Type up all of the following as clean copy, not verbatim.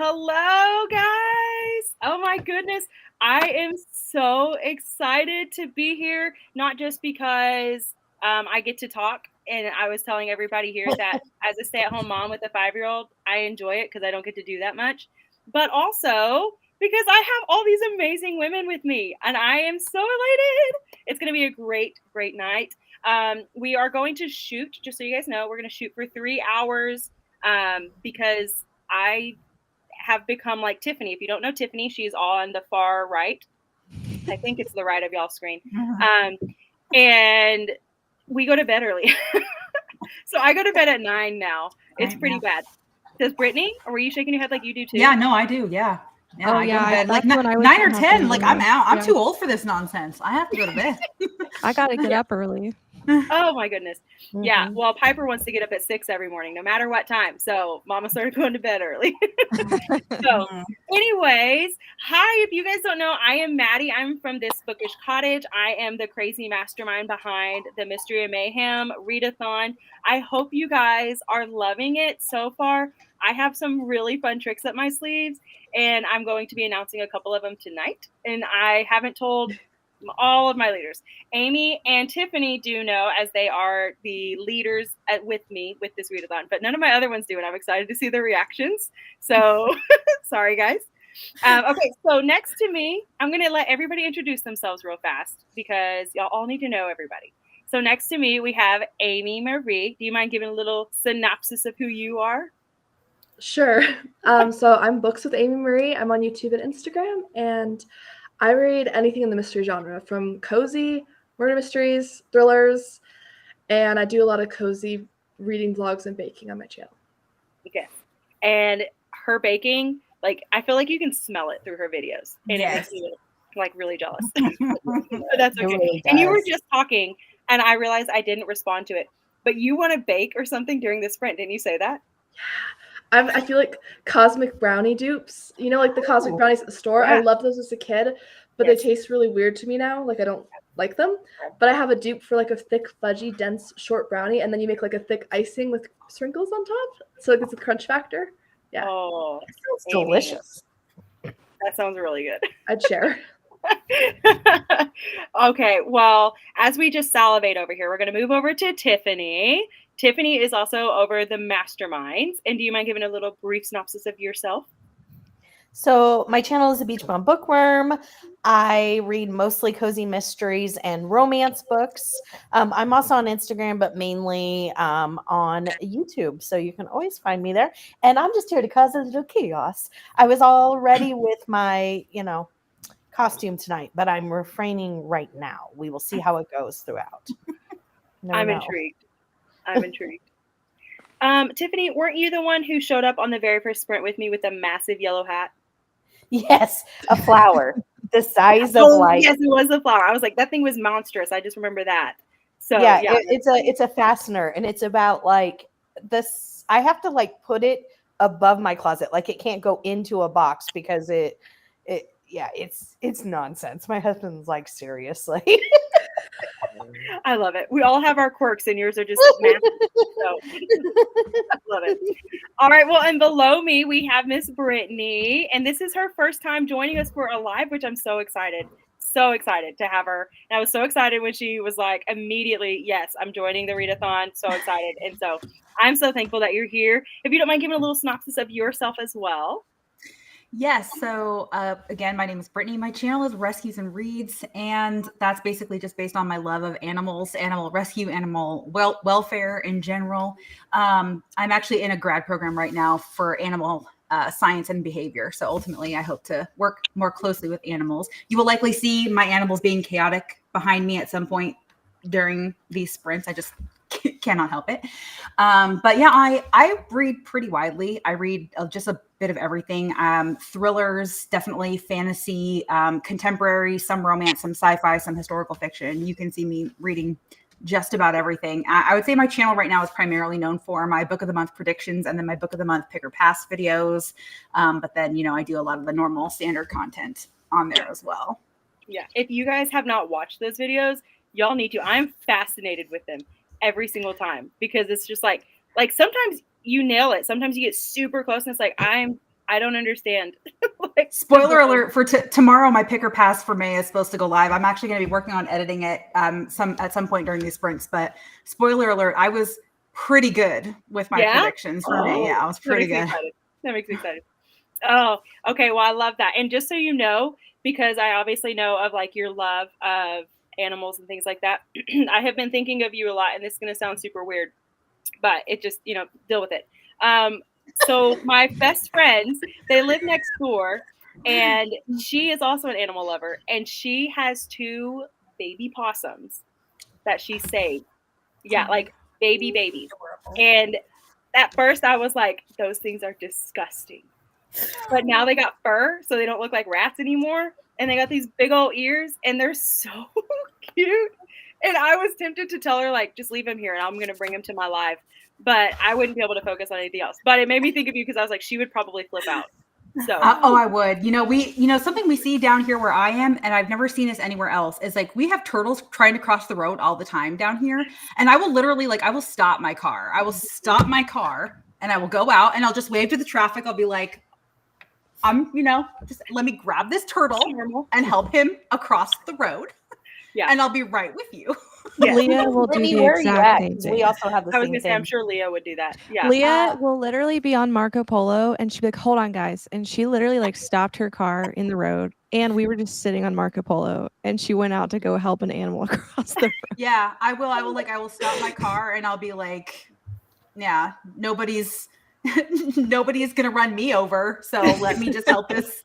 Hello, guys. Oh my goodness. I am so excited to be here, not just because I get to talk. And I was telling everybody here that as a stay-at-home mom with a 5-year-old, I enjoy it because I don't get to do that much. But also because I have all these amazing women with me, and I am so elated. It's going to be a great, great night. We are going to shoot, just so you guys know, we're going to shoot for 3 hours because I have become like Tiffany. If you don't know Tiffany, she's on the far right. I think it's the right of y'all's screen. And we go to bed early. So I go to bed at 9 now. It's pretty bad. Does Brittany, or were you shaking your head like you do too? Yeah, no, I do. Yeah. Yeah, I go to bed like 9 or 10. Like I'm out. I'm too old for this nonsense. I have to go to bed. I got to get up early. Oh my goodness. Yeah. Well, Piper wants to get up at 6 every morning, no matter what time. So Mama started going to bed early. So anyways, hi, if you guys don't know, I am Maddie. I'm from This Bookish Cottage. I am the crazy mastermind behind the Mystery Mayhem Readathon. I hope you guys are loving it so far. I have some really fun tricks up my sleeves, and I'm going to be announcing a couple of them tonight. And I haven't told all of my leaders. Amy and Tiffany do know, as they are the leaders with me with this readathon, but none of my other ones do, and I'm excited to see their reactions. So sorry, guys. Okay, so next to me, I'm going to let everybody introduce themselves real fast because y'all all need to know everybody. So next to me, we have Amy Marie. Do you mind giving a little synopsis of who you are? Sure. So I'm Books with Amy Marie. I'm on YouTube and Instagram, and I read anything in the mystery genre, from cozy, murder mysteries, thrillers, and I do a lot of cozy reading vlogs and baking on my channel. Okay. And her baking, like, I feel like you can smell it through her videos. And it makes me like really jealous. But that's okay. Really, and you were just talking, and I realized I didn't respond to it. But you want to bake or something during the sprint. Didn't you say that? Yeah. I feel like cosmic brownie dupes, you know, like the cosmic brownies at the store. Yeah. I loved those as a kid, but they taste really weird to me now. Like, I don't like them. But I have a dupe for like a thick, fudgy, dense, short brownie, and then you make like a thick icing with sprinkles on top, so it gets a crunch factor. Yeah. Oh, that sounds delicious. That sounds really good. I'd share. Okay, well, as we just salivate over here, we're going to move over to Tiffany. Tiffany is also over the masterminds. And do you mind giving a little brief synopsis of yourself? So my channel is a Beach Bum Bookworm. I read mostly cozy mysteries and romance books. I'm also on Instagram, but mainly on YouTube. So you can always find me there. And I'm just here to cause a little chaos. I was all ready with my, costume tonight, but I'm refraining right now. We will see how it goes throughout. I'm intrigued. Tiffany, weren't you the one who showed up on the very first sprint with me with a massive yellow hat? Yes, a flower the size of like. Yes, it was a flower. I was like, that thing was monstrous. I just remember that. So yeah. It's a fastener, and it's about like this. I have to like put it above my closet, like it can't go into a box because it's nonsense. My husband's like, seriously. I love it. We all have our quirks, and yours are just massive. So I love it. All right. Well, and below me, we have Miss Brittany, and this is her first time joining us for a live, which I'm so excited. So excited to have her. And I was so excited when she was like, immediately, yes, I'm joining the readathon. So excited. And so I'm so thankful that you're here. If you don't mind giving a little synopsis of yourself as well. Yes. So again, my name is Brittany. My channel is Rescues and Reads, and that's basically just based on my love of animals, animal rescue, animal welfare in general. I'm actually in a grad program right now for animal science and behavior. So ultimately, I hope to work more closely with animals. You will likely see my animals being chaotic behind me at some point during these sprints. I just cannot help it. But yeah, I read pretty widely. I read just a bit of everything. Thrillers, definitely fantasy, contemporary, some romance, some sci-fi, some historical fiction. You can see me reading just about everything. I would say my channel right now is primarily known for my book of the month predictions and then my book of the month pick or pass videos. But then, I do a lot of the normal standard content on there as well. Yeah. If you guys have not watched those videos, y'all need to. I'm fascinated with them every single time because it's just like sometimes you nail it. Sometimes you get super close and it's like, I'm I don't understand. Like, spoiler alert for tomorrow. My picker pass for May is supposed to go live. I'm actually going to be working on editing it at some point during these sprints. But spoiler alert, I was pretty good with my predictions for May. Yeah, I was pretty good. That makes me excited. Oh, okay. Well, I love that. And just so you know, because I obviously know of like your love of animals and things like that, I have been thinking of you a lot, and this is going to sound super weird, but it just, deal with it. So my best friends, they live next door, and she is also an animal lover, and she has 2 baby possums that she saved. Yeah, like babies. And at first I was like, those things are disgusting. But now they got fur, so they don't look like rats anymore. And they got these big old ears, and they're so cute. And I was tempted to tell her, like, just leave him here, and I'm going to bring him to my live. But I wouldn't be able to focus on anything else. But it made me think of you because I was like, she would probably flip out. So I would. Something we see down here where I am, and I've never seen this anywhere else, is like we have turtles trying to cross the road all the time down here. And I will literally, I will stop my car. And I will go out and I'll just wave to the traffic. I'll be like, just let me grab this turtle and help him across the road. Yeah. And I'll be right with you. Yeah. Leah will do the exact same thing. We also have the I was same going to say, I'm sure Leah would do that. Yeah. Leah will literally be on Marco Polo and she'd be like, hold on, guys. And she literally stopped her car in the road and we were just sitting on Marco Polo and she went out to go help an animal across the road. Yeah, I will stop my car and I'll be like, yeah, nobody's gonna run me over. So let me just help this.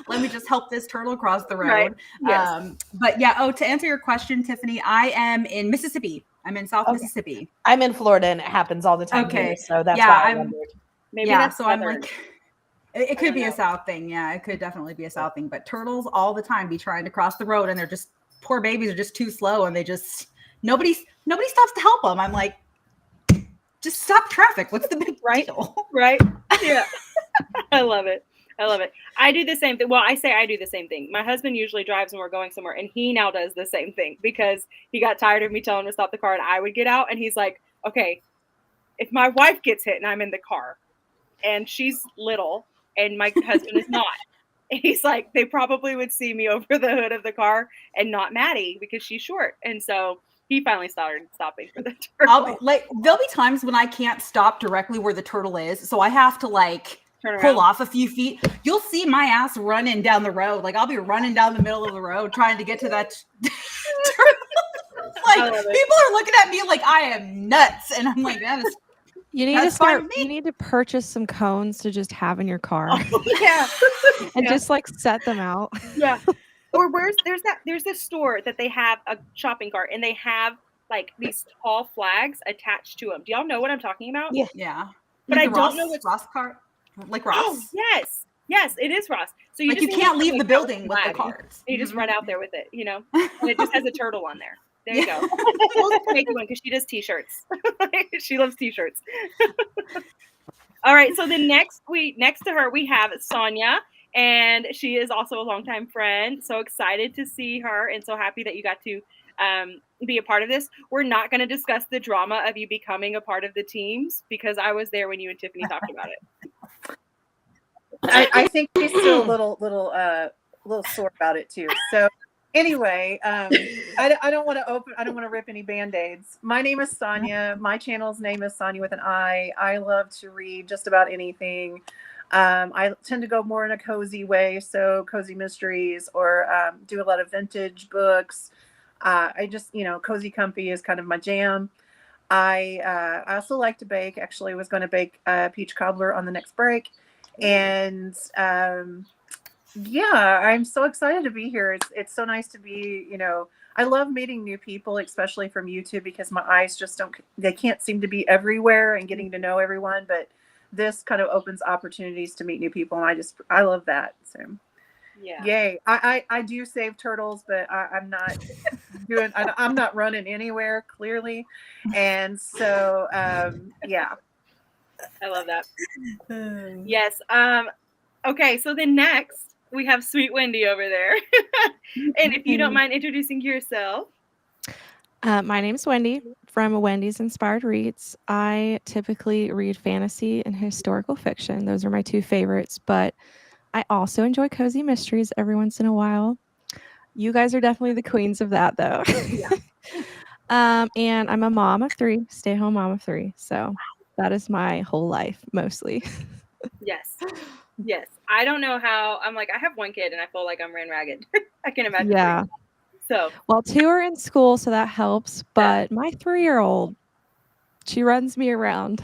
Let me just help this turtle cross the road. Right. Yes. But yeah. To answer your question, Tiffany, I am in Mississippi. I'm in South Mississippi. I'm in Florida, and it happens all the time. Okay, here, so that's why I wondered. Maybe that's so I'm like, it could be a South thing. Yeah, it could definitely be a South thing. But turtles all the time be trying to cross the road, and they're just poor babies are just too slow, and they just nobody stops to help them. I'm like, just stop traffic. What's the big deal? Right? Yeah. I love it. I do the same thing. Well, I say I do the same thing. My husband usually drives when we're going somewhere, and he now does the same thing because he got tired of me telling him to stop the car, and I would get out, and he's like, okay, if my wife gets hit and I'm in the car, and she's little, and my husband is not, and he's like, they probably would see me over the hood of the car and not Maddie because she's short. And so he finally started stopping for the turtle. There'll be times when I can't stop directly where the turtle is, so I have to pull off a few feet. You'll see my ass running down the road. I'll be running down the middle of the road trying to get to that turtle. People are looking at me like I am nuts, and I'm like, that is. You need to purchase some cones to just have in your car. Yeah, and just set them out. Yeah. Or there's this store that they have a shopping cart, and they have these tall flags attached to them. Do y'all know what I'm talking about? Yeah. But I don't know what's Ross cart. Like Ross? Oh, yes, it is Ross. So you can't leave the building with the cards. You just run out there with it, and it just has a turtle on there. There you go. We'll make one because she does t-shirts. She loves t-shirts. All right, so next to her we have Sonia, and she is also a longtime friend. So excited to see her, and so happy that you got to be a part of this. We're not going to discuss the drama of you becoming a part of the teams because I was there when you and Tiffany talked about it. I think she's still a little sore about it too. So anyway, I don't want to rip any band-aids. My name is Sonia. My channel's name is Sonia with an I. I love to read just about anything. I tend to go more in a cozy way, so cozy mysteries, or do a lot of vintage books. I just, cozy comfy is kind of my jam. I also like to bake. Actually, I was going to bake peach cobbler on the next break. And I'm so excited to be here. It's so nice to be, I love meeting new people, especially from YouTube, because my eyes just they can't seem to be everywhere and getting to know everyone. But this kind of opens opportunities to meet new people. And I love that. So yeah. Yay. I do save turtles, but I'm not I'm not running anywhere, clearly. And so, yeah. I love that. Yes. Okay, so then next we have Sweet Wendy over there. And if you don't mind introducing yourself. My name's Wendy from Wendy's Inspired Reads. I typically read fantasy and historical fiction. Those are my two favorites, but I also enjoy cozy mysteries every once in a while. You guys are definitely the queens of that, though. And I'm a mom of 3, stay-at-home mom of 3. So that is my whole life, mostly. Yes. Yes. I don't know how. I'm like, I have 1 kid and I feel like I'm ran ragged. I can imagine. Yeah. 3. So, Well, 2 are in school, so that helps. But my 3-year-old, she runs me around.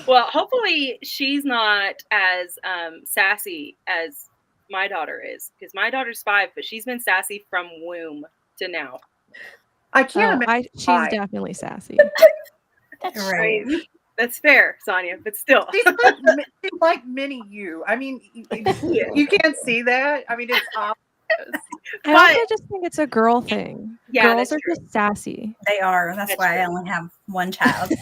well, hopefully she's not as sassy as my daughter is, because my daughter's 5, but she's been sassy from womb to now. I can't imagine. She's definitely sassy. That's right. That's fair, Sonia, but still. She's like mini you. I mean, you can't see that. I mean, it's obvious. I also just think it's a girl thing. Yeah, girls are just sassy. They are. That's why I only have one child.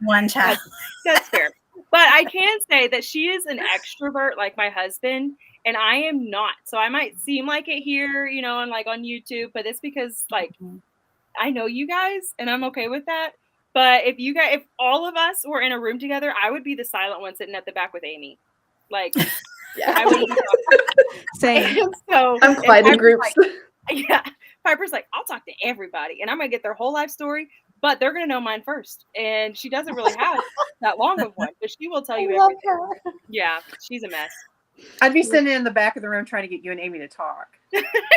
One child. That's fair. But I can say that she is an extrovert like my husband, and I am not. So I might seem like it here, you know, and like on YouTube, but it's because like I know you guys and I'm okay with that. But if all of us were in a room together, I would be the silent one sitting at the back with Amy. Like, I would be same. So I'm quiet in groups. Like, Piper's like, I'll talk to everybody, and I'm gonna get their whole life story, but they're gonna know mine first. And she doesn't really have that long of one, but she will tell you everything. Yeah, she's a mess. I'd be sitting in the back of the room trying to get you and Amy to talk.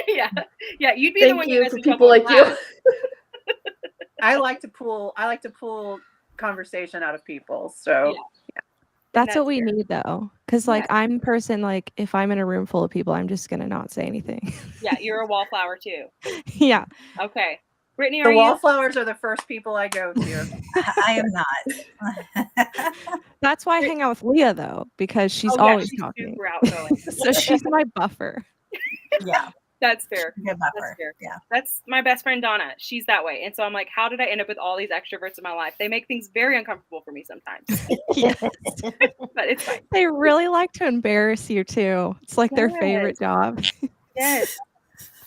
yeah, you'd be Thank the one you for people like you. I like to pull conversation out of people. So that's what we need, though, because like I'm a person, like if I'm in a room full of people, I'm just gonna not say anything. Yeah, you're a wallflower too. Yeah. Okay, Brittany, the are wallflowers are the first people I go to. I am not. That's why I hang out with Leah, though, because she's always talking. Super outgoing. So she's my buffer. Yeah. That's fair. Good buffer. That's fair. Yeah. That's my best friend Donna. She's that way. And so I'm like, how did I end up with all these extroverts in my life? They make things very uncomfortable for me sometimes. Yes. But it's fine. They really like to embarrass you too. It's like their favorite job. Yes.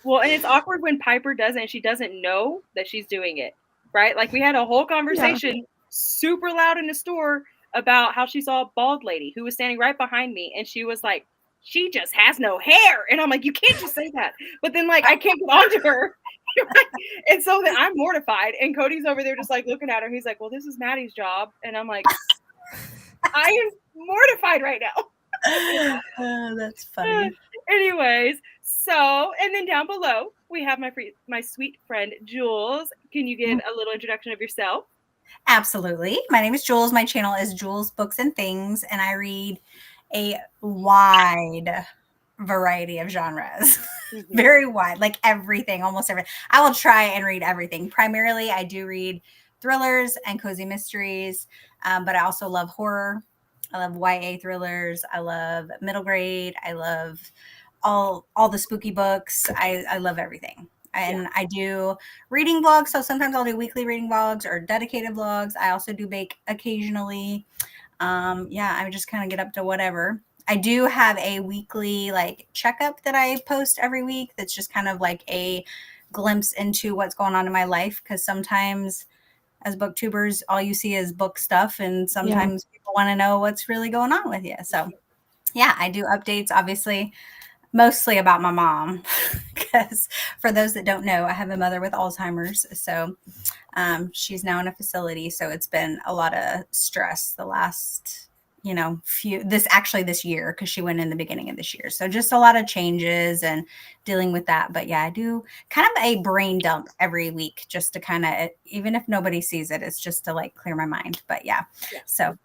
Well, and it's awkward when Piper doesn't, and she doesn't know that she's doing it. Right? Like we had a whole conversation super loud in the store about how she saw a bald lady who was standing right behind me, and she was like, she just has no hair. And I'm like, you can't just say that. But then like I can't get onto her. And so then I'm mortified. And Cody's over there just like looking at her. He's like, well, this is Maddie's job. And I'm like, I am mortified right now. That's funny. Anyways, so and then down below we have my sweet friend Jules. Can you give a little introduction of yourself? Absolutely. My name is Jules. My channel is Jules Books and Things, and I read a wide variety of genres. Very wide, like everything, almost everything. I will try and read everything. Primarily, I do read thrillers and cozy mysteries, but I also love horror. I love YA thrillers. I love middle grade. I love all the spooky books. I love everything. And I do reading vlogs. So sometimes I'll do weekly reading vlogs or dedicated vlogs. I also do bake occasionally. I just kind of get up to whatever. I do have a weekly like checkup that I post every week. That's just kind of like a glimpse into what's going on in my life. Because sometimes as booktubers, all you see is book stuff. And sometimes people want to know what's really going on with you. So yeah, I do updates, obviously, mostly about my mom. Because for those that don't know, I have a mother with Alzheimer's. So she's now in a facility. So it's been a lot of stress the last, this year, because she went in the beginning of this year. So just a lot of changes and dealing with that. But yeah, I do kind of a brain dump every week just to kind of, even if nobody sees it, it's just to like clear my mind. But yeah. So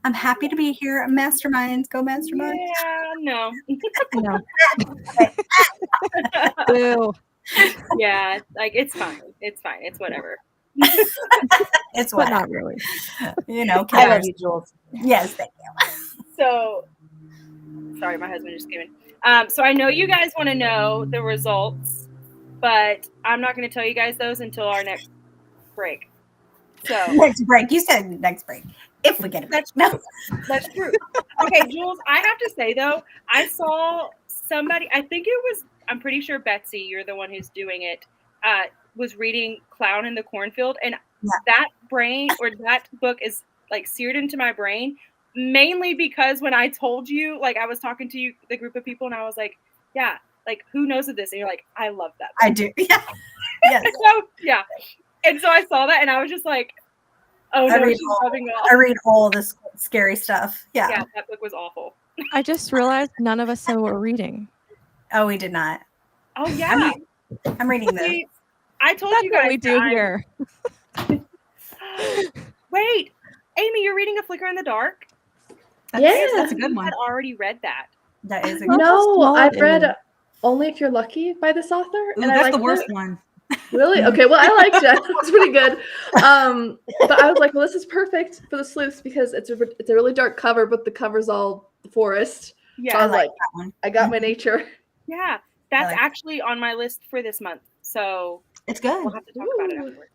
I'm happy to be here. Masterminds, go Masterminds. Yeah, no. Boo. Yeah, like it's fine. It's fine. It's whatever. It's But what not really. I love you, Jules. Yes, thank you. So, sorry, my husband just came in. So I know you guys want to know the results, but I'm not going to tell you guys those until our next break. So Next break. You said next break. If we get it. That's true. Okay, Jules, I have to say though, I saw somebody, I'm pretty sure Betsy, you're the one who's doing it. was reading Clown in the Cornfield, and that book is like seared into my brain, mainly because when I told you, like I was talking to you, the group of people, and I was like, yeah, like who knows of this? And you're like, I love that book. I do. Yeah. Yes. So, yeah. And so I saw that and I was just like, oh no, she's rubbing off. I read all this scary stuff. Yeah. Yeah, that book was awful. I just realized none of us said we're reading. Oh, we did not. Oh yeah. I'm reading this. I told That's you guys what we do here. Wait, Amy, you're reading A Flicker in the Dark? That's a good one. I had already read that. That is a good No, I've read Only If You're Lucky by this author. Ooh, and that's I liked the worst it. one. Really? Okay, well, I liked it. It was pretty good. But I was like, well, this is perfect for the sleuths because it's a really dark cover, but the cover's all the forest. Yeah, so I was like, that one. I got my nature. Yeah, that's like actually on my list for this month. So it's good. We'll have to talk about it afterwards.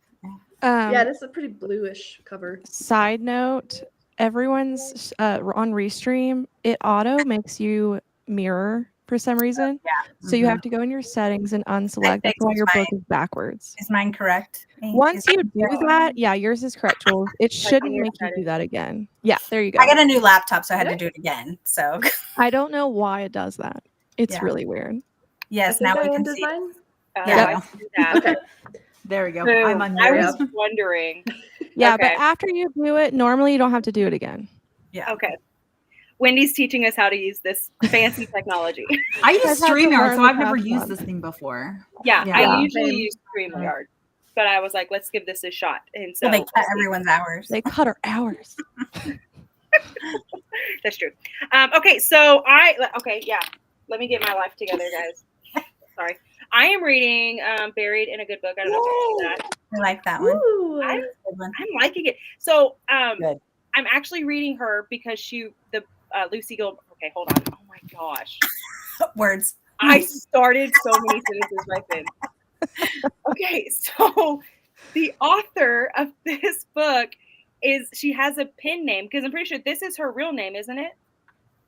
Yeah, it is a pretty bluish cover. Side note, everyone's on Restream, it auto makes you mirror for some reason. Yeah. So you have to go in your settings and unselect. That's why your book is backwards. Is mine correct? Once you do that, yeah, yours is correct, Jules. It shouldn't make you do that again. Yeah, there you go. I got a new laptop, so I had to do it again. So I don't know why it does that. It's really weird. Yes, now we can see. Mine? Yeah. Okay. There we go. Boom. I'm on I yours. was wondering. Yeah, Okay. but after you do it, normally you don't have to do it again. Yeah. Okay. Wendy's teaching us how to use this fancy technology. I use I've had to StreamYard, learn so the I've never past used one. this thing before. Yeah, Yeah. I usually Same. use StreamYard, but I was like, let's give this a shot. And so Well, they cut everyone's hours. They cut our hours. that's true. Okay, yeah. Let me get my life together, guys. Sorry. I am reading Buried in a Good Book. I don't know if you know that. I like that one. Ooh. I'm liking it. So Good. I'm actually reading her because Lucy Gilmore. Okay, hold on. Oh my gosh. Words. I started so many sentences right then. Okay, so the author of this book she has a pen name because I'm pretty sure this is her real name, isn't it?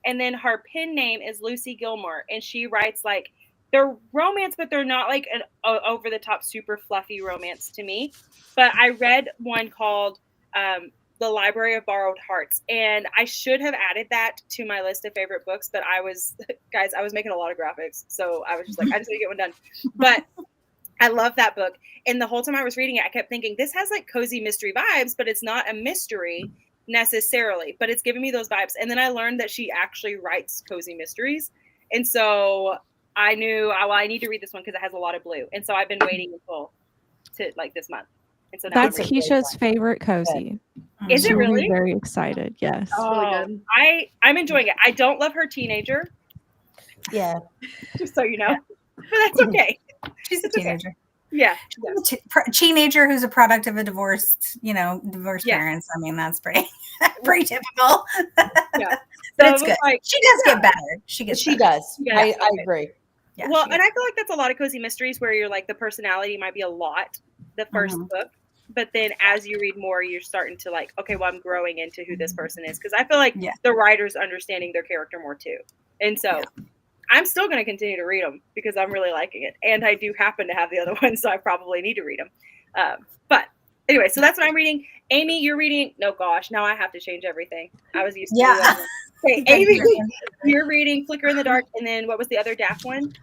And then her pen name is Lucy Gilmore, and she writes like they're romance, but they're not like an over the top, super fluffy romance to me. But I read one called The Library of Borrowed Hearts, and I should have added that to my list of favorite books, but I was making a lot of graphics, so I was just like, I just need to get one done. But I love that book, and the whole time I was reading it, I kept thinking this has like cozy mystery vibes, but it's not a mystery necessarily, but it's giving me those vibes. And then I learned that she actually writes cozy mysteries, and so I knew I need to read this one because it has a lot of blue, and so I've been waiting until like this month. And so now That's Keisha's favorite cozy. Is it She'll be really? very excited. Yes. Oh, really good. I'm enjoying it. I don't love her teenager, Yeah. just so you know, but that's okay. She's a teenager. Yeah. Teenager who's a product of a divorced Yeah. parents. I mean, that's pretty typical. Yeah. But So it's it was good. like- She does get better. She She better. does. Yeah, I okay. agree. Yeah, Well, she and I feel like that's a lot of cozy mysteries where you're like the personality might be a lot the 1st book, but then as you read more, you're starting to like, okay, well, I'm growing into who this person is because I feel like the writer's understanding their character more too, and so I'm still going to continue to read them because I'm really liking it, and I do happen to have the other ones, so I probably need to read them. But anyway, so that's what I'm reading. Amy, you're reading. No, gosh, now I have to change everything. I was used to. Okay, Amy, you're reading Flicker in the Dark, and then what was the other Daft one?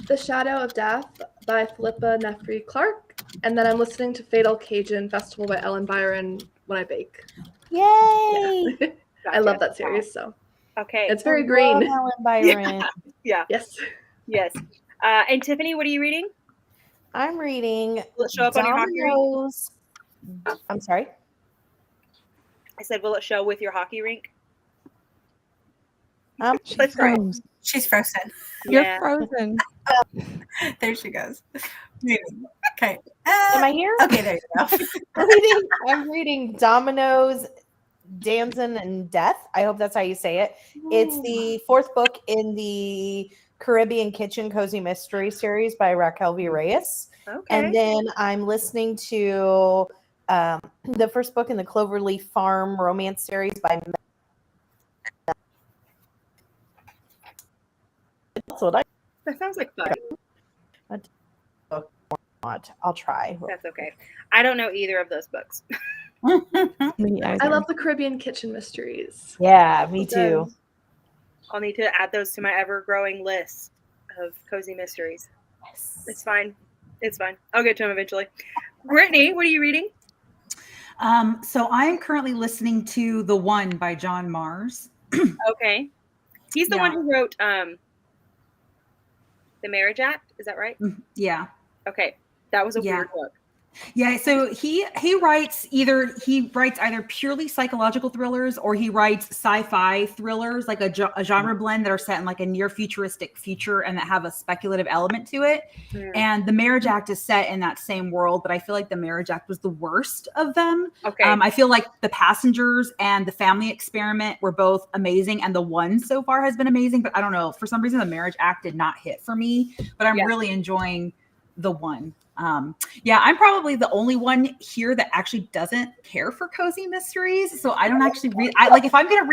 The Shadow of Death by Philippa Nefri Clark. And then I'm listening to Fatal Cajun Festival by Ellen Byron when I bake. Yay! Yeah. I love that series. So Okay. it's very green. Ellen Byron. Yeah. Yes. Yes. And Tiffany, what are you reading? I'm reading Will it show up on your hockey rink? Dominoes. I'm sorry? I said, will it show with your hockey rink? She's frozen. She's frozen. You're Yeah. frozen. There she goes. Okay. Am I here? Okay, there you go. I'm reading Dominoes, Damson, and Death. I hope that's how you say it. It's the 4th book in the Caribbean Kitchen Cozy Mystery series by Raquel V. Reyes. Okay. And then I'm listening to the 1st book in the Cloverleaf Farm romance series by That's what I That sounds like fun. I'll try. That's okay. I don't know either of those books. Me either. I love the Caribbean Kitchen Mysteries. Yeah, me too. I'll need to add those to my ever-growing list of cozy mysteries. Yes. It's fine. It's fine. I'll get to them eventually. Brittany, what are you reading? So I am currently listening to The One by John Mars. Okay. He's the one who wrote The Marriage Act. Is that right? Yeah. Okay. That was a weird book. Yeah, so he writes either purely psychological thrillers or he writes sci-fi thrillers, like a genre blend that are set in like a near futuristic future and that have a speculative element to it. And The Marriage Act is set in that same world, but I feel like The Marriage Act was the worst of them. Okay. I feel like The Passengers and The Family Experiment were both amazing, and The One so far has been amazing, but I don't know, for some reason The Marriage Act did not hit for me, but I'm really enjoying The One. I'm probably the only one here that actually doesn't care for cozy mysteries. So I don't actually read. If I'm gonna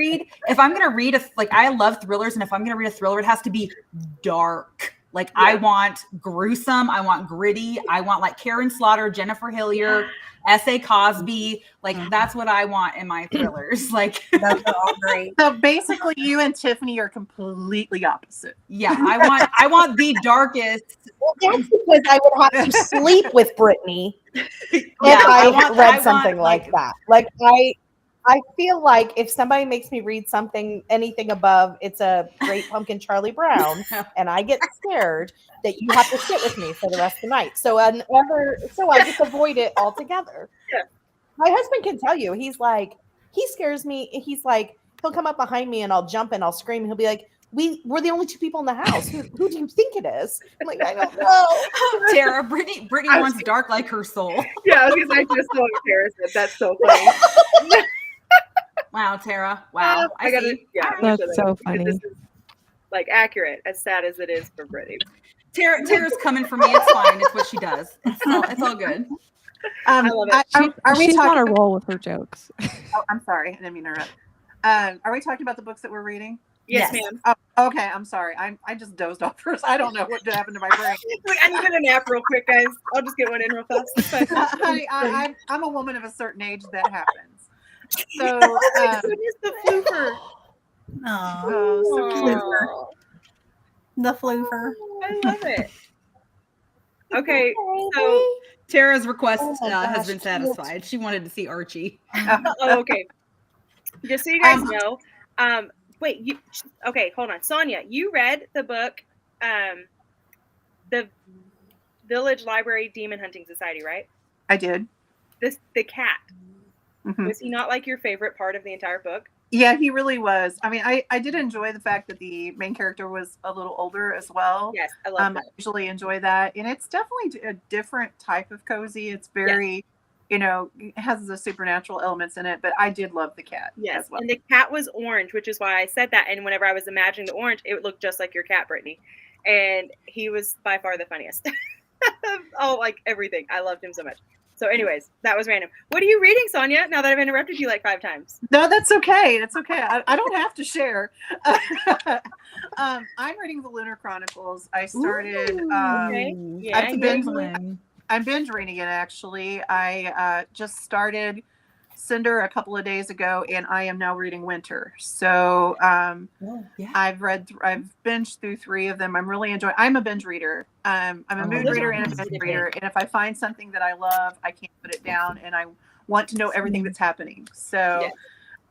read I love thrillers, and if I'm gonna read a thriller, it has to be dark. I want gruesome, I want gritty, I want like Karen Slaughter, Jennifer Hillier, S.A. Cosby. That's what I want in my thrillers. Those are all great. So basically, you and Tiffany are completely opposite. Yeah, I want the darkest. Well, that's because I would have to sleep with Brittany if I read something like that. I feel like if somebody makes me read anything above It's a Great Pumpkin Charlie Brown, and I get scared, that you have to sit with me for the rest of the night. So I just avoid it altogether. Yeah. My husband can tell you, he scares me. He's like, he'll come up behind me and I'll jump and I'll scream. And he'll be like, we're the only two people in the house. Who do you think it is? I'm like, I don't know. Tara, Brittany wants dark like her soul. Yeah, I was gonna say, I just saw what Tara said. That's so funny. Wow, Tara. Wow. I gotta, That's so funny. This is accurate, as sad as it is for Brittany. Tara's coming for me. It's fine. It's what she does. It's all good. I love it. She's on a roll with her jokes. Oh, I'm sorry. I didn't mean to interrupt. Are we talking about the books that we're reading? Yes, ma'am. Oh, okay, I'm sorry. I just dozed off first. I don't know what happened to my brain. I need a nap real quick, guys. I'll just get one in real fast. Honey, I'm a woman of a certain age. That happens. So, goodness, the floofer. Oh, so floofer. The floofer. I love it. Okay, so Tara's request has been satisfied. She wanted to see Archie. Okay. Just so you guys know, okay, hold on. Sonia, you read the book, The Village Library Demon Hunting Society, right? I did. The cat. Mm-hmm. Was he not your favorite part of the entire book? Yeah, he really was. I mean, I did enjoy the fact that the main character was a little older as well. Yes, I love that. I usually enjoy that. And it's definitely a different type of cozy. It's very, it has the supernatural elements in it, but I did love the cat as well. And the cat was orange, which is why I said that. And whenever I was imagining the orange, it looked just like your cat, Brittany. And he was by far the funniest. Everything. I loved him so much. So anyways, that was random. What are you reading, Sonia, now that I've interrupted you 5 times? No, that's okay. That's okay. I don't have to share. I'm reading the Lunar Chronicles. I started. I'm binge reading it, actually. I just started Cinder a couple of days ago, and I am now reading Winter. So I've binged through 3 of them. I'm really enjoying. I'm a binge reader. I'm a mood reader and a binge reader. And if I find something that I love, I can't put it down, and I want to know everything that's happening. So,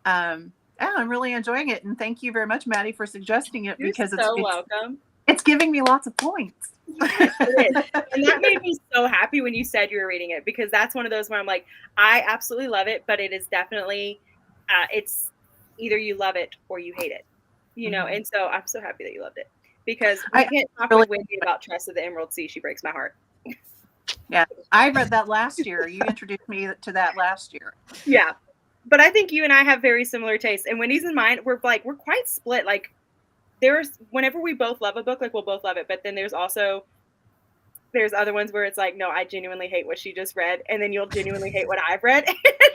I'm really enjoying it. And thank you very much, Maddie, for suggesting it. You're because so welcome. It's giving me lots of points. It is. And that made me so happy when you said you were reading it, because that's one of those where I'm like, I absolutely love it, but it is definitely, it's either you love it or you hate it, and so I'm so happy that you loved it, because I can't talk with Wendy about Trust of the Emerald Sea. She breaks my heart. Yeah, I read that last year. You introduced me to that last year. Yeah, but I think you and I have very similar tastes, and Wendy's and mine, we're quite split. Whenever we both love a book, we'll both love it. But then there's other ones where it's no, I genuinely hate what she just read. And then you'll genuinely hate what I've read.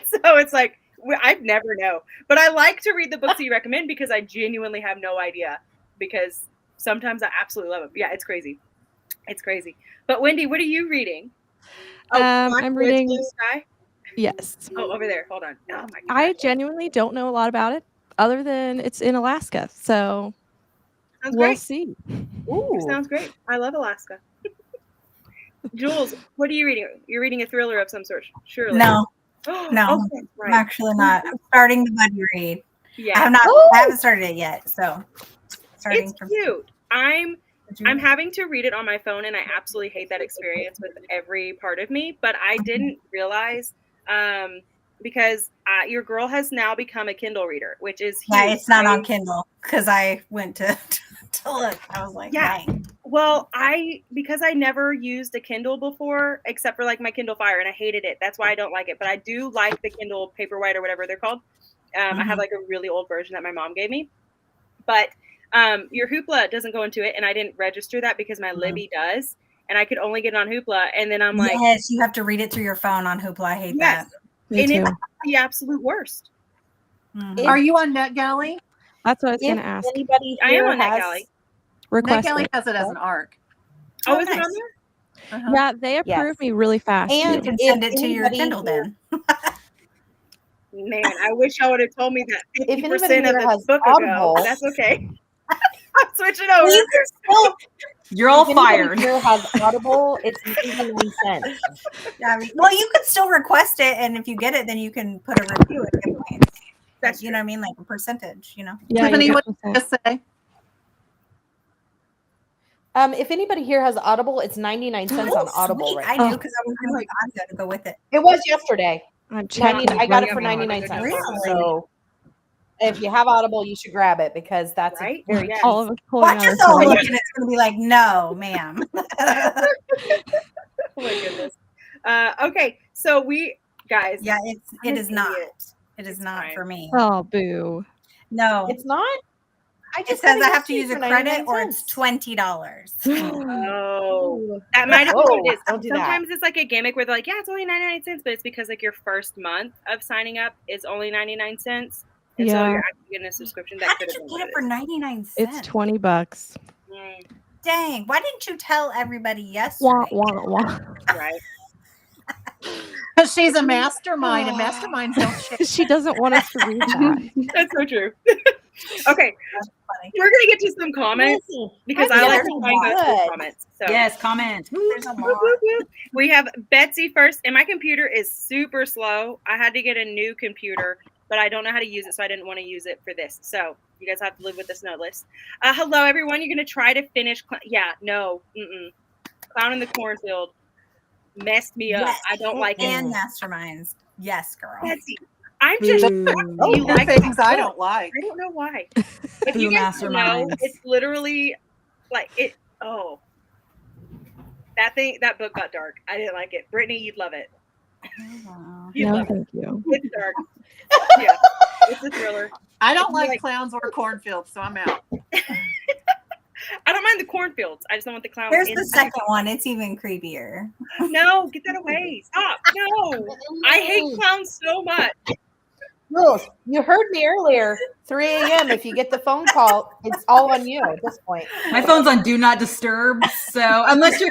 So it's I'd never know. But I like to read the books that you recommend, because I genuinely have no idea, because sometimes I absolutely love them. Yeah, it's crazy. It's crazy. But Wendy, what are you reading? I'm reading. Blue Sky? Yes. Oh, over there. Hold on. Oh my God. I genuinely don't know a lot about it, other than it's in Alaska. So Sounds we'll great. see. Ooh. Sounds great. I love Alaska. Jules, what are you reading? You're reading a thriller of some sort, surely. No, Oh, no, okay, I'm right. actually not. I'm starting the buddy read. Yeah. I haven't started it yet, so starting It's cute. I'm Did you- having to read it on my phone, and I absolutely hate that experience with every part of me. But I didn't realize because your girl has now become a Kindle reader, which is huge. Yeah, it's not on Kindle because I went to look. I was like, Yeah. dang. Well, because I never used a Kindle before, except for like my Kindle Fire, and I hated it. That's why I don't like it. But I do like the Kindle Paperwhite or whatever they're called. I have like a really old version that my mom gave me. But your Hoopla doesn't go into it, and I didn't register that because my Libby does, and I could only get it on Hoopla. And then I'm like, yes, you have to read it through your phone on Hoopla. I hate that. Me and too. it's the absolute worst. Are you on NetGalley? That's what I was going If to ask. anybody I am here on has- NetGalley. Request NetGalley it. has it as an ARC. Oh, is it nice. on there? Uh-huh. Yeah, they approve me really fast. And You can if send it to your anybody Kindle here- then. Man, I wish y'all would have told me that If 50% anybody of here the has book Audible- ago, but that's okay. I'm switching over. You can still, You're all if anybody fired. Here has Audible. It's 99 cents. Yeah, well, you could still request it, and if you get it, then you can put a review and get points. That's you know what I mean, like a percentage. You know. Yeah, Tiffany, you what get did you percent. just say? If anybody here has Audible, it's 99 cents on Audible Sweet. right I now. knew because I was going to audio to go with it. It was yesterday. I'm checking. I got it for Really? 99 cents. Really? So if you have Audible, you should grab it because that's Right? very Yeah. cheap. All of us pulling Watch out us our all phones. look, and it's going to be like, no, ma'am. Oh my goodness. Okay, so we guys. Yeah, it I'm is an not. idiot. It is It's not fine. for me. Oh, boo. No, It's not. I it just says got I have to use a for credit 99 or it's cents. $20. Oh, that might have been what it Whoa, is. don't do that. Sometimes it's like a gimmick where they're like, yeah, it's only 99 cents, but it's because like your first month of signing up is only 99 cents. And so Yeah. you're actually getting a subscription. That How could did have you been get it for 99 cents? It's $20. Mm, Dang, why didn't you tell everybody Wah, yesterday? wah, wah. right. Because she's a mastermind, and masterminds don't share. She doesn't want us to read that. That's so true. Okay, That's funny. we're gonna get to some comments because I like to find those Good. comments. So Yes, comments. There's a Whoop, lot. whoop, whoop. We have Betsy first, and my computer is super slow. I had to get a new computer, but I don't know how to use it, so I didn't want to use it for this. So you guys have to live with this note list. Hello, everyone. You're going to try to finish. Clown in the Cornfield messed me up. Yes. I don't like it. And masterminds. Yes, girl. Betsy, I'm just Boo. shocked you like things I don't like. I don't know why. If you Boo guys don't know, masterminds. it's literally like it. Oh, that book got dark. I didn't like it. Brittany, you'd love it. You'd No, love it. thank you. It's dark. Yeah, it's a thriller. I don't like Like- clowns or cornfields, so I'm out. I don't mind the cornfields. I just don't want the clowns. There's in the second one. It's even creepier. No, get that away. Stop. No. I hate clowns so much. Rules. You heard me earlier. 3 a.m. If you get the phone call, it's all on you at this point. My phone's on do not disturb, so unless you're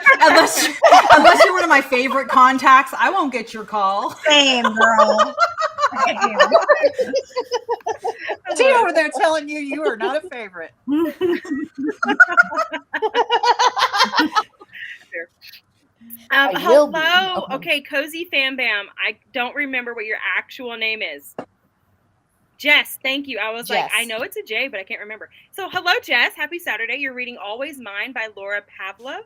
one of my favorite contacts, I won't get your call. Same, girl. Same. She over there telling you are not a favorite. I will be. Hello. Okay. Okay, Cozy Fan Bam. I don't remember what your actual name is. Jess, thank you. I was like, Jess. I know it's a J, but I can't remember. So, hello, Jess. Happy Saturday. You're reading Always Mine by Laura Pavlov.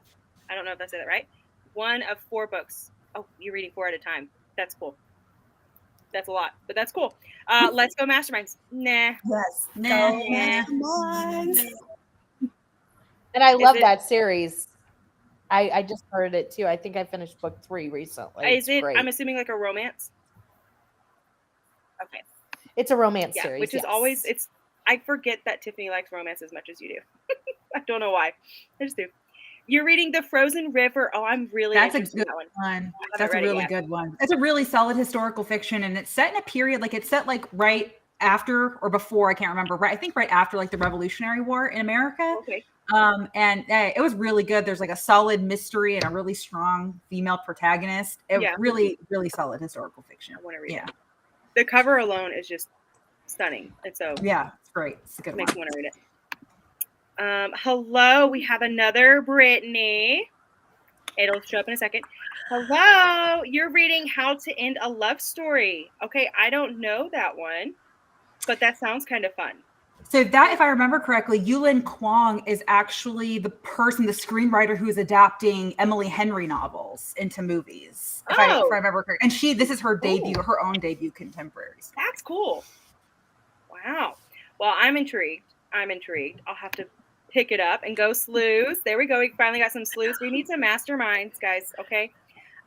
I don't know if I said that right. 1 of 4 books. Oh, you're reading 4 at a time. That's cool. That's a lot, but that's cool. Let's go Masterminds. Nah. Yes. Nah. And I love it- that series. I just heard it too. I think I finished book 3 recently. Is it, great. I'm assuming, like a romance? Okay. It's a romance Yeah, series. which is yes. always, I forget that Tiffany likes romance as much as you do. I don't know why. I just do. You're reading The Frozen River. Oh, I'm really That's a interested in good that one. one. haven't That's a read it really yet. good one. It's a really solid historical fiction, and it's set in a period like it's set like right after or before, I can't remember. Right, I think right after like the Revolutionary War in America. Okay. And it was really good. There's like a solid mystery and a really strong female protagonist. Really, really solid historical fiction. I want to read it. The cover alone is just stunning. And so it's great. It's a good makes one. me want to read it. Hello, we have another Brittany. It'll show up in a second. Hello, you're reading How to End a Love Story. Okay, I don't know that one, but that sounds kind of fun. So that, if I remember correctly, Yulin Kwong is actually the screenwriter who is adapting Emily Henry novels into movies. If I remember correctly. And this is her debut, her own debut contemporary story. That's cool. Wow. Well, I'm intrigued. I'll have to pick it up and go sleuths. There we go. We finally got some sleuths. We need some masterminds, guys. Okay.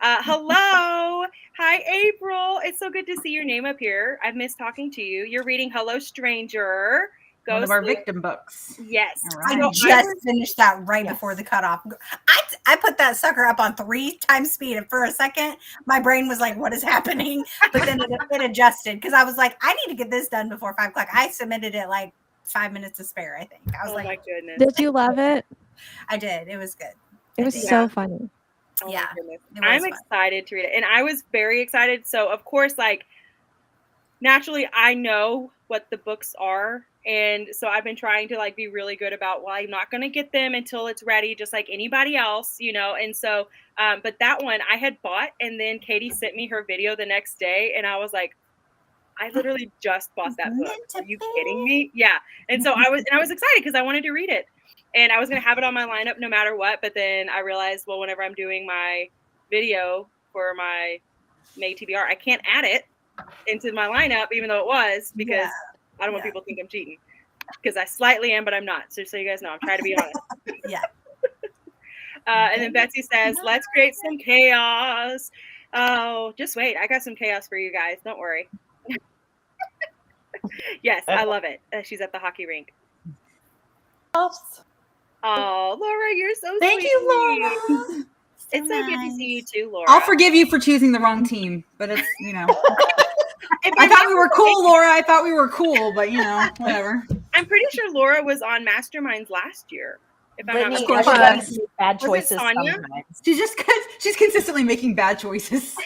Hello. Hi, April. It's so good to see your name up here. I've missed talking to you. You're reading Hello, Stranger. One of our victim books. Yes. Right. I just finished that before the cutoff. I put that sucker up on 3 times speed, and for a second, my brain was like, "What is happening?" But then it adjusted because I was like, "I need to get this done before 5 o'clock." I submitted it like 5 minutes to spare. I think. I was my goodness. Did you love it? I did. It was good. It was so funny. Oh yeah. I'm excited to read it, and I was very excited. So of course, like naturally, I know what the books are. And so I've been trying to like be really good about, well, I'm not going to get them until it's ready, just like anybody else, you know? And so, but that one I had bought, and then Katie sent me her video the next day. And I was like, I literally just bought that book. Are you kidding me? Yeah. And so I was excited because I wanted to read it, and I was going to have it on my lineup no matter what. But then I realized, well, whenever I'm doing my video for my May TBR, I can't add it into my lineup, even though it was, because I don't want people to think I'm cheating, because I slightly am, but I'm not. So you guys know, I'm trying to be honest. Yeah. And then Betsy says, let's create some chaos. Oh, just wait. I got some chaos for you guys. Don't worry. Yes, I love it. She's at the hockey rink. Oh, Laura, you're so sweet. Thank you, Laura. It's so good to see you too, Laura. I'll forgive you for choosing the wrong team, but it's, you know. I thought we were cool, Laura. I thought we were cool, but you know, whatever. I'm pretty sure Laura was on Masterminds last year. If I'm not mistaken, bad choices. She's consistently making bad choices.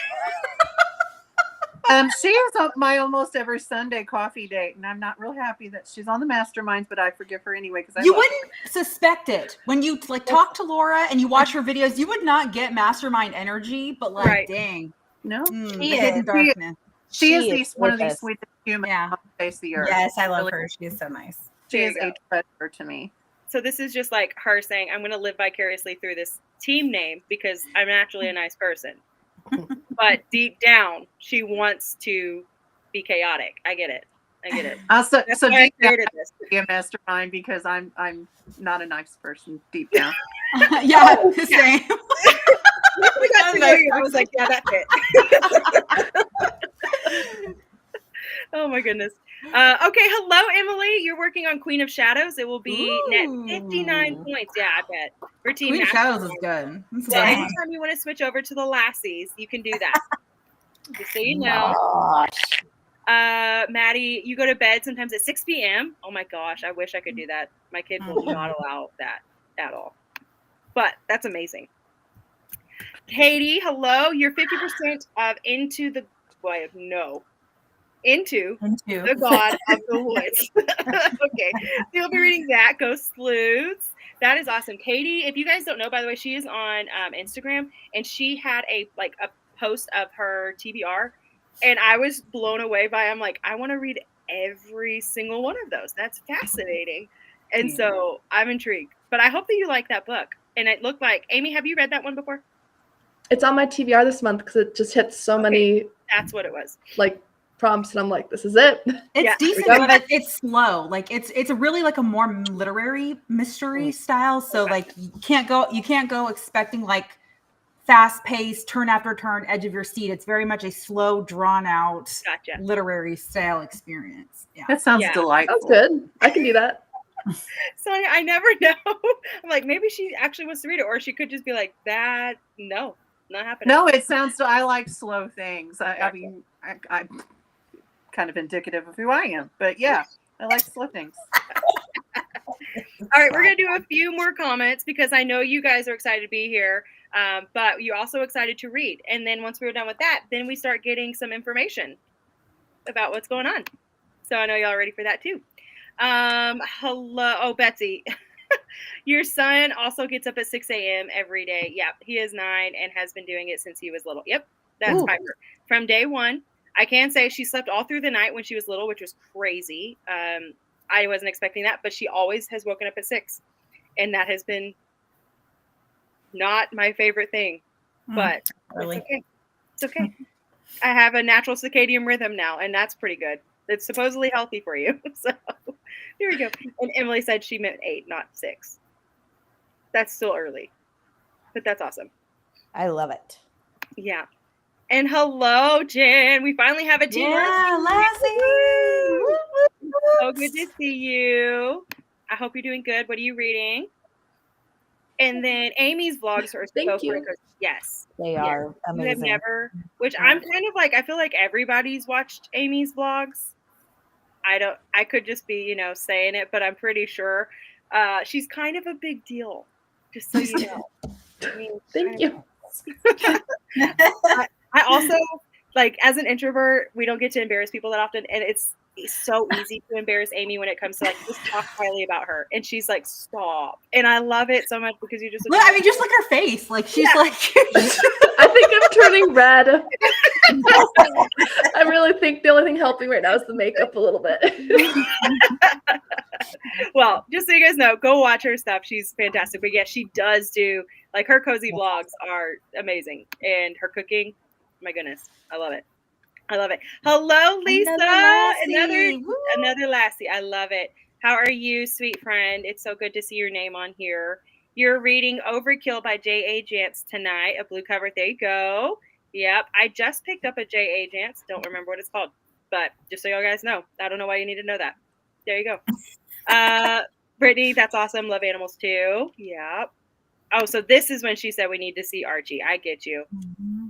She is on my almost every Sunday coffee date, and I'm not real happy that she's on the Masterminds, but I forgive her anyway because you wouldn't suspect it when you like talk to Laura and you watch her videos. You would not get Mastermind energy, but like, dang, no, hidden darkness. She is one of these sweetest humans on the face of the earth. Yes, I love her. She is so nice. She is a treasure to me. So this is just like her saying, I'm going to live vicariously through this team name because I'm actually a nice person. But deep down, she wants to be chaotic. I get it. So deep down, I have to be a mastermind because I'm not a nice person deep down. Yeah, the same. I was like, yeah, that's it. Oh my goodness. Okay, hello, Emily. You're working on Queen of Shadows. It will be net 59 points. Yeah, I bet. For Team Queen of Shadows is good. So anytime you want to switch over to the lassies, you can do that. Just so you know. Maddie, you go to bed sometimes at 6 p.m. Oh my gosh, I wish I could do that. My kid will not allow that at all. But that's amazing. Katie, hello. You're 50% of Into the God of the Woods. Okay. So you'll be reading that. Go Sleuths. That is awesome. Katie, if you guys don't know, by the way, she is on Instagram, and she had a post of her TBR, and I was blown away by, I'm like, I want to read every single one of those. That's fascinating. And so I'm intrigued. But I hope that you like that book. And it looked like, Amy, have you read that one before? It's on my TBR this month because it just hits so many. That's what it was. Like prompts, and I'm like, this is it. It's decent, but it's slow. Like it's a really like a more literary mystery style. So like you can't go expecting like fast paced, turn after turn, edge of your seat. It's very much a slow, drawn out literary style experience. Yeah, that sounds delightful. Sounds good. I can do that. So I never know. I'm like, maybe she actually wants to read it, or she could just be like, that. No, not happening. No, it sounds. I like slow things. I mean, I'm kind of indicative of who I am, but yeah, I like slow things. All right, we're going to do a few more comments because I know you guys are excited to be here, but you're also excited to read. And then once we're done with that, then we start getting some information about what's going on. So I know y'all are ready for that too. Hello. Oh, Betsy. Your son also gets up at 6 a.m. every day. Yep, he is 9 and has been doing it since he was little. Yep, that's Piper. From day one. I can say she slept all through the night when she was little, which was crazy. I wasn't expecting that, but she always has woken up at 6. And that has been not my favorite thing. But really? It's okay. It's okay. I have a natural circadian rhythm now, and that's pretty good. It's supposedly healthy for you. So there we go. And Emily said she meant 8, not 6. That's still early, but that's awesome. I love it. Yeah. And hello, Jen. We finally have a team. Yeah, Lassie. So good to see you. I hope you're doing good. What are you reading? And then Amy's vlogs are Thank so you. fun. Yes. They are amazing. You have never, which I'm kind of like, I feel like everybody's watched Amy's vlogs. I could just be, saying it, but I'm pretty sure she's kind of a big deal, just so you know. I mean, Thank you. I also, like, as an introvert, we don't get to embarrass people that often, and it's so easy to embarrass Amy when it comes to, like, just talk highly about her, and she's like, stop. And I love it so much because you just Look, I mean, just look at her face. Like, she's like... I think I'm turning red. I really think the only thing helping right now is the makeup a little bit. Well, just so you guys know, go watch her stuff. She's fantastic. But yeah, she does do, like, her cozy vlogs are amazing. And her cooking, my goodness, I love it. I love it. Hello, Lisa. Another Lassie. I love it. How are you, sweet friend? It's so good to see your name on here. You're reading Overkill by J.A. Jance tonight, a blue cover. There you go. Yep. I just picked up a J.A. Jance. Don't remember what it's called. But just so y'all guys know, I don't know why you need to know that. There you go. Brittany, that's awesome. Love animals too. Yep. Oh, so this is when she said we need to see Archie. I get you.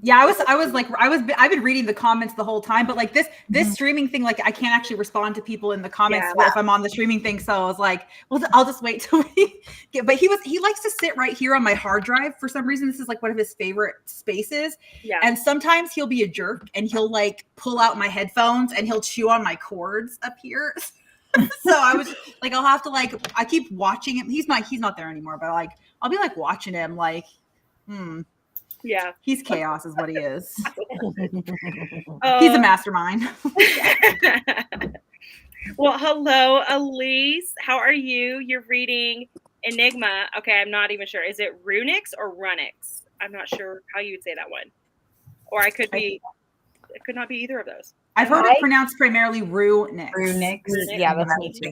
Yeah, I've been reading the comments the whole time, but like this streaming thing, like I can't actually respond to people in the comments if I'm on the streaming thing. So I was like, well, I'll just wait till we get, but he likes to sit right here on my hard drive. For some reason, this is like one of his favorite spaces. Yeah. And sometimes he'll be a jerk and he'll like pull out my headphones and he'll chew on my cords up here. So I was like, I'll have to I keep watching him. He's not there anymore, but like, I'll be like watching him like, yeah, he's chaos is what he is. He's a mastermind. Well, hello, Elise. How are you? You're reading Enigma. Okay, I'm not even sure. Is it Runix or Runix? I'm not sure how you would say that one. Or it could not be either of those. I've heard it pronounced primarily Runix. Runix. Yeah, that's me too.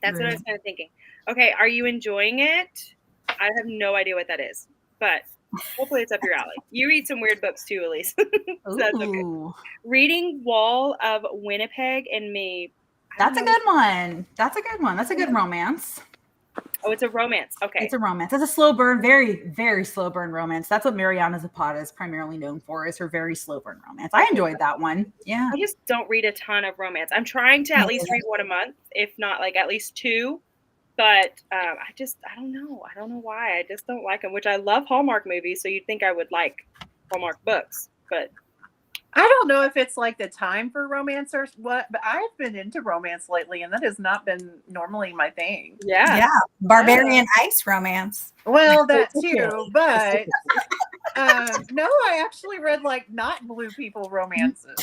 That's what I was kind of thinking. Okay, are you enjoying it? I have no idea what that is, but hopefully it's up your alley. You read some weird books too, Elise. So that's okay. Reading Wall of Winnipeg and Me. That's a good one. That's a good romance. Oh, it's a romance. Okay. It's a romance. It's a slow burn, very, very slow burn romance. That's what Mariana Zapata is primarily known for, is her very slow burn romance. I enjoyed that one. Yeah. I just don't read a ton of romance. I'm trying to at least read one a month, if not like at least 2. But I don't know. I don't know why. I just don't like them, which I love Hallmark movies. So you'd think I would like Hallmark books, but I don't know if it's like the time for romance or what, but I've been into romance lately, and that has not been normally my thing. Yeah. Barbarian Ice romance. Well, that too, but no, I actually read like not blue people romances.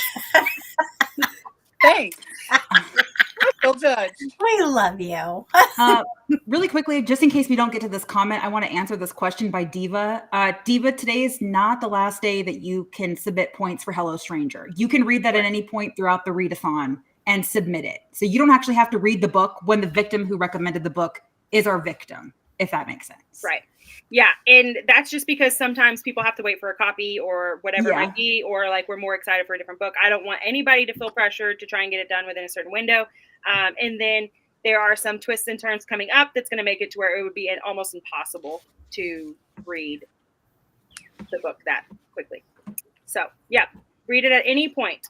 Thanks. Don't judge. We love you. Really quickly, just in case we don't get to this comment, I want to answer this question by Diva. Diva, today is not the last day that you can submit points for Hello Stranger. You can read that at any point throughout the readathon and submit it. So you don't actually have to read the book when the victim who recommended the book is our victim, if that makes sense. Right. Yeah. And that's just because sometimes people have to wait for a copy or whatever it might be, or like we're more excited for a different book. I don't want anybody to feel pressured to try and get it done within a certain window. And then there are some twists and turns coming up that's going to make it to where it would be almost impossible to read the book that quickly. So, yeah, read it at any point.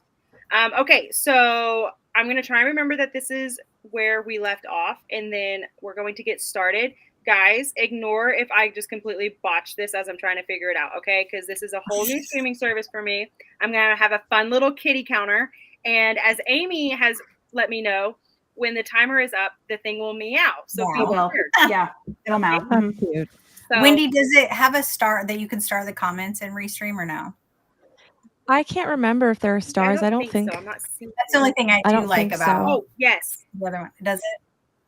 Okay, so I'm going to try and remember that this is where we left off, and then we're going to get started. Guys, ignore if I just completely botch this as I'm trying to figure it out, okay? Because this is a whole new streaming service for me. I'm going to have a fun little kitty counter. And as Amy has let me know, when the timer is up, the thing will meow. So be prepared. Yeah, it'll meow. Cute. So, Wendy, does it have a start that you can start the comments and restream or no? I can't remember if there are stars. I don't think so. I'm not seeing That's the only thing I do don't like think about so. Oh, yes. the other one. Does it?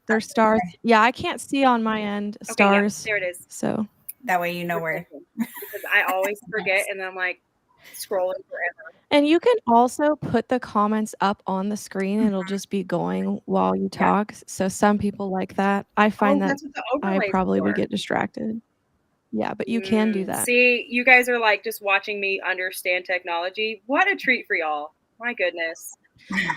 There's stars. Yeah, I can't see on my end Okay, yeah, stars. there it is. So That way you know where. Because I always forget, and I'm like scrolling forever. and you can also put the comments up on the screen. It'll just be going while you talk. So some people like that. I find that that's what the I overlay's probably for. would get distracted. Yeah, but you can do that. See, you guys are like just watching me understand technology. What a treat for y'all. My goodness.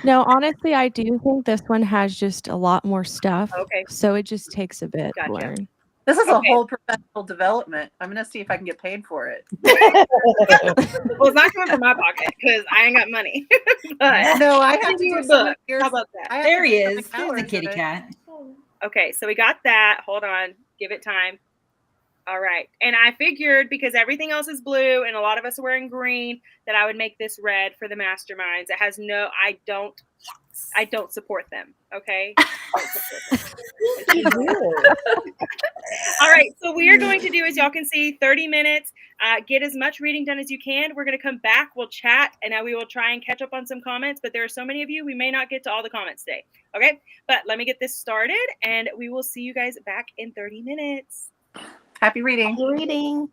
No, honestly, I do think this one has just a lot more stuff. Okay. So it just takes a bit to Gotcha. learn. This is a whole professional development. I'm going to see if I can get paid for it. Well, it's not coming from my pocket because I ain't got money. But No, I have to give you do a some book. of yours. How about that? I have There to he do some is. of There's the hours kitty of it. cat. Okay, so we got that. Hold on. Give it time. All right. And I figured because everything else is blue and a lot of us are wearing green that I would make this red for the masterminds. It has no, I don't support them. Okay. All right. So we are going to do, as y'all can see, 30 minutes. Get as much reading done as you can. We're going to come back. We'll chat and we will try and catch up on some comments. But there are so many of you, we may not get to all the comments today. Okay. But let me get this started and we will see you guys back in 30 minutes. Happy reading. Happy reading.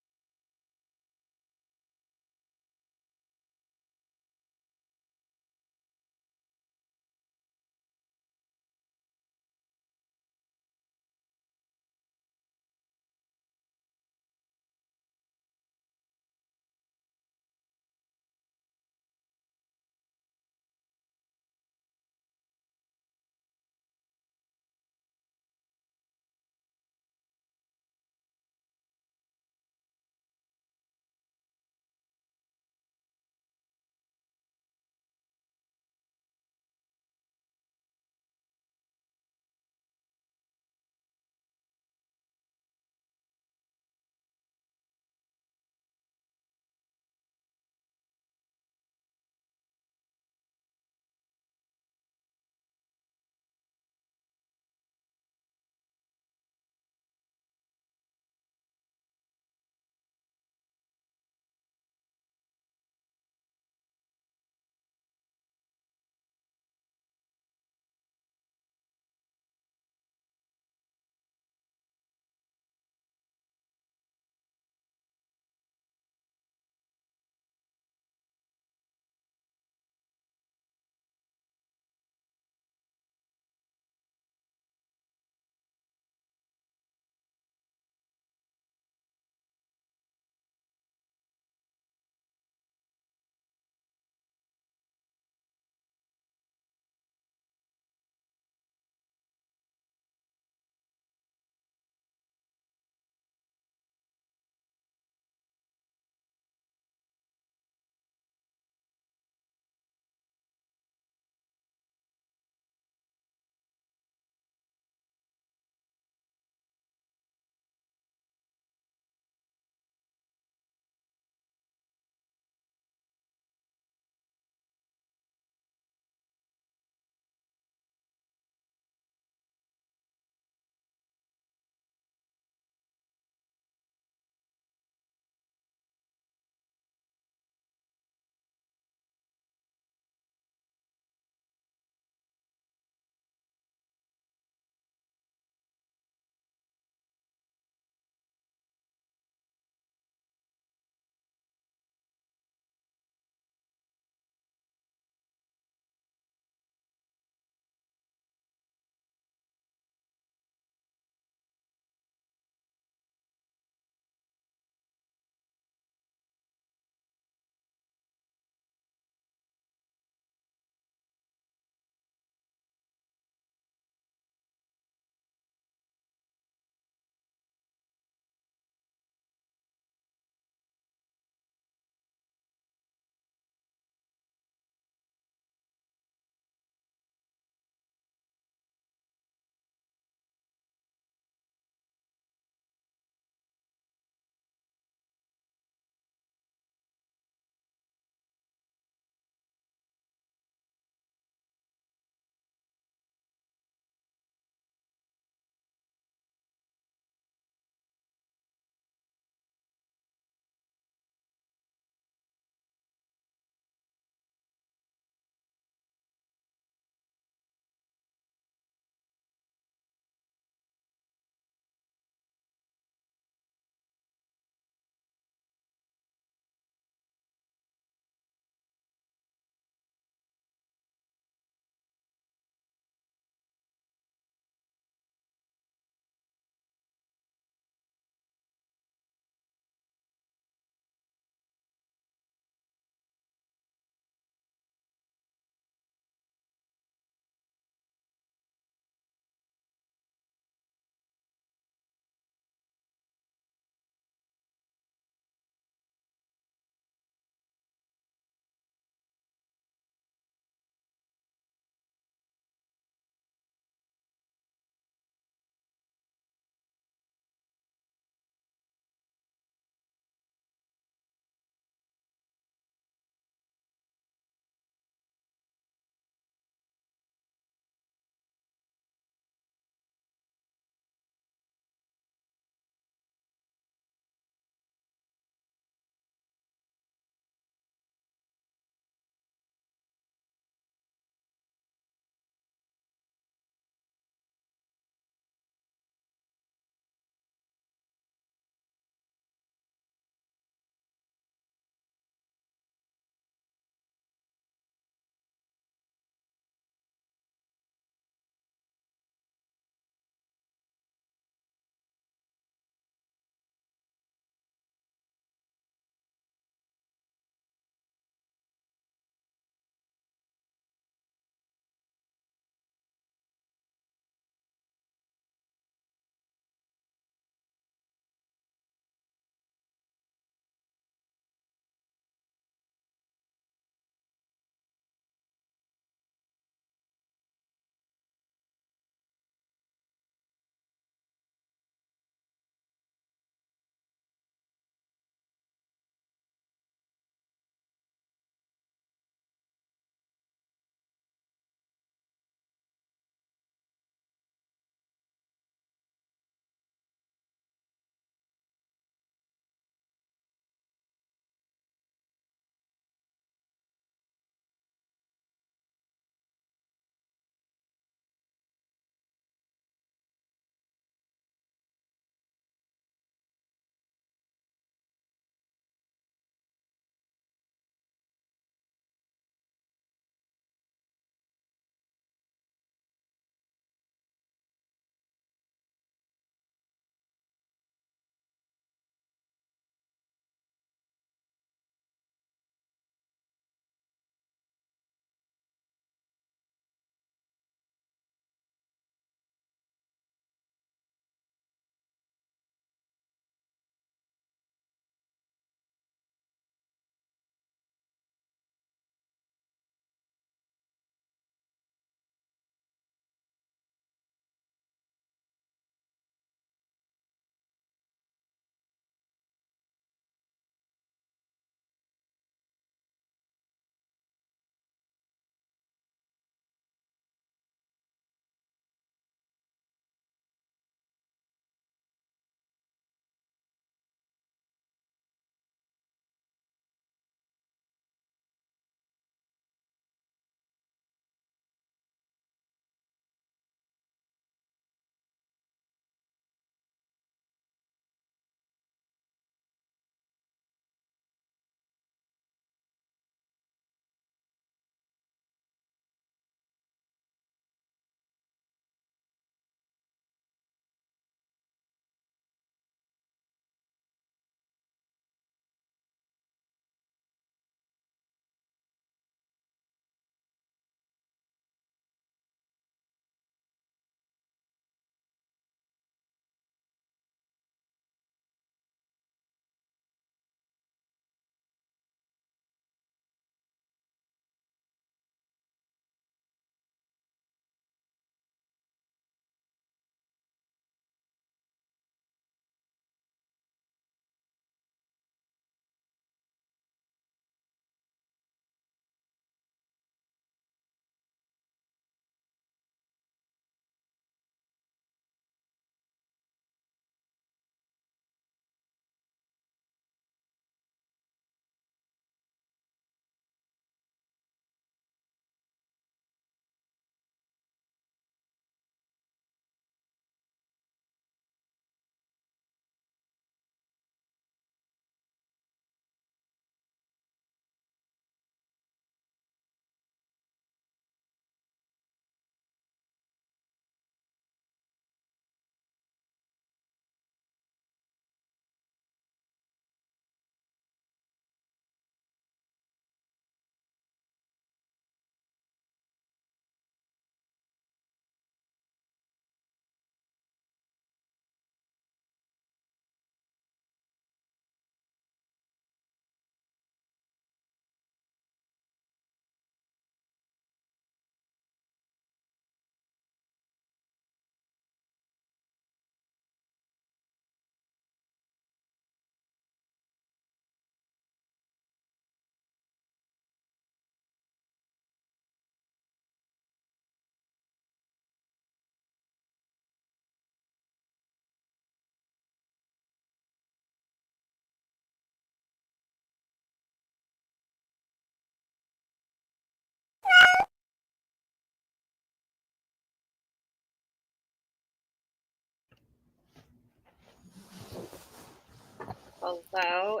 Hello.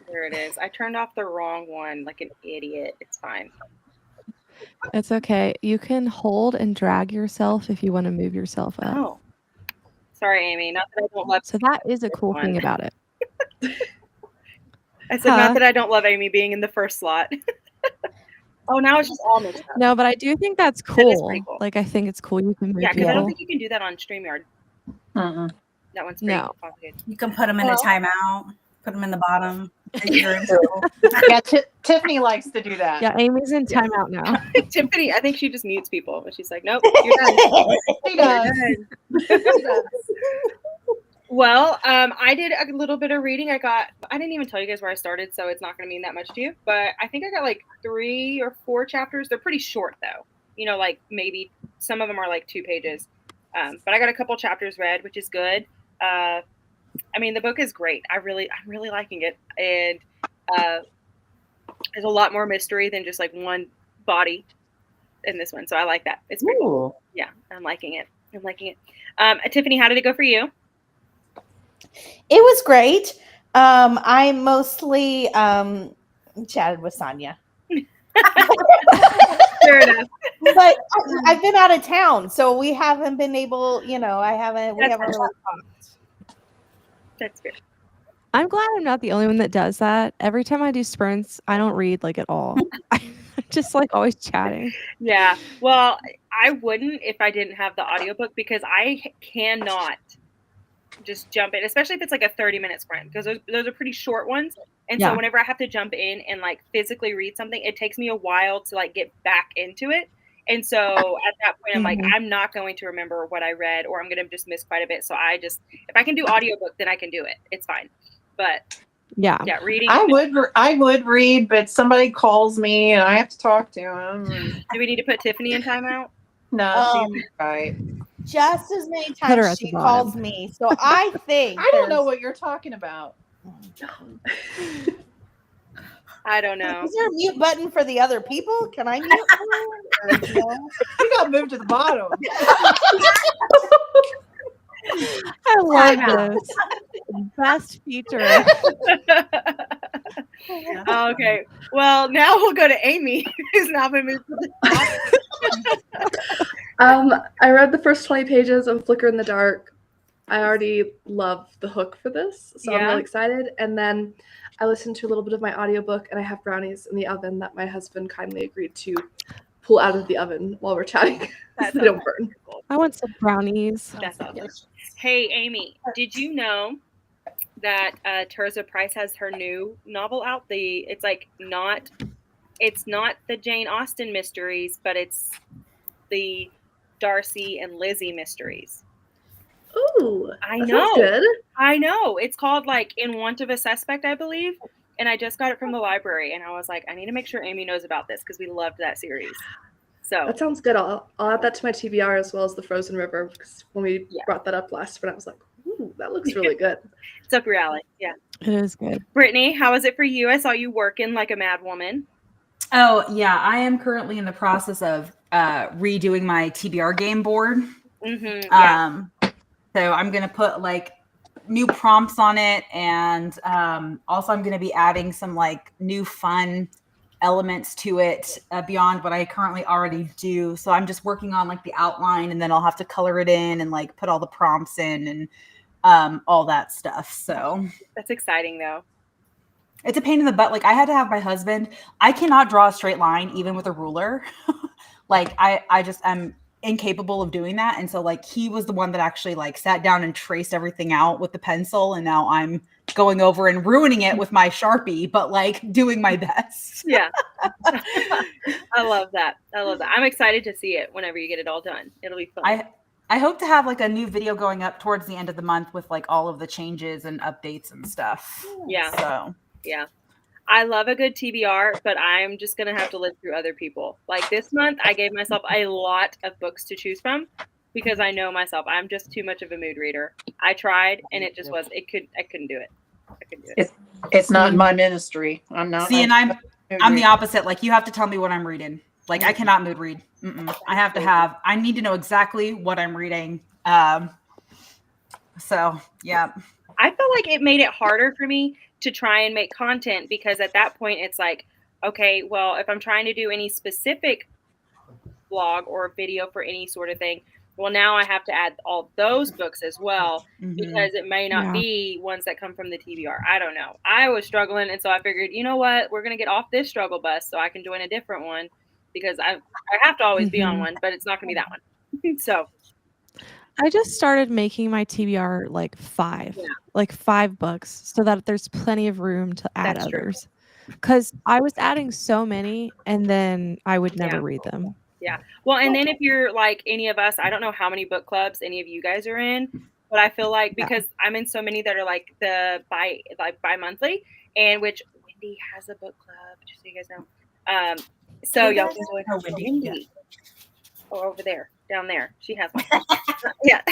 There it is. I turned off the wrong one like an idiot. It's fine. It's okay. You can hold and drag yourself if you want to move yourself up. Oh. Sorry, Amy. Not that I don't love. So that is a cool thing about it. I said not that I don't love Amy being in the first slot. Oh, now it's just all mixed up. No, but I do think that's cool. That is pretty cool. Like, I think it's cool. You can move Yeah, because I don't people. think you can do that on StreamYard. Uh-uh. That one's pretty No. complicated. You can put them in a timeout, put them in the bottom. Yeah, Tiffany likes to do that. Yeah, Amy's in timeout now. Tiffany, I think she just mutes people, but she's like, nope, you're done. She does. Well, I did a little bit of reading. I didn't even tell you guys where I started, so it's not going to mean that much to you. But I think I got like 3 or 4 chapters. They're pretty short, though. You know, like maybe some of them are like 2 pages. But I got a couple chapters read, which is good. I mean, the book is great. I'm really liking it. And there's a lot more mystery than just like one body in this one. So I like that. It's pretty cool. Yeah, I'm liking it. Tiffany, how did it go for you? It was great. I mostly chatted with Sonia. Fair enough. But I've been out of town, so we haven't been able, we haven't really talked. That's good. I'm glad I'm not the only one that does that. Every time I do sprints, I don't read like at all. I'm just like always chatting. Yeah. Well, I wouldn't if I didn't have the audiobook because I cannot just jump in, especially if it's like a 30-minute sprint, because those are pretty short ones. And so whenever I have to jump in and like physically read something, it takes me a while to like get back into it. And so at that point, I'm like, I'm not going to remember what I read, or I'm going to just miss quite a bit. So if I can do audiobook, then I can do it. It's fine. But yeah, reading. I would read, but somebody calls me and I have to talk to him. Do we need to put Tiffany in timeout? No, she's right. Just as many times she calls me. So I think I don't know what you're talking about. I don't know. Is there a mute button for the other people? Can I mute her? You got moved to the bottom. I love this. Best feature. Okay. Well, now we'll go to Amy, who's now been moved to the top. I read the first 20 pages of Flicker in the Dark. I already love the hook for this, so I'm really excited. And then I listened to a little bit of my audiobook, and I have brownies in the oven that my husband kindly agreed to pull out of the oven while we're chatting. So they don't burn. I want some brownies. That's awesome. Hey, Amy, did you know that Terza Price has her new novel out? It's not the Jane Austen mysteries, but it's the Darcy and Lizzie mysteries. Ooh, I that know. sounds good. I know. It's called like In Want of a Suspect, I believe. And I just got it from the library, and I was like, I need to make sure Amy knows about this because we loved that series. So that sounds good. I'll add that to my TBR as well as the Frozen River, because when we brought that up last sprint, I was like, ooh, that looks really good. It's up your alley. Yeah. It is good. Brittany, how was it for you? I saw you working like a mad woman. Oh, yeah. I am currently in the process of redoing my TBR game board. Mm-hmm. So I'm going to put like new prompts on it. And also I'm going to be adding some like new fun elements to it beyond what I currently already do. So I'm just working on like the outline, and then I'll have to color it in and like put all the prompts in and all that stuff. So that's exciting though. It's a pain in the butt. Like I had to have my husband. I cannot draw a straight line even with a ruler. Like I just am incapable of doing that. And so like he was the one that actually like sat down and traced everything out with the pencil, and now I'm going over and ruining it with my Sharpie, but like doing my best. Yeah. I love that. I'm excited to see it whenever you get it all done. It'll be fun. I hope to have like a new video going up towards the end of the month with like all of the changes and updates and stuff. Yeah. So yeah. I love a good TBR, but I'm just going to have to live through other people. Like this month, I gave myself a lot of books to choose from because I know myself. I'm just too much of a mood reader. I tried, and it just was, I couldn't do it. It's not my ministry. I'm not. See, and I'm the opposite. Like you have to tell me what I'm reading. Like I cannot mood read. I need to know exactly what I'm reading. So yeah. I feel like it made it harder for me to try and make content because at that point it's like, okay, well, if I'm trying to do any specific blog or video for any sort of thing, well, now I have to add all those books as well because it may not be ones that come from the TBR. I don't know. I was struggling, and so I figured, you know what, we're gonna get off this struggle bus so I can join a different one because I have to always be on one, but it's not gonna be that one. So I just started making my TBR like 5 books so that there's plenty of room to add others. Because I was adding so many and then I would never read them. Yeah. Well, and then if you're like any of us, I don't know how many book clubs any of you guys are in, but I feel like because I'm in so many that are like the bi-monthly, and which Wendy has a book club, just so you guys know. So y'all can join her. Wendy. Oh, over there, down there. She has one. Yeah.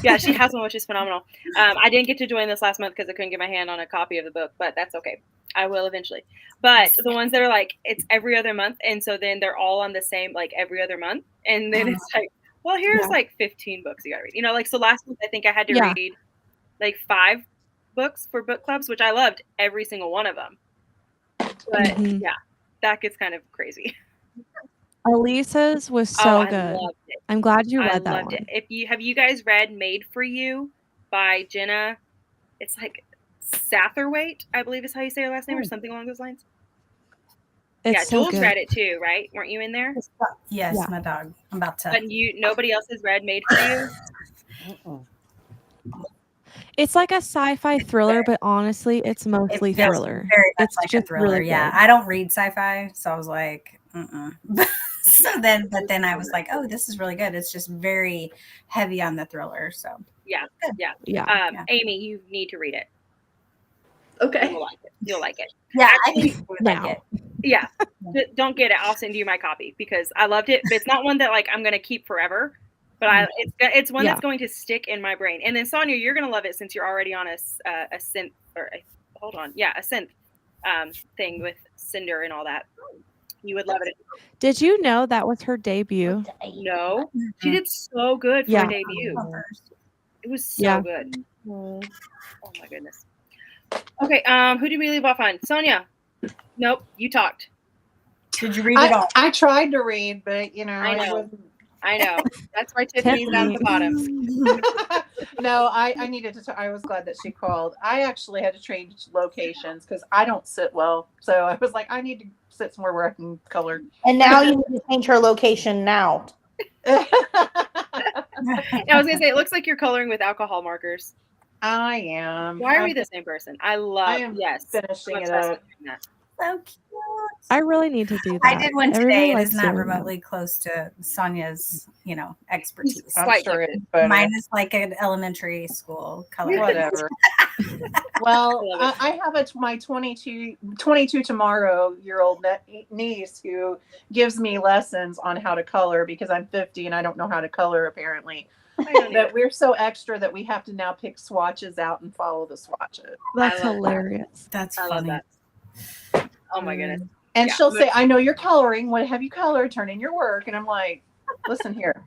Yeah, she has one, which is phenomenal. I didn't get to join this last month because I couldn't get my hand on a copy of the book, but that's okay. I will eventually. But the ones that are like, it's every other month. And so then they're all on the same, like every other month. And then it's like, well, here's like 15 books you got to read. You know, like, so last month I think I had to read like 5 books for book clubs, which I loved every single one of them. But yeah, that gets kind of crazy. Elisa's was so good. I'm glad you read that one. Have you guys read Made for You by Jenna? It's like Satterthwaite, I believe is how you say her last name, or something along those lines. It's Jules read it too, right? Weren't you in there? Yes, my dog. I'm about to. But nobody else has read Made for You? It's like a sci-fi thriller, but honestly, it's mostly thriller. Very much it's like just a thriller. Really yeah, I don't read sci-fi, so I was like, but then I was like, oh, this is really good. It's just very heavy on the thriller. So yeah. Amy, you need to read it. Okay. You'll like it. Yeah, I think you would like it. Yeah. Don't get it. I'll send you my copy because I loved it. But it's not one that like I'm gonna keep forever. But it's one that's going to stick in my brain. And then Sonia, you're gonna love it since you're already on a synth a synth thing with Cinder and all that. You would love it. Did you know that was her debut? No, she did so good for her debut. It was so good. Oh my goodness. Okay, who did we leave off on? Sonia. Nope, you talked. Did you read it all? I tried to read, but I know. That's why Tiffany's down at the bottom. No, I needed to. I was glad that she called. I actually had to change locations because I don't sit well. So I was like, I need to sit somewhere where I can color. And now you need to change her location now. I was gonna say, it looks like you're coloring with alcohol markers. I am. Why are we the same person? I am finishing it up. So cute. I really need to do that. I did one today. It is not doing remotely close to Sonia's, expertise. I'm sure it is better. Mine is like an elementary school color. Whatever. Well, I have my 22 tomorrow-year-old niece who gives me lessons on how to color because I'm 50 and I don't know how to color apparently. But we're so extra that we have to now pick swatches out and follow the swatches. That's hilarious. That's funny. I love that. Oh my goodness. And she'll say, I know you're coloring. What have you colored? Turn in your work. And I'm like, listen here.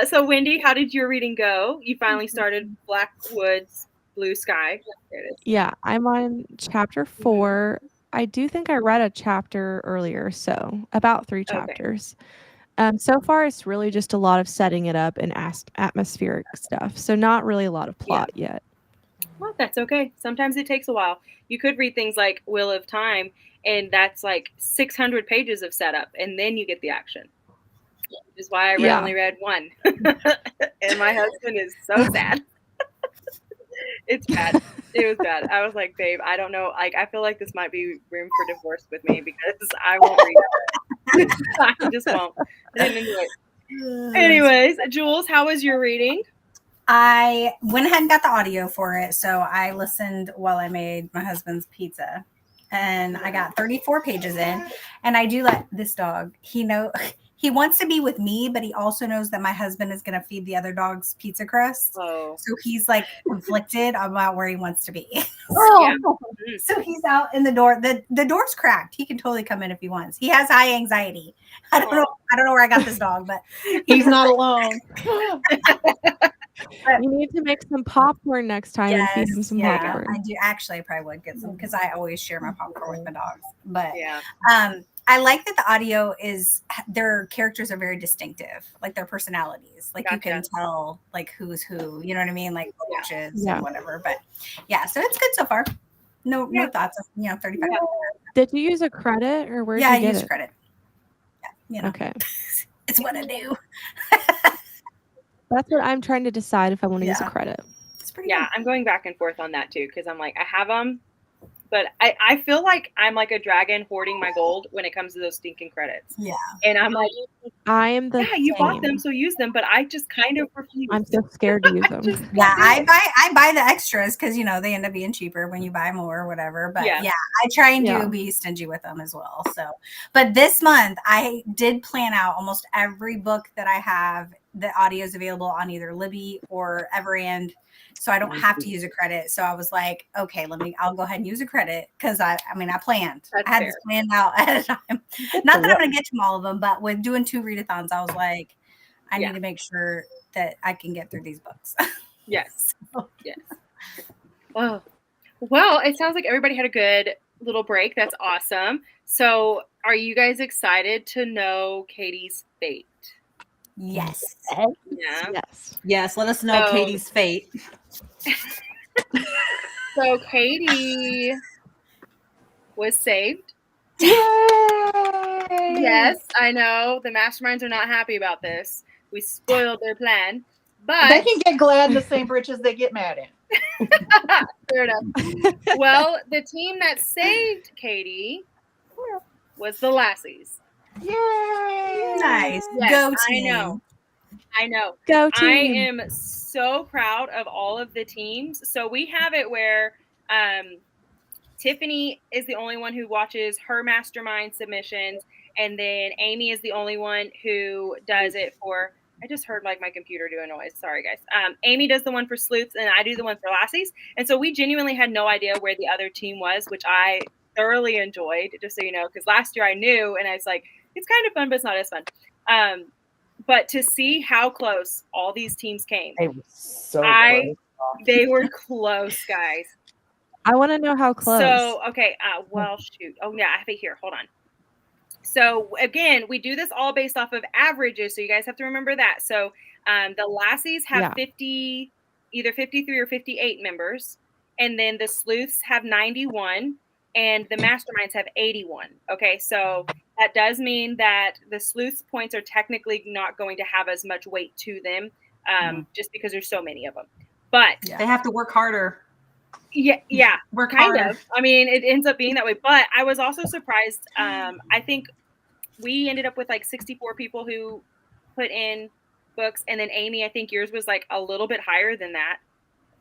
So Wendy, how did your reading go? You finally started Blackwoods Blue Sky. There it is. Yeah, I'm on chapter 4. I do think I read a chapter earlier, so about 3 chapters. So far, it's really just a lot of setting it up and atmospheric stuff. So not really a lot of plot yet. Well, that's okay. Sometimes it takes a while. You could read things like Wheel of Time, and that's like 600 pages of setup, and then you get the action. Which is why I only read 1. And my husband is so sad. It's bad. It was bad. I was like, babe, I don't know. Like, I feel like this might be room for divorce with me because I won't read it. I just won't. I didn't enjoy it. Anyways, Jules, how was your reading? I went ahead and got the audio for it. So I listened while I made my husband's pizza. And I got 34 pages in. And I do let this dog, he he wants to be with me, but he also knows that my husband is going to feed the other dogs pizza crust. Oh. So he's like conflicted about where he wants to be. Oh, So he's out in the door. The door's cracked. He can totally come in if he wants. He has high anxiety. I don't know where I got this dog, but He's not alone. You need to make some popcorn next time and feed him some popcorn. I do. Actually, I probably would get some because I always share my popcorn with my dogs. But Yeah. I like that the audio is their characters are very distinctive, like their personalities. Like you can tell like who's who. You know what I mean? Like coaches and whatever. But yeah, so it's good so far. No thoughts of 35. Did you use a credit or where did you I get use it? credit. Yeah, Okay. It's what I do. That's what I'm trying to decide if I want to use a credit. It's pretty good. I'm going back and forth on that too because I'm like, I have them, but I feel like I'm like a dragon hoarding my gold when it comes to those stinking credits. Yeah. And I'm like, I am the you bought them, so use them, but I just kind of refuse. I'm so scared to use them. I buy the extras because they end up being cheaper when you buy more or whatever. But I try and be stingy with them as well. So, but this month I did plan out almost every book that I have. The audio is available on either Libby or Everend, so I don't have to use a credit. So I was like, okay, I'll go ahead and use a credit because I planned. I had this planned out ahead of time. Not that I'm going to get to all of them, but with doing 2 readathons, I was like, I need to make sure that I can get through these books. Yes. Yes. Well, it sounds like everybody had a good little break. That's awesome. So are you guys excited to know Katie's fate? Yes. Yeah. Yes. Let us know Katie's fate. So Katie was saved. Yay! Yes, I know. The masterminds are not happy about this. We spoiled their plan. But they can get glad in the same britches they get mad in. Fair enough. Well, the team that saved Katie was the Lassies. Yay! Nice. Yes, Go team. I know. Go team. I am so proud of all of the teams. So we have it where Tiffany is the only one who watches her mastermind submissions, and then Amy is the only one who does it for. I just heard like my computer do a noise. Sorry, guys. Amy does the one for sleuths, and I do the one for lassies. And so we genuinely had no idea where the other team was, which I thoroughly enjoyed, just so you know, because last year I knew, and I was like, it's kind of fun, but it's not as fun. But to see how close all these teams came, they were so close. They were close, guys. I want to know how close. So, okay. Well, shoot. Oh, yeah. I have it here. Hold on. So, again, we do this all based off of averages. So, you guys have to remember that. So, the lassies have 50, either 53 or 58 members. And then the sleuths have 91. And the masterminds have 81. Okay. So, that does mean that the sleuths points are technically not going to have as much weight to them just because there's so many of them. But they have to work harder. Yeah. Work kind harder. of. I mean, it ends up being that way. But I was also surprised. I think we ended up with like 64 people who put in books. And then Amy, I think yours was like a little bit higher than that.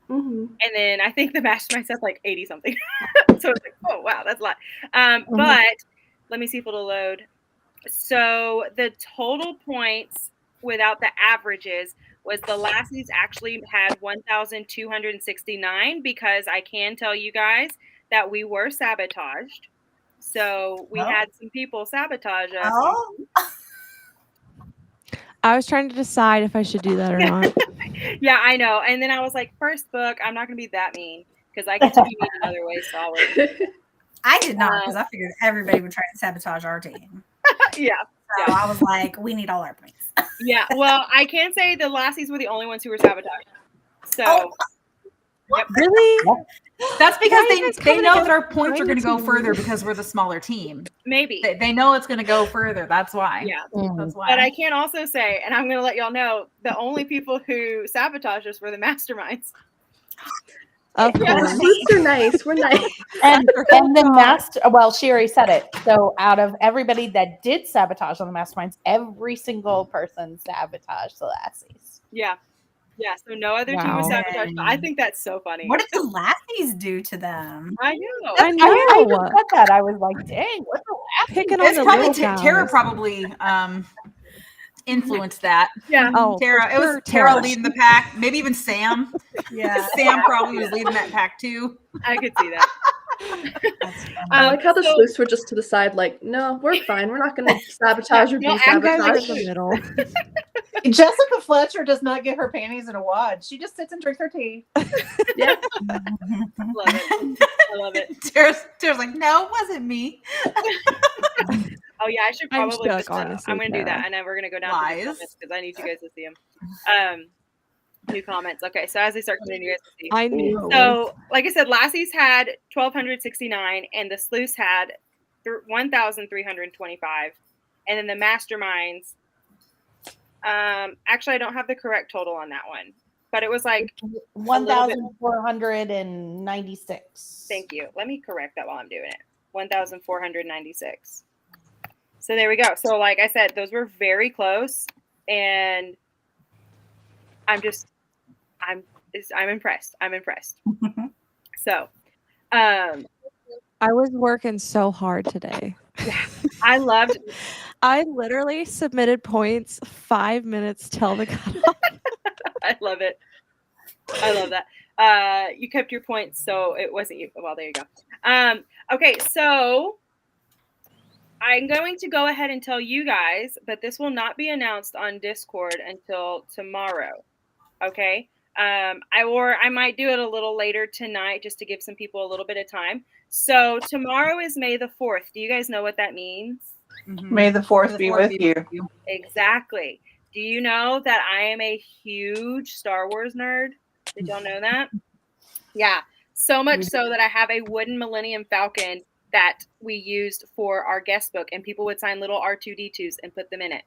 Mm-hmm. And then I think the mastermind said like 80 something. So it's like, oh, wow, that's a lot. But let me see if it'll load. So the total points without the averages was the lassies actually had 1,269 because I can tell you guys that we were sabotaged. So we had some people sabotage us. Oh. I was trying to decide if I should do that or not. Yeah, I know. And then I was like, first book, I'm not going to be that mean because I get to be mean another way. So I'll wait. I did not because I figured everybody would try to sabotage our team. Yeah. So I was like, we need all our points. Yeah. Well, I can say the lassies were the only ones who were sabotaged. So. Yep. Really? That's because they know that our points are going to go further because we're the smaller team. Maybe. They know it's going to go further. That's why. Yeah. That's why. But I can also say, and I'm going to let y'all know, the only people who sabotaged us were the masterminds. Of course. Sleuths are nice. We're nice. And the master, well, she already said it. So out of everybody that did sabotage on the masterminds, every single person sabotaged the lassies. Yeah. Yeah. So no other team was sabotaged. But I think that's so funny. What did the lassies do to them? I know. I know. I even said that. I was like, dang, what the lassies? Picking on It's the probably little guys. Tara probably influenced that. Yeah. Oh, Tara. for It was sure, Tara Tara. leading the pack. Maybe even Sam. Yeah. Sam probably was leading that pack too. I could see that. That's funny. I like how the So- sleuths were just to the side, like, no, we're fine. We're not going to sabotage or No, be I'm You guys are in sabotaged. the middle. Jessica Fletcher does not get her panties in a wad. She just sits and drinks her tea. Yeah. Love it. I love it. Tara's like, no, it wasn't me. Oh yeah, I should I'm probably shook, just. honestly, I'm gonna do that, Tara. and then we're gonna go down to the Lies. comments because I need you guys to see them. New comments. Okay, so as they start coming in, you guys can see. I knew. So, like I said, Lassie's had 1,269, and the Sleuths had 1,325, and then the Masterminds. Actually, I don't have the correct total on that one, but it was like 1,496. Thank you. Let me correct that while I'm doing it. 1,496. So there we go. So like I said, those were very close, and I'm impressed. I'm impressed. So, I was working so hard today. I loved. I literally submitted points 5 minutes till the cutoff. I love it. I love that. You kept your points, so it wasn't you. Well, there you go. Okay, so I'm going to go ahead and tell you guys, but this will not be announced on Discord until tomorrow. Okay. I might do it a little later tonight just to give some people a little bit of time. So tomorrow is May the 4th. Do you guys know what that means? May the 4th be with you. Exactly. Do you know that I am a huge Star Wars nerd? Did y'all know that? Yeah. So much so that I have a wooden Millennium Falcon that we used for our guest book, and people would sign little R2D2s and put them in it.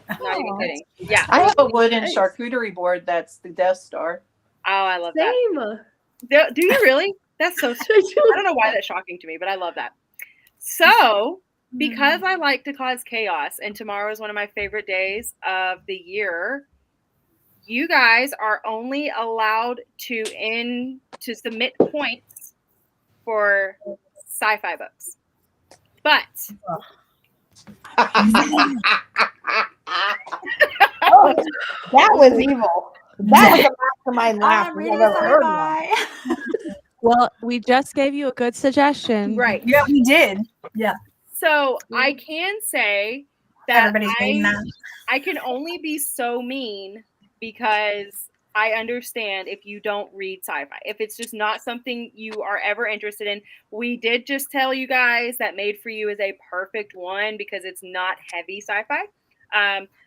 Not even kidding. Yeah. I have a wooden charcuterie board that's the Death Star. Oh, I love that. Same. Do you really? That's so sweet. I don't know why that's shocking to me, but I love that. So, because I like to cause chaos, and tomorrow is one of my favorite days of the year, you guys are only allowed to submit points for sci-fi books. But Oh, that was evil. That was a mastermind laugh I'm I've reading ever heard one. sci-fi. Well, we just gave you a good suggestion. right. Yeah, we did. Yeah. So I can say that Everybody's reading that. I can only be so mean because I understand if you don't read sci-fi. If it's just not something you are ever interested in. We did just tell you guys that Made for You is a perfect one because it's not heavy sci-fi.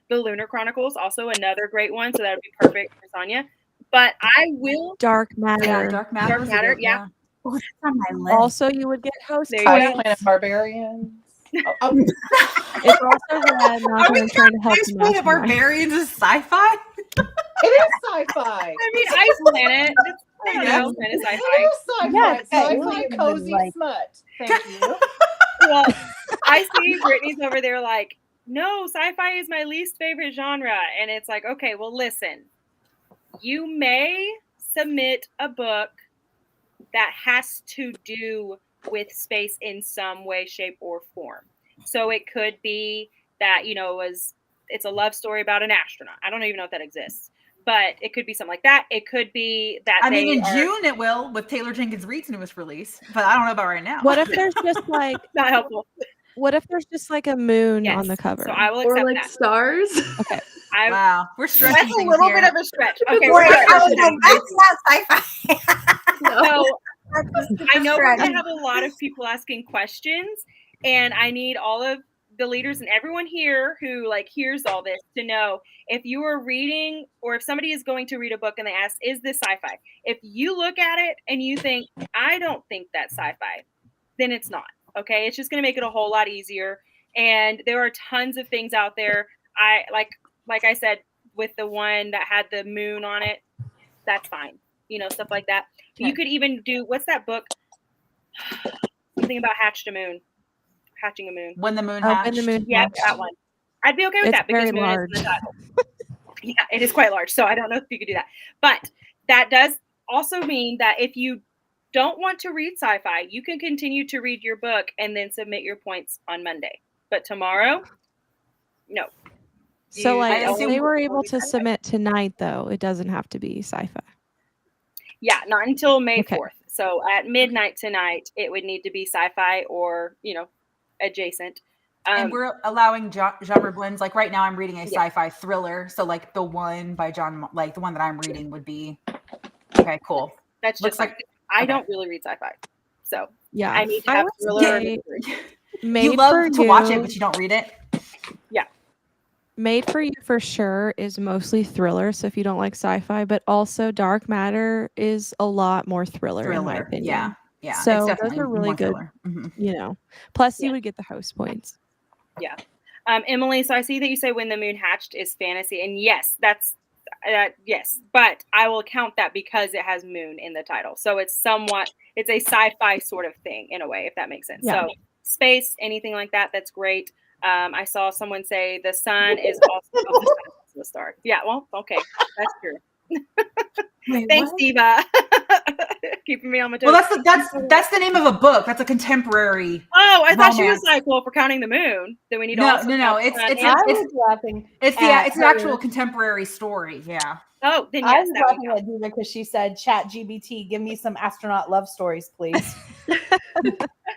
The Lunar Chronicles, also another great one, so that would be perfect for Sonia. But I will Dark Matter. Yeah, Dark Matter. Dark Matter, yeah. Oh, that's on my list. Also, you would get host There you High go. points. Planet Barbarians. It's also Red, not Are we trying to help Ice the Planet mastermind. Barbarians is sci-fi? It is sci-fi. I mean, Ice Planet. It's, I don't know, kind of It sci-fi. is sci-fi. Yeah, It's sci-fi really cozy like- smut. Thank you. Well, I see Brittany's over there like, no, sci-fi is my least favorite genre. And it's like, okay, well, listen. You may submit a book that has to do with space in some way, shape, or form. So it could be that, it's a love story about an astronaut. I don't even know if that exists. But it could be something like that. It could be that I mean, in June it will with Taylor Jenkins Reid's newest release, but I don't know about right now. What if there's just like not helpful. What if there's just like a moon Yes. on the cover? So I will Or accept like that. stars. Okay. Wow, we're stretching That's a things little here. bit of a stretch. Okay, Wait, we're I not was stretching like, things. that's not sci-fi. So I know we're Stretch. going to have a lot of people asking questions, and I need all of the leaders and everyone here who hears all this to know if you are reading or if somebody is going to read a book and they ask, is this sci-fi? If you look at it and you think, I don't think that's sci-fi, then it's not. Okay. It's just going to make it a whole lot easier. And there are tons of things out there. I like I said, with the one that had the moon on it, that's fine. Stuff like that. Okay. You could even do, what's that book? Something about hatching a moon. When the Moon Oh, Hatched. When the Moon Yeah, Hatched. that one. I'd be okay with It's that because very moon large. is in the title. Yeah, it is quite large. So I don't know if you could do that. But that does also mean that if you don't want to read sci-fi, you can continue to read your book and then submit your points on Monday. But tomorrow, no. So like I if they assume- were able to submit tonight though, it doesn't have to be sci-fi. Yeah, not until May Okay. 4th. So at midnight tonight, it would need to be sci-fi or, adjacent. And we're allowing genre blends. Like right now, I'm reading a Yeah. sci-fi thriller. So like the one by John, like the one that I'm reading would be okay. Cool. That's Looks just like I okay. don't really read sci-fi, so Yeah. I need to I have would thriller. say You Made love for to watch it, but you don't read it. Made for You for sure is mostly thriller. So if you don't like sci-fi, but also Dark Matter is a lot more thriller in my opinion. Yeah. Yeah. So it's those definitely are really more good. thriller. Mhm. You know, plus Yeah. you would get the host points. Yeah. Emily, so I see that you say When the Moon Hatched is fantasy, and yes, that's yes, but I will count that because it has moon in the title. So it's a sci-fi sort of thing in a way, if that makes sense. Yeah. So space, anything like that, that's great. I saw someone say the sun is also a star. Yeah, well, okay, that's true. Wait, Thanks, what? Diva. Keeping me on my toes. Well, that's the name of a book. That's a contemporary. Oh, I thought she was romance. like, well, if we're counting the moon, then we need to No, also no. count It's the sun it's and- I was laughing. it's at an her. actual contemporary story. Yeah. oh, then I yes, was that would laughing count. at Diva because she said, "Chat GBT, give me some astronaut love stories, please."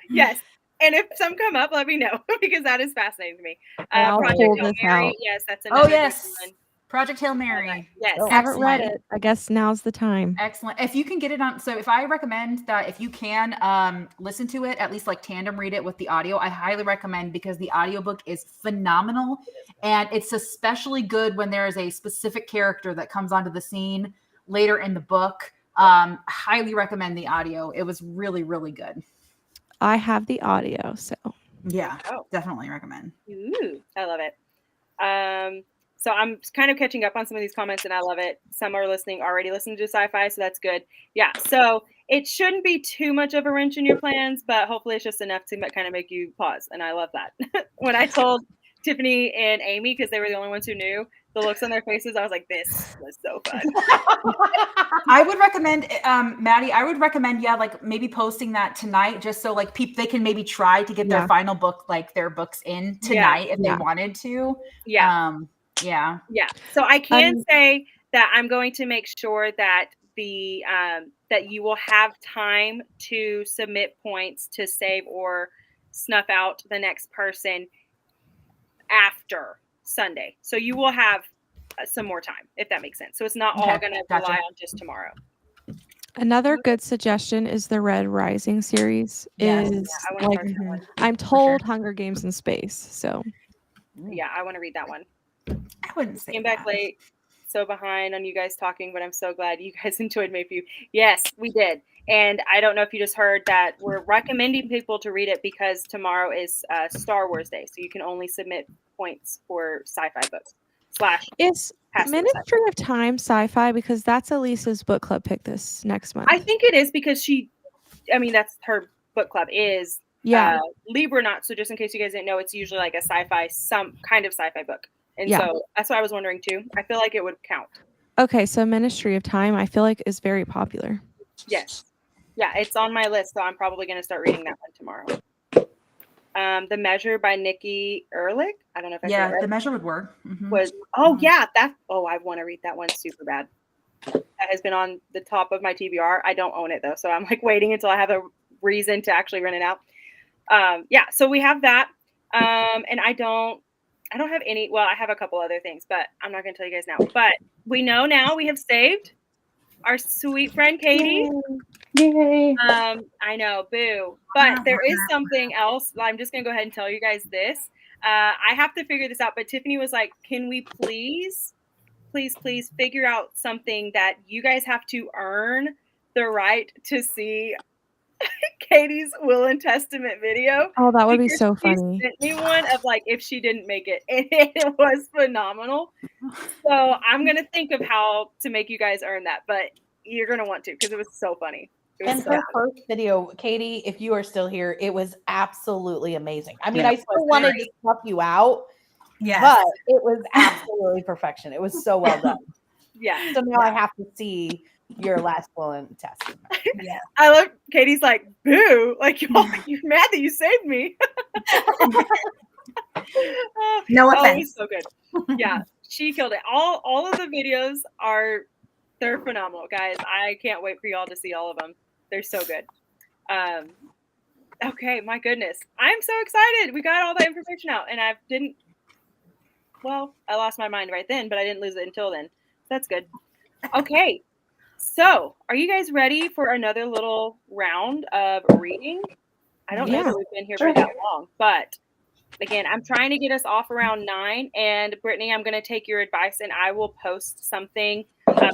Yes. And if some come up, let me know because that is fascinating to me. And I'll Project pull Hail this Mary, out. yes, that's Oh another yes. good one. Project Hail Mary. Yes. Oh. Haven't read Excellent. it. I guess now's the time. Excellent. If you can get it on, so if I recommend that if you can listen to it, at least like tandem read it with the audio, I highly recommend because the audiobook is phenomenal. And it's especially good when there is a specific character that comes onto the scene later in the book. Highly recommend the audio. It was really, really good. I have the audio, so Yeah, Oh. definitely recommend. Ooh, I love it. So I'm kind of catching up on some of these comments and I love it. Some are already listening to sci-fi, so that's good. Yeah, so it shouldn't be too much of a wrench in your plans, but hopefully it's just enough to kind of make you pause. And I love that. When I told Tiffany and Amy, because they were the only ones who knew, the looks on their faces, I was like, this was so fun. I would recommend, Maddie, I would recommend, like maybe posting that tonight just so like they can maybe try to get their final book, like their books in tonight if they wanted to. Yeah. Yeah. So I can say that I'm going to make sure that that you will have time to submit points to save or snuff out the next person after Sunday. So you will have some more time, if that makes sense. So it's not all going to rely on just tomorrow. Another good suggestion is the Red Rising series. Yes. I want to start that one. I'm told Hunger Games in space. So Yeah, I want to read that one. I wouldn't say Came back that. late, so behind on you guys talking, but I'm so glad you guys enjoyed Mayview. Yes, we did. And I don't know if you just heard that we're recommending people to read it because tomorrow is Star Wars Day, so you can only submit points for sci-fi books. Is Ministry of Time sci-fi? Because that's Elisa's book club pick this next month. I think it is because that's her book club is Libra not. So just in case you guys didn't know, it's usually like a sci-fi, some kind of sci-fi book. And so that's what I was wondering too. I feel like it would count. Okay, so Ministry of Time, I feel like is very popular. Yes. Yeah, it's on my list, so I'm probably going to start reading that one tomorrow. The Measure by Nikki Ehrlich. I don't know if I said it right. The Measure would work. Mm-hmm. I want to read that one super bad. That has been on the top of my TBR. I don't own it though, so I'm like waiting until I have a reason to actually rent it out. So we have that. And I don't have any, well, I have a couple other things, but I'm not going to tell you guys now. But we know now we have saved our sweet friend Katie. Yay. I know, boo. But there is something else. I'm just going to go ahead and tell you guys this. I have to figure this out, but Tiffany was like, can we please figure out something that you guys have to earn the right to see Katie's Will and Testament video. Oh, that would be so funny. She sent me one of like if she didn't make it. And it was phenomenal. So I'm gonna think of how to make you guys earn that, but you're gonna want to because it was so funny. And her first video, Katie, if you are still here, it was absolutely amazing. I mean, I still wanted to snuff you out, but it was absolutely perfection. It was so well done. Yeah. So now I have to see your last Will and Testament. Yeah. I love Katie's like, boo, like you're mad that you saved me. No offense. So good. Yeah, she killed it. All of the videos they're phenomenal, guys. I can't wait for y'all to see all of them. They're so good. Okay, my goodness. I'm so excited. We got all the information out and I lost my mind right then, but I didn't lose it until then. That's good. Okay. So, are you guys ready for another little round of reading? I don't know that we've been here for that long, but again, I'm trying to get us off around 9. And Brittany, I'm going to take your advice and I will post something.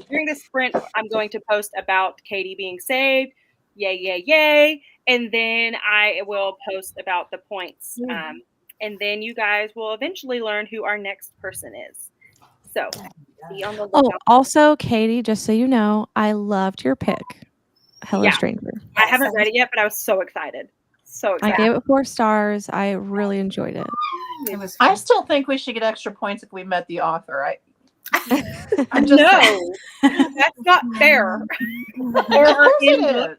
During this sprint, I'm going to post about Katie being saved. Yay, yay, yay. And then I will post about the points. And then you guys will eventually learn who our next person is. So, be on the lookout. Oh, also, Katie, just so you know, I loved your pick. Hello, Stranger. I haven't read it yet, but I was so excited. So excited. I gave it 4 stars. I really enjoyed it. It was I still think we should get extra points if we met the author. I'm just saying. That's not fair. Of course it is.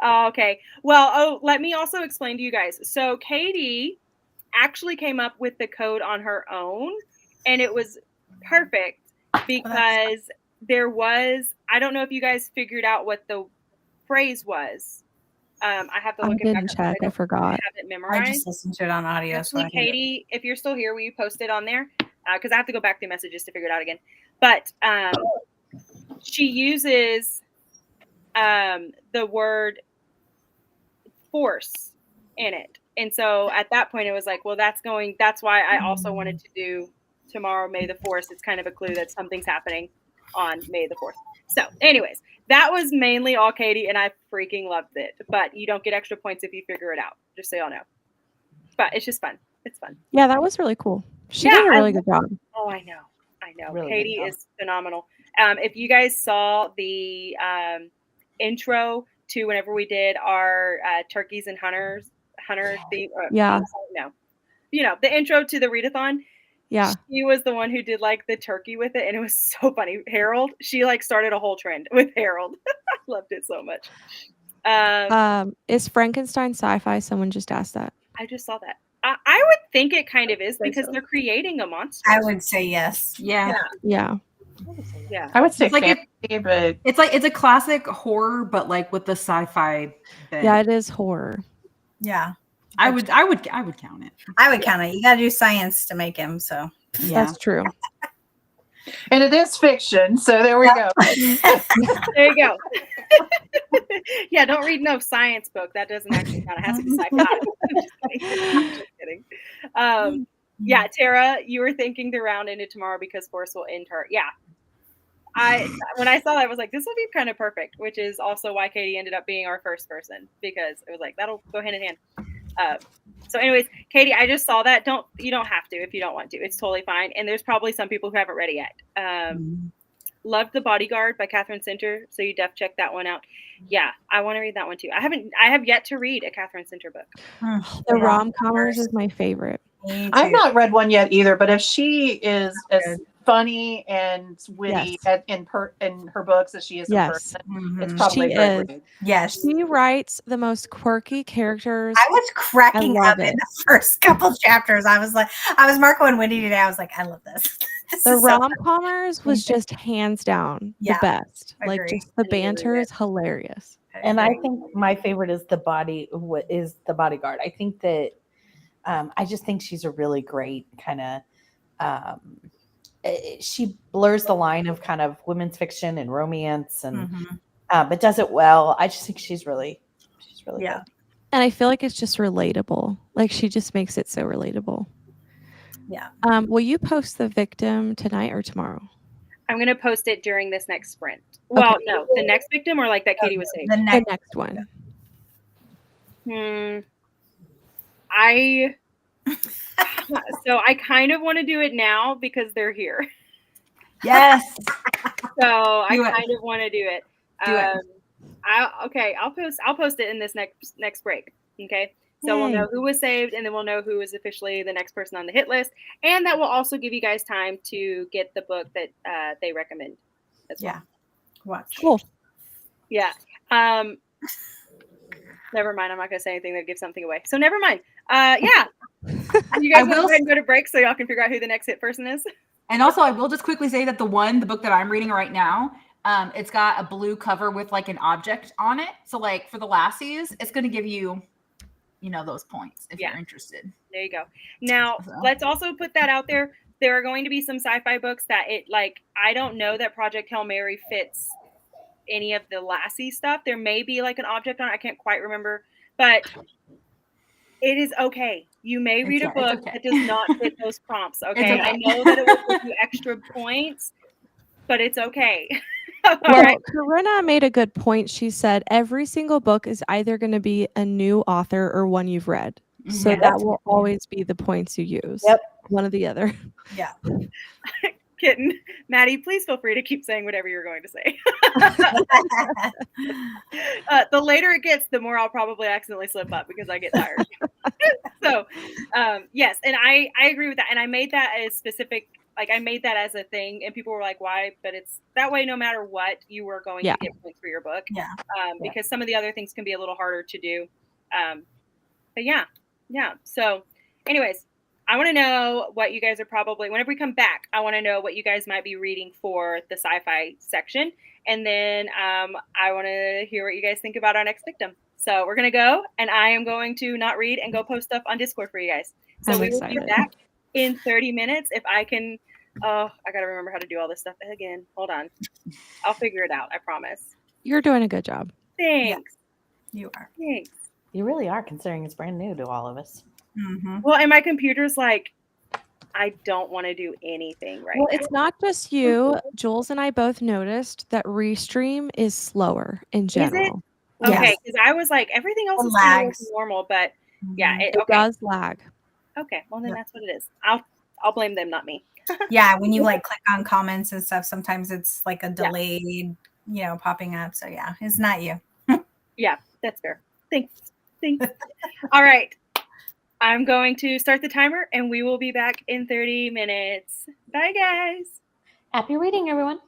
Okay. Well, let me also explain to you guys. So Katie actually came up with the code on her own, and it was perfect because there was, I don't know if you guys figured out what the phrase was. I have to look it back. Check. I forgot. Have it memorized. I just listened to it on audio. Actually, Katie, if you're still here, will you post it on there? Because I have to go back through messages to figure it out again. But she uses the word force in it. And so at that point, it was like, well, that's why I also wanted to do tomorrow, May the 4th. It's kind of a clue that something's happening on May the 4th. So anyways, that was mainly all Katie, and I freaking loved it. But you don't get extra points if you figure it out, just so y'all know. But it's just fun. It's fun. Yeah, that was really cool. She did a really good job. Oh, I know. Really Katie is phenomenal. If you guys saw the intro to whenever we did our turkeys and hunter theme, the intro to the Readathon. Yeah, she was the one who did like the turkey with it, and it was so funny. Harold, she like started a whole trend with Harold. I loved it so much. Is Frankenstein sci-fi? Someone just asked that. I just saw that. I would think it kind of is because they're creating a monster. I would say yes. Yeah. I would say fantasy, but it's a classic horror, but like with the sci-fi thing. Yeah, it is horror. Yeah. I would count it. I would count it. You got to do science to make him. So That's true. And it is fiction, so there we go. There you go. Yeah, don't read no science book. That doesn't actually count. It has to be sci-fi. Just kidding. Yeah, Tara, you were thinking the round ended tomorrow because Force will end her. Yeah. When I saw that, I was like, this will be kind of perfect, which is also why Katie ended up being our first person, because it was like, that'll go hand in hand. So anyways, Katie, I just saw that. You don't have to if you don't want to. It's totally fine. And there's probably some people who haven't read it yet. Loved The Bodyguard by Catherine Center. So you def check that one out. Yeah, I want to read that one too. I have yet to read a Catherine Center book. The rom-comers is my favorite. I've not read one yet either, but if she is as funny and witty in her books as she is in person, it's probably very good. Yes. She writes the most quirky characters. I was cracking up in the first couple chapters. I was Marco and Wendy today. I was like, I love this. The rom-comers was just hands down the best. Agreed. Like just the banter is hilarious. And I think my favorite is the Bodyguard. I think that I just think she's a really great kind of she blurs the line of kind of women's fiction and romance and but does it well. I just think she's really good. And I feel like it's just relatable. Like she just makes it so relatable. Yeah. Will you post The Victim tonight or tomorrow? I'm going to post it during this next sprint. Well, no, the next victim or like that Katie was saying? The next one. So I kind of want to do it now because they're here. Yes. So I kind of want to do it. I'll post it in this next break. Okay. So we'll know who was saved, and then we'll know who is officially the next person on the hit list. And that will also give you guys time to get the book that they recommend as well. Yeah. Watch. Cool. Yeah. Never mind. I'm not going to say anything that gives something away. So never mind. Yeah. You guys want to go ahead and go to break so y'all can figure out who the next hit person is? And also, I will just quickly say that the book that I'm reading right now, it's got a blue cover with like an object on it. So like for the lassies, it's going to give you, those points if you're interested. There you go. Now, let's also put that out there. There are going to be some sci-fi books that I don't know that Project Hail Mary fits any of the lassie stuff. There may be like an object on it. I can't quite remember, but it is okay. You may read a book that does not fit those prompts. Okay. I know that it will give you extra points, but it's okay. Well, Corinna made a good point. She said every single book is either going to be a new author or one you've read. So that will always be the points you use. Yep. One or the other. Yeah. Kitten. Maddie, please feel free to keep saying whatever you're going to say. The later it gets, the more I'll probably accidentally slip up because I get tired. So, yes. And I agree with that. And I made that as specific. Like I made that as a thing and people were like, why? But it's that way, no matter what, you were going to get points for your book. Yeah. Because some of the other things can be a little harder to do. But yeah. So anyways, I want to know what you guys are probably, whenever we come back, I want to know what you guys might be reading for the sci-fi section. And then I want to hear what you guys think about our next victim. So we're going to go and I am going to not read and go post stuff on Discord for you guys. So we will be back in 30 minutes. If I can, I got to remember how to do all this stuff again. Hold on. I'll figure it out. I promise. You're doing a good job. Thanks. Yeah, you are. Thanks. You really are, considering it's brand new to all of us. Mm-hmm. Well, and my computer's like, I don't want to do anything right now. It's not just you. Jules and I both noticed that Restream is slower in general. Is it? Okay, because I was like, everything else is kind of normal, but yeah, it does lag. Okay, well then that's what it is. I'll blame them, not me. Yeah, when you like click on comments and stuff, sometimes it's like a delayed, popping up. So yeah, it's not you. Yeah, that's fair. Thanks. All right. I'm going to start the timer and we will be back in 30 minutes. Bye, guys. Happy reading, everyone.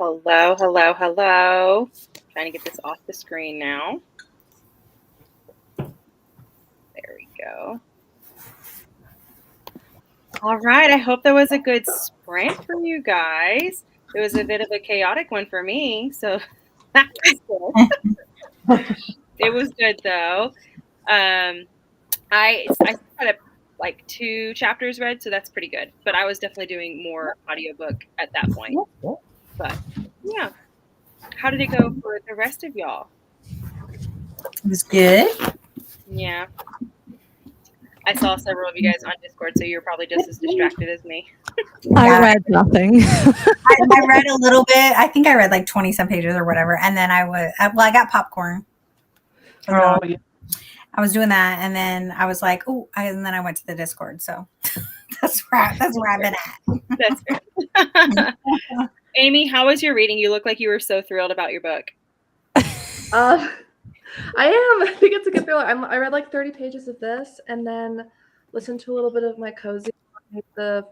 Hello, hello, hello. Trying to get this off the screen now. There we go. All right. I hope that was a good sprint for you guys. It was a bit of a chaotic one for me, so that was good. It was good though. I had like 2 chapters read, so that's pretty good. But I was definitely doing more audiobook at that point. But yeah. How did it go for the rest of y'all? It was good. Yeah. I saw several of you guys on Discord, so you're probably just as distracted as me. I read nothing. I read a little bit. I think I read like 20 some pages or whatever. And then I got popcorn. Oh, yeah. I was doing that. And then I was like, and then I went to the Discord. So that's where I've been at. That's great. Amy, how was your reading? You look like you were so thrilled about your book. I am. I think it's a good thriller. I read like 30 pages of this and then listened to a little bit of my cozy, the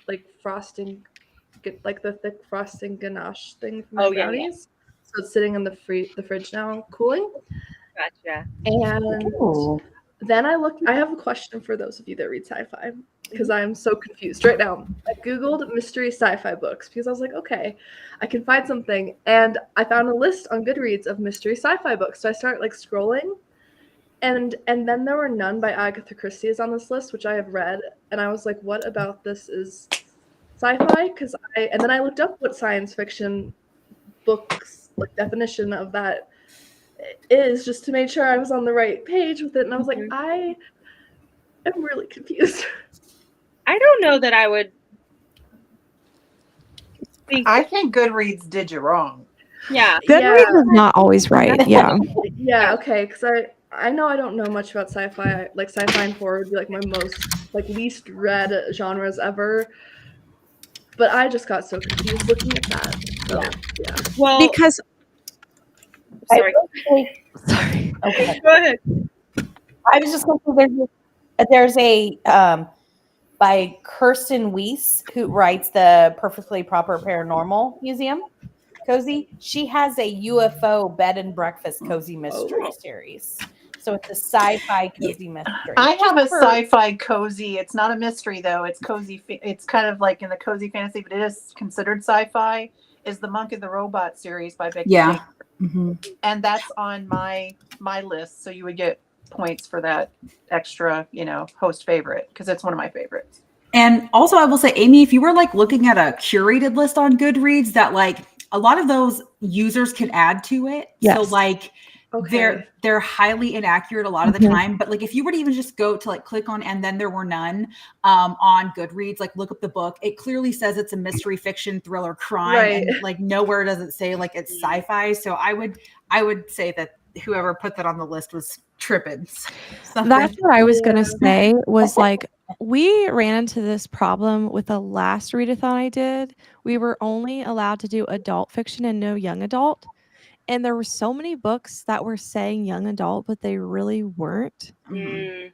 like frosting, like the thick frosting ganache thing from my brownies. Yeah. So it's sitting in the fridge now, cooling. Gotcha. And then I have a question for those of you that read sci-fi, because I'm so confused right now. I Googled mystery sci-fi books because I was like, okay, I can find something. And I found a list on Goodreads of mystery sci-fi books. So I start like scrolling and then there were none by Agatha Christie on this list, which I have read. And I was like, what about this is sci-fi? And then I looked up what science fiction books, like definition of that is, just to make sure I was on the right page with it. And I was like, I am really confused. I don't know that I would think. I think Goodreads did you wrong. Yeah. Goodreads is not always right. Yeah. Yeah, okay, because I know I don't know much about sci-fi. Like sci-fi and horror would be like my least read genres ever. But I just got so confused looking at that. So, yeah. Well, because sorry. Sorry. Okay. Go ahead. I was just going to say there's a by Kirsten Weiss, who writes the Perfectly Proper Paranormal Museum cozy. She has a UFO bed and breakfast cozy mystery series. So it's a sci-fi cozy mystery. I have a sci-fi cozy. It's not a mystery though. It's cozy. It's kind of like in the cozy fantasy, but it is considered sci-fi. Is the Monk and the Robot series by Becky Baker. Mm-hmm. And that's on my list. So you would get points for that extra, host favorite, because it's one of my favorites. And also I will say, Amy, if you were like looking at a curated list on Goodreads, that like a lot of those users can add to it. Yes. So like they're highly inaccurate a lot of the time. But like if you were to even just go to like click on and then there were none on Goodreads, like look up the book, it clearly says it's a mystery fiction thriller crime. Right. And like nowhere does it say like it's sci-fi. So I would say that whoever put that on the list was tripping. That's what I was gonna say, was like we ran into this problem with the last readathon I did. We were only allowed to do adult fiction and no young adult. And there were so many books that were saying young adult, but they really weren't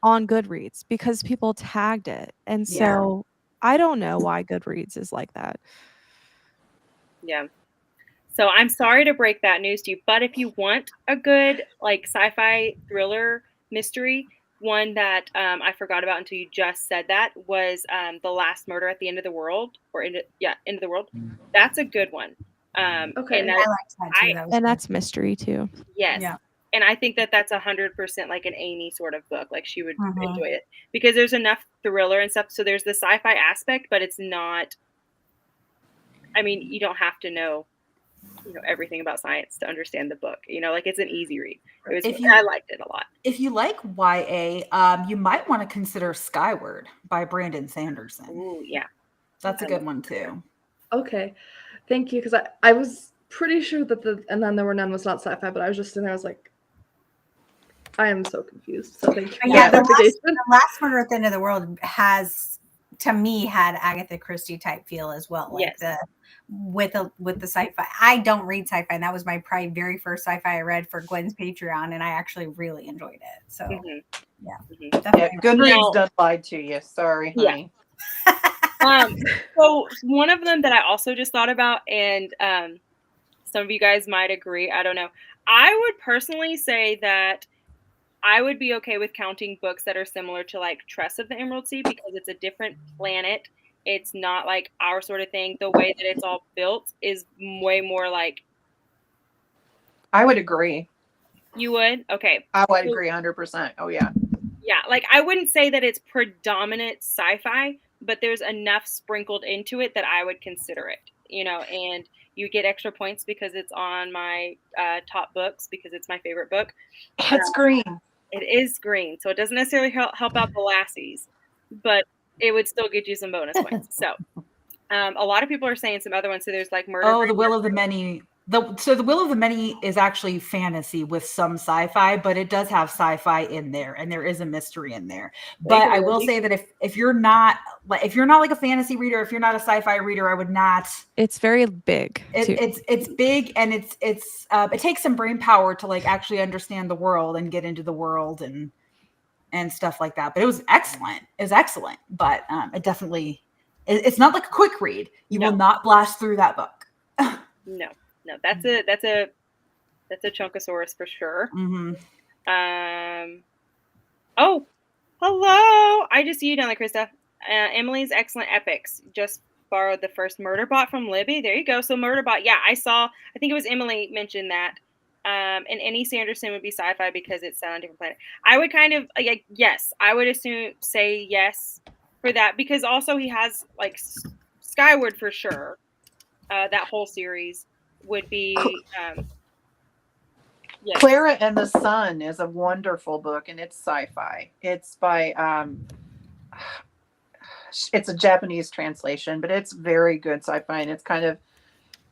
on Goodreads because people tagged it. And so I don't know why Goodreads is like that. Yeah. So I'm sorry to break that news to you, but if you want a good like sci-fi thriller mystery, one that I forgot about until you just said that was The Last Murder at the End of the World, or End of the World. That's a good one. Okay, and I like that too. That's mystery too. Yes. Yeah. And I think that that's 100% like an Amy sort of book. Like she would enjoy it because there's enough thriller and stuff. So there's the sci-fi aspect, but it's not. I mean, you don't have to know everything about science to understand the book. Like it's an easy read. I liked it a lot. If you like YA, you might want to consider Skyward by Brandon Sanderson. Ooh, yeah. That's a good one too. Okay. Thank you. Because I was pretty sure that and then there were none was not sci-fi, but I was just in there, I was like, I am so confused. So thank you. Yeah, the last Murder at the End of the World has, to me, had Agatha Christie type feel as well. Like with the sci-fi. I don't read sci-fi, and that was my very first sci-fi I read for Gwen's Patreon, and I actually really enjoyed it. So Goodreads done lied to you. Sorry, honey. So one of them that I also just thought about, and some of you guys might agree, I don't know. I would personally say that I would be okay with counting books that are similar to like Tress of the Emerald Sea because it's a different planet. It's not like our sort of thing. The way that it's all built is way more like. I would agree. You would? Okay. I would agree 100%. Oh, yeah. Yeah, like I wouldn't say that it's predominant sci-fi, but there's enough sprinkled into it that I would consider it, and you get extra points because it's on my top books because it's my favorite book. It's green. It is green, so it doesn't necessarily help out the lassies, but it would still get you some bonus points. So a lot of people are saying some other ones. So there's like Murder. Oh, The Will of the Many. So The Will of the Many is actually fantasy with some sci-fi, but it does have sci-fi in there, and there is a mystery in there. But I will say that if you're not like a fantasy reader, if you're not a sci-fi reader, I would not. It's very big. It's big, and it takes some brain power to like actually understand the world and get into the world and stuff like that. But it was excellent. It was excellent, but it definitely it's not like a quick read. You will not blast through that book. No, that's a chunkosaurus for sure. Mm-hmm. Oh, hello! I just see you down there, Krista. Emily's excellent epics. Just borrowed the first Murderbot from Libby. There you go. So Murderbot, yeah, I think it was Emily mentioned that. And any Sanderson would be sci-fi because it's set on a different planet. I would kind of yes, I would say yes for that because also he has like Skyward for sure. That whole series would be yes. Clara and the Sun is a wonderful book, and it's sci-fi. It's by it's a Japanese translation, but it's very good sci-fi, and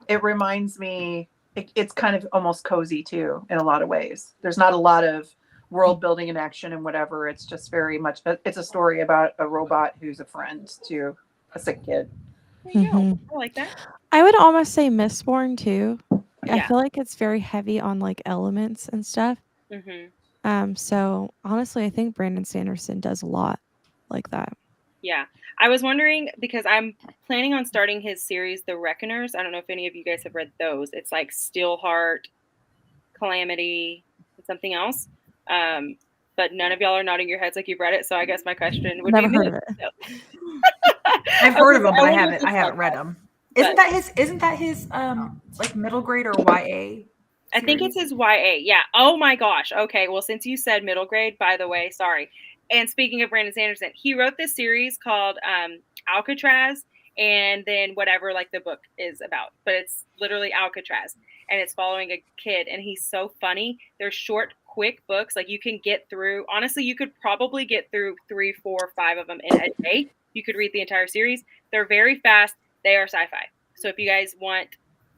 it reminds me, it's kind of almost cozy too in a lot of ways. There's not a lot of world building and action and whatever. It's just very much it's a story about a robot who's a friend to a sick kid. There you go. I like that. I would almost say Mistborn too. Yeah. I feel like it's very heavy on like elements and stuff. Mm-hmm. So honestly, I think Brandon Sanderson does a lot like that. Yeah. I was wondering because I'm planning on starting his series, The Reckoners. I don't know if any of you guys have read those. It's like Steelheart, Calamity, and something else. But none of y'all are nodding your heads like you've read it. So I guess my question would Never be heard of it. I've heard of them, but I haven't read them. Isn't that his like middle grade or YA series? I think it's his YA. Yeah. Oh my gosh. Okay. Well, since you said middle grade, by the way, sorry. And speaking of Brandon Sanderson, he wrote this series called Alcatraz, and then whatever like the book is about, but it's literally Alcatraz, and it's following a kid, and he's so funny. They're short, quick books. Like you can get through. Honestly, you could probably get through 3, 4, 5 of them in a day. You could read the entire series. They're very fast. They are sci-fi. So if you guys want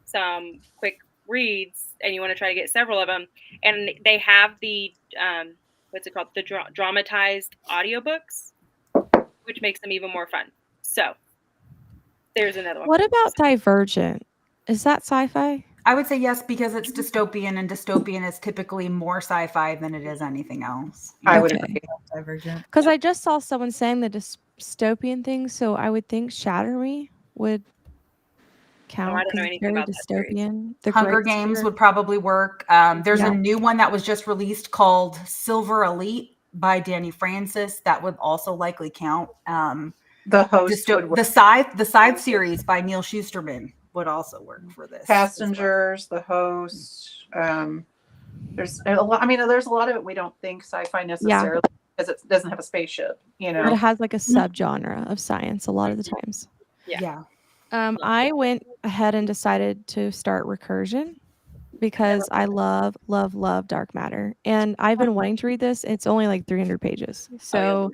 some quick reads and you want to try to get several of them, and they have the what's it called? The dramatized audiobooks, which makes them even more fun. So there's another one. What about Divergent? Is that sci-fi? I would say yes because it's dystopian, and dystopian is typically more sci-fi than it is anything else. I would agree. Divergent. Because I just saw someone saying the dystopian thing, so I would think Shatter Me would count. I don't know anything about dystopian. The Hunger Games would probably work. There's a new one that was just released called Silver Elite by Danny Francis that would also likely count. The Host, the Scythe series by Neil Shusterman would also work for this. Passengers, The Host. There's a lot. I mean, there's a lot of it we don't think sci-fi necessarily because it doesn't have a spaceship. But it has like a subgenre of science a lot of the times. Yeah. I went ahead and decided to start Recursion because I love dark matter, and I've been wanting to read this. It's only like 300 pages, so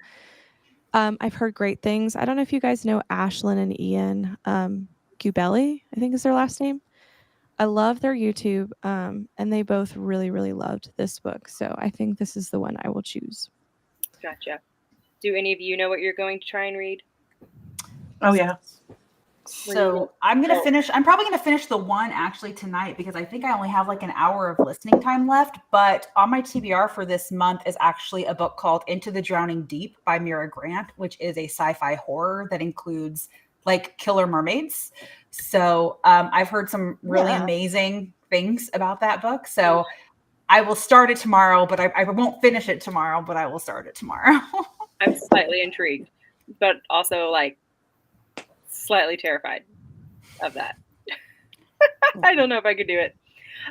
I've heard great things. I don't know if you guys know Ashlyn and Ian Gubelli, I think is their last name. I love their YouTube, and they both really, really loved this book, so I think this is the one I will choose. Gotcha. Do any of you know what you're going to try and read? Oh yeah. So I'm probably gonna finish the one actually tonight because I think I only have like an hour of listening time left. But on my TBR for this month is actually a book called Into the Drowning Deep by Mira Grant, which is a sci-fi horror that includes like killer mermaids. So I've heard some really amazing things about that book. So I will start it tomorrow, but I won't finish it tomorrow, but I will start it tomorrow. I'm slightly intrigued, but also like slightly terrified of that. I don't know if I could do it.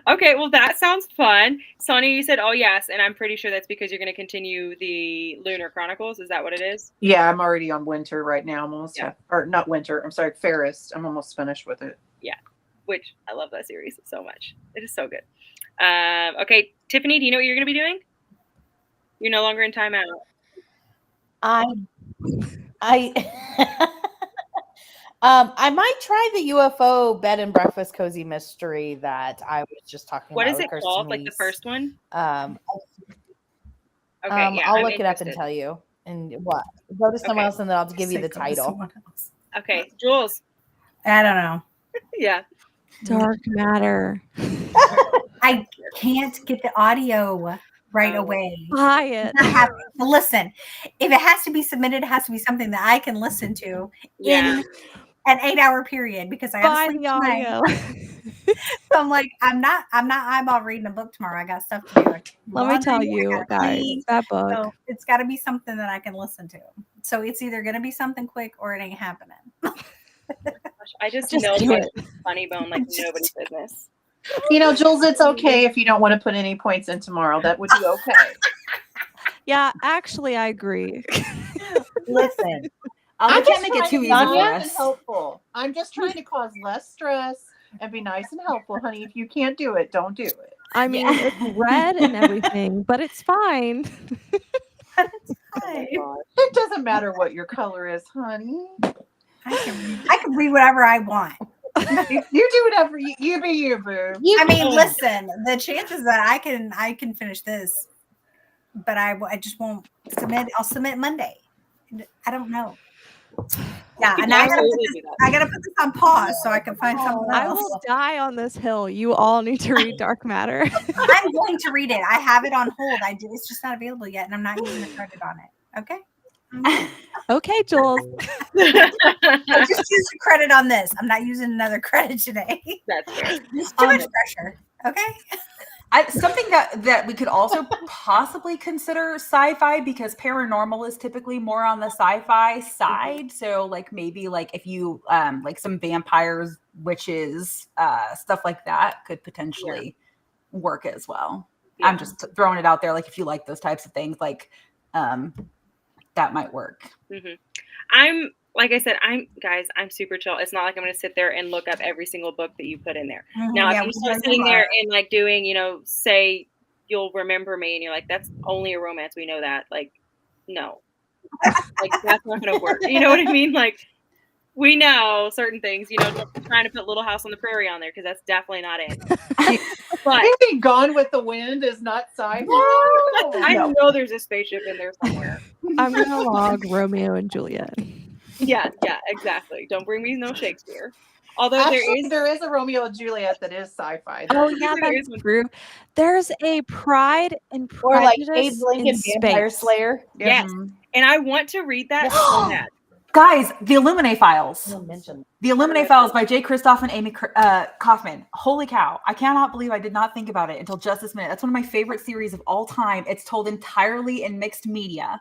Okay, well, that sounds fun. Sonia, you said, oh, yes, and I'm pretty sure that's because you're going to continue the Lunar Chronicles. Is that what it is? Yeah, I'm already on winter right now. I'm almost, or not winter, I'm sorry, Ferris. I'm almost finished with it. Yeah, which I love that series so much. It is so good. Okay, Tiffany, do you know what you're going to be doing? You're no longer in timeout. I might try the UFO bed and breakfast cozy mystery that I was just talking what about. What is it called? Like the first one? Okay, yeah, I'll look it up and tell you. And what? Go to someone else and then I'll give you the title. Okay, Jules. I don't know. Yeah. Dark matter. I can't get the audio right away. Buy it. Listen, if it has to be submitted, it has to be something that I can listen to in an 8-hour period because I got to sleep tonight. So I'm like, I'm not eyeball reading a book tomorrow. I got stuff to do. Let me tell you, guys, that book. So it's got to be something that I can listen to. So it's either going to be something quick or it ain't happening. I just know it's funny bone like nobody's business. You know, Jules, it's okay if you don't want to put any points in tomorrow. That would be okay. Yeah, actually, I agree. Listen, I can't make it too easy for us. Helpful. I'm just trying to cause less stress and be nice and helpful, honey. If you can't do it, don't do it. I mean, it's red and everything, but it's fine. It doesn't matter what your color is, honey. I can read whatever I want. You do whatever you be you, boo. I mean, listen, the chances that I can finish this, but I just won't submit. I'll submit Monday. I don't know. Yeah, and I gotta put this on pause so I can find something else. I will die on this hill. You all need to read Dark Matter. I'm going to read it. I have it on hold. It's just not available yet, and I'm not using the credit on it. Okay. Okay, Jules. I just used the credit on this. I'm not using another credit today. That's fair. There's too much pressure. Okay. Something that we could also possibly consider sci-fi because paranormal is typically more on the sci-fi side. So like maybe like if you like some vampires, witches, stuff like that could potentially work as well. Yeah. I'm just throwing it out there. Like if you like those types of things, like that might work. Mm-hmm. I'm like I said, I'm super chill. It's not like I'm going to sit there and look up every single book that you put in there. Mm-hmm. Now, if you start sitting there and like doing, say You'll Remember Me, and you're like, that's only a romance. We know that. Like, no, like that's not going to work. You know what I mean? Like, we know certain things. Trying to put Little House on the Prairie on there because that's definitely not it. But maybe Gone with the Wind is not sci-fi. I know there's a spaceship in there somewhere. I'm going to log Romeo and Juliet. Yeah, exactly. Don't bring me no Shakespeare. Although actually, there is a Romeo and Juliet that is sci-fi. Oh yeah, that's true. There's a Pride and Prejudice or like Abe Lincoln Vampire Slayer. Yes, and I want to read that so bad. Guys, The Illuminate Files. The Illuminate Files by Jay Kristoff and Amy Kaufman. Holy cow. I cannot believe I did not think about it until just this minute. That's one of my favorite series of all time. It's told entirely in mixed media.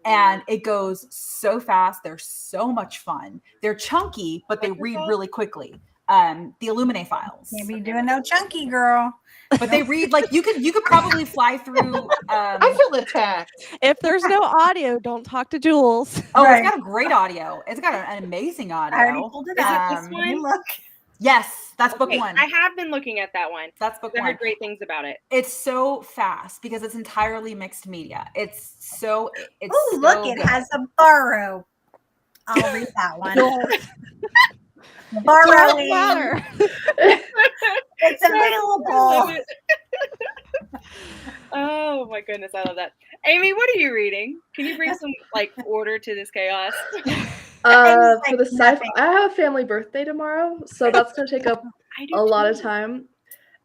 And it goes so fast. They're so much fun. They're chunky, but they read really quickly. The Illuminate Files. Can't be doing no chunky, girl. But they read like you could probably fly through. I feel attacked. If there's no audio, don't talk to Jules. Oh, right. It's got a great audio. It's got an amazing audio. I already pulled it up. This one? Look. Yes, that's book one. I have been looking at that one. That's book one. I heard great things about it. It's so fast because it's entirely mixed media. It's so look, it has a burrow. I'll read that one. Burrowing. It's available. Oh my goodness, I love that. Amy, what are you reading? Can you bring some order to this chaos? For the sci-fi, I have a family birthday tomorrow, so that's going to take up a lot of time.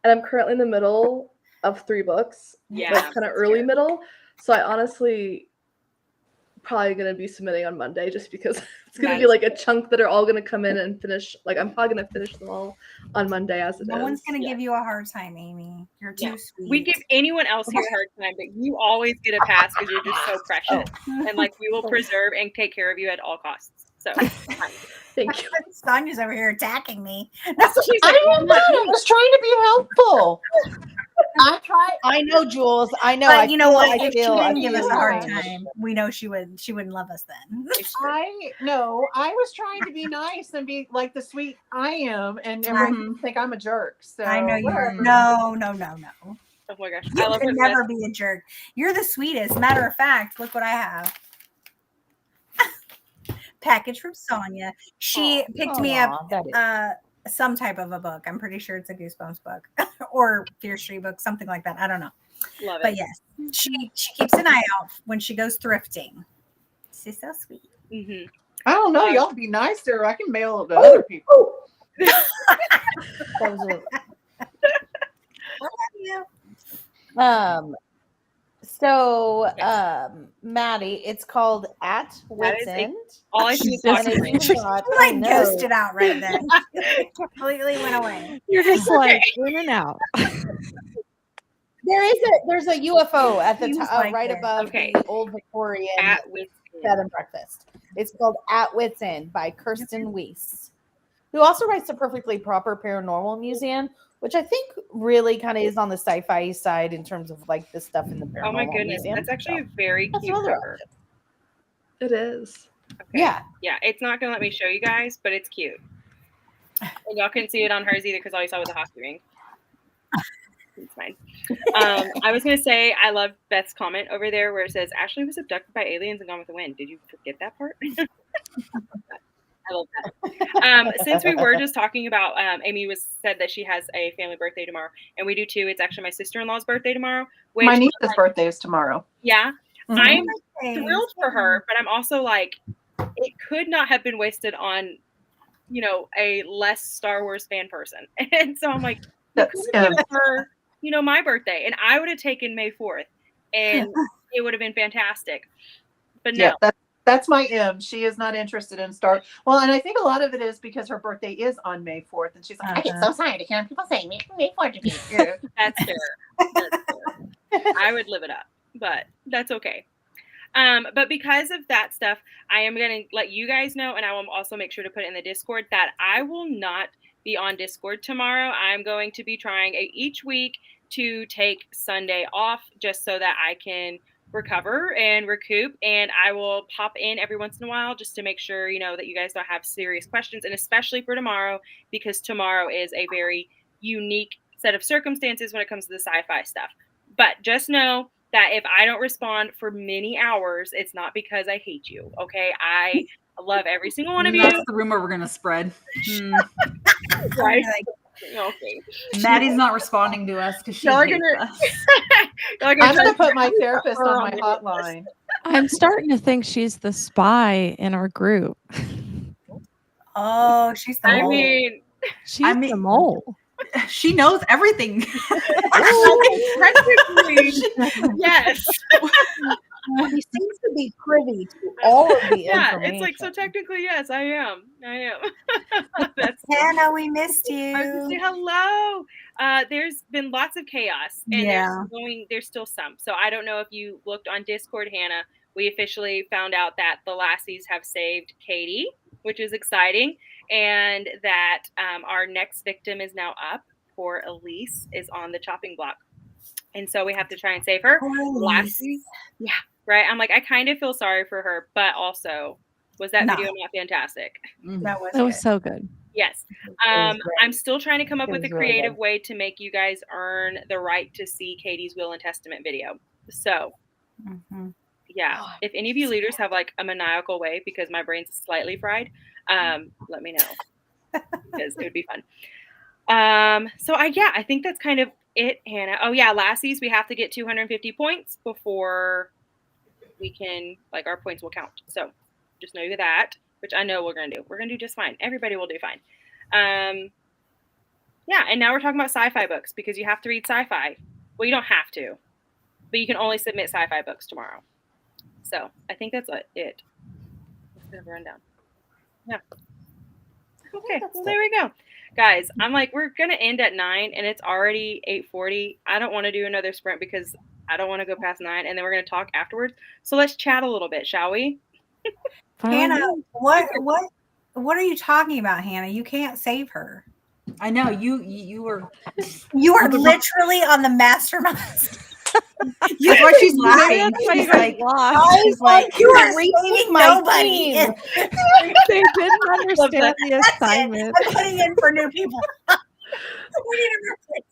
And I'm currently in the middle of 3 books. Yeah, kind of early middle. So I honestly probably going to be submitting on Monday just because it's going to be like a chunk that are all going to come in and finish. Like, I'm probably going to finish them all on Monday as it is. No one's going to give you a hard time, Amy. You're too sweet. We give anyone else here a hard time, but you always get a pass because you're just so precious. And like, we will preserve and take care of you at all costs. So thank you. Sonya's over here attacking me. That's what she's like. I was trying to be helpful. I know, Jules. I know. But you know what? If she I didn't give us a hard feel- time, we know she wouldn't love us then. I was trying to be nice and be like the sweet I am, and everyone think I'm a jerk. So I know you are. whatever. No. oh my gosh, You could never be a jerk. You're the sweetest. Matter of fact, look what I have. Package from Sonya. She picked me up some type of a book. I'm pretty sure it's a Goosebumps book or Fear Street book, something like that. I don't know. Love it. But yes, she keeps an eye out when she goes thrifting. She's so sweet. Mm-hmm. I don't know. Y'all be nicer. I can mail it to other people. Maddie, it's called At Wit's End. All I see is I ghosted out right then. Completely went away. You're just like in and out. There's a UFO at the Seems top, like right it. above the old Victorian At Wit's bed and breakfast. It's called At Wit's End by Kirsten Weiss, who also writes the Perfectly Proper Paranormal Museum, which I think really kind of is on the sci-fi side in terms of like the stuff in the paranormal Oh my goodness, museum. that's actually a very cute cover. It is. Okay. Yeah. Yeah, it's not gonna let me show you guys, but it's cute. And y'all couldn't see it on hers either because all you saw was a hockey ring. It's fine. I was gonna say I love Beth's comment over there where it says Ashley was abducted by aliens and gone with the wind. Did you forget that part? I love that. Since we were just talking about Amy said that she has a family birthday tomorrow, and we do too. It's actually my sister-in-law's birthday tomorrow. Which, my niece's birthday is tomorrow. Yeah. Mm-hmm. I'm thrilled for her, but I'm also like, it could not have been wasted on, a less Star Wars fan person. And so I'm like, her, my birthday, and I would have taken May 4th, and it would have been fantastic. But no. Yeah, that's my M. She is not interested in Star. Well, and I think a lot of it is because her birthday is on May 4th, and she's like, I get so tired of hearing people say May 4th to be here. That's fair. That's fair. I would live it up, but that's okay. But because of that stuff, I am going to let you guys know, and I will also make sure to put it in the Discord, that I will not be on Discord tomorrow. I'm going to be trying each week to take Sunday off just so that I can recover and recoup, and I will pop in every once in a while just to make sure that you guys don't have serious questions, and especially for tomorrow, because tomorrow is a very unique set of circumstances when it comes to the sci-fi stuff. But just know that if I don't respond for many hours, it's not because I hate you, okay? I love every single one of you. That's the rumor we're gonna spread. Right? Okay. Maddie's not responding to us because she hates us. I'm gonna put my therapist on my hotline. I'm starting to think she's the spy in our group. Oh, she's the mole. She's the mole. She knows everything. Yes. She seems to be privy to all of the information. It's like, so technically, yes, I am. That's Hannah, we missed you. I was going to say hello. There's been lots of chaos, and there's still some. So I don't know if you looked on Discord, Hannah. We officially found out that the Lassies have saved Katie, which is exciting, and that our next victim is now up. Poor Elise is on the chopping block. And so we have to try and save her. Lassies. Yeah, right. I'm like, I kind of feel sorry for her, but also, was that video not fantastic? That was so good. Yes. I'm still trying to come up with a creative way to make you guys earn the right to see Katie's Will and Testament video. So, yeah, if any of you leaders have like a maniacal way, because my brain's slightly fried, let me know, because it would be fun. I think that's kind of it, Hannah. Oh yeah, Lassies, we have to get 250 points before we can, like, our points will count. So just know that, which I know we're gonna do. We're gonna do just fine. Everybody will do fine. And now we're talking about sci-fi books, because you have to read sci-fi. Well, you don't have to, but you can only submit sci-fi books tomorrow. So I think that's it. Let's get a rundown. Yeah. Okay, well, there we go. Guys, I'm like, we're going to end at 9 and it's already 8:40. I don't want to do another sprint because I don't want to go past 9 and then we're going to talk afterwards. So let's chat a little bit, shall we? Hannah, what are you talking about, Hannah? You can't save her. I know you were literally on the mastermind. That's why she's laughing. She's like, she's like, you are saving nobody. They didn't understand the assignment. I'm putting in for new people. We need a replace.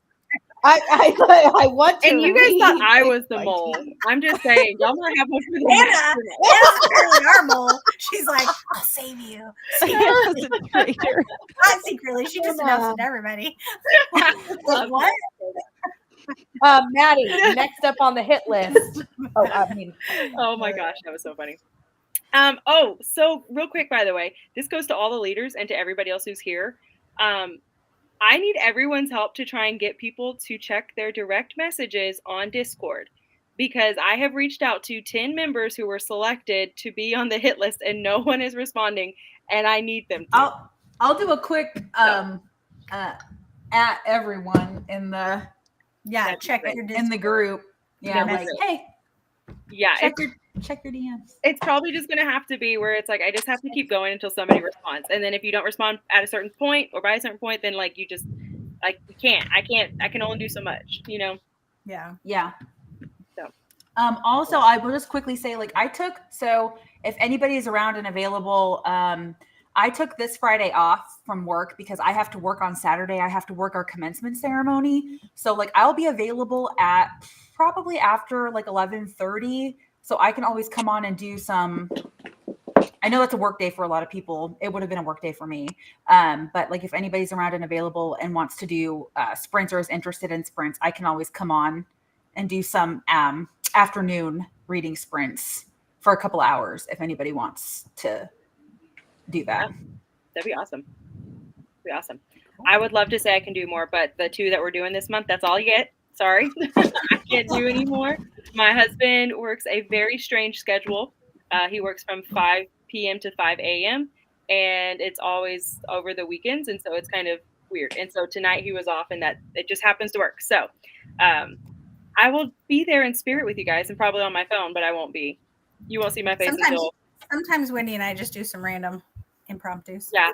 I want to. And you guys thought I was the mole. I'm just saying, y'all might have one for the Hannah's apparently our mole. She's like, I'll save you. Not secretly. She just announced it to everybody. What? Maddie, next up on the hit list. Oh my gosh, that was so funny. So real quick, by the way, this goes to all the leaders and to everybody else who's here. I need everyone's help to try and get people to check their direct messages on Discord, because I have reached out to 10 members who were selected to be on the hit list and no one is responding, and I need them to. I'll do a quick at everyone in the check in the group. Yeah, like, hey. Yeah, check your DMs. It's probably just going to have to be where it's like, I just have to keep going until somebody responds. And then if you don't respond at a certain point or by a certain point, then like you just like, I can only do so much, you know? Yeah. Yeah. So, also I will just quickly say, like, so if anybody is around and available, I took this Friday off from work because I have to work on Saturday. I have to work our commencement ceremony. So like, I'll be available at probably after like 11:30. So I can always come on and do some, I know that's a work day for a lot of people. It would have been a work day for me. But like, if anybody's around and available and wants to do sprints or is interested in sprints, I can always come on and do some afternoon reading sprints for a couple hours if anybody wants to do that. Yeah, that'd be awesome. I would love to say I can do more, but the 2 that we're doing this month, that's all you get. Sorry. I can't do any more. My husband works a very strange schedule. He works from 5 p.m. to 5 a.m. and it's always over the weekends. And so it's kind of weird. And so tonight he was off and that it just happens to work. So I will be there in spirit with you guys and probably on my phone, but I won't be. You won't see my face until. Sometimes Wendy and I just do some random impromptus. Yeah.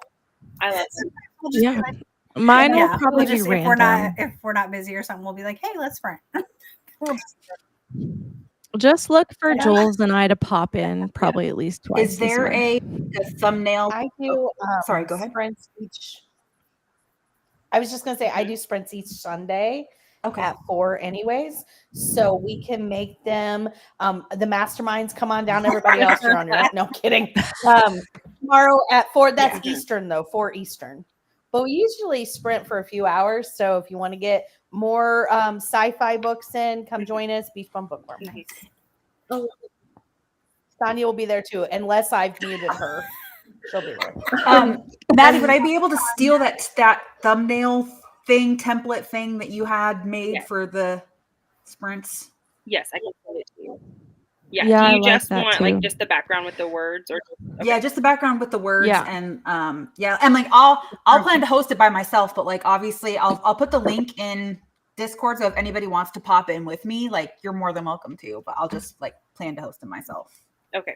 I love it. Yeah. Mine will probably be random. If we're not busy or something, we'll be like, hey, let's sprint. Just look for Jules and I to pop in probably at least twice. Is there a thumbnail? I do. Sorry, go ahead. Sprints each. I was just gonna say I do sprints each Sunday. At 4 anyways, so we can make them the masterminds. Come on down, everybody else. You're on your own. No kidding. Tomorrow at 4. That's Eastern though, 4 Eastern. But we usually sprint for a few hours. So if you want to get more sci-fi books in, come join us. Beach Bum Bookworm. Nice. Sonia will be there too, unless I've muted her. She'll be there. Maddie, would I be able to steal that thumbnail template thing that you had made for the sprints? Yes, I can send it to you. Yeah, do you just want like just the background with the words, or just the background with the words? And and like I'll plan to host it by myself, but like obviously I'll put the link in Discord, so if anybody wants to pop in with me, like you're more than welcome to, but I'll just like plan to host it myself. Okay.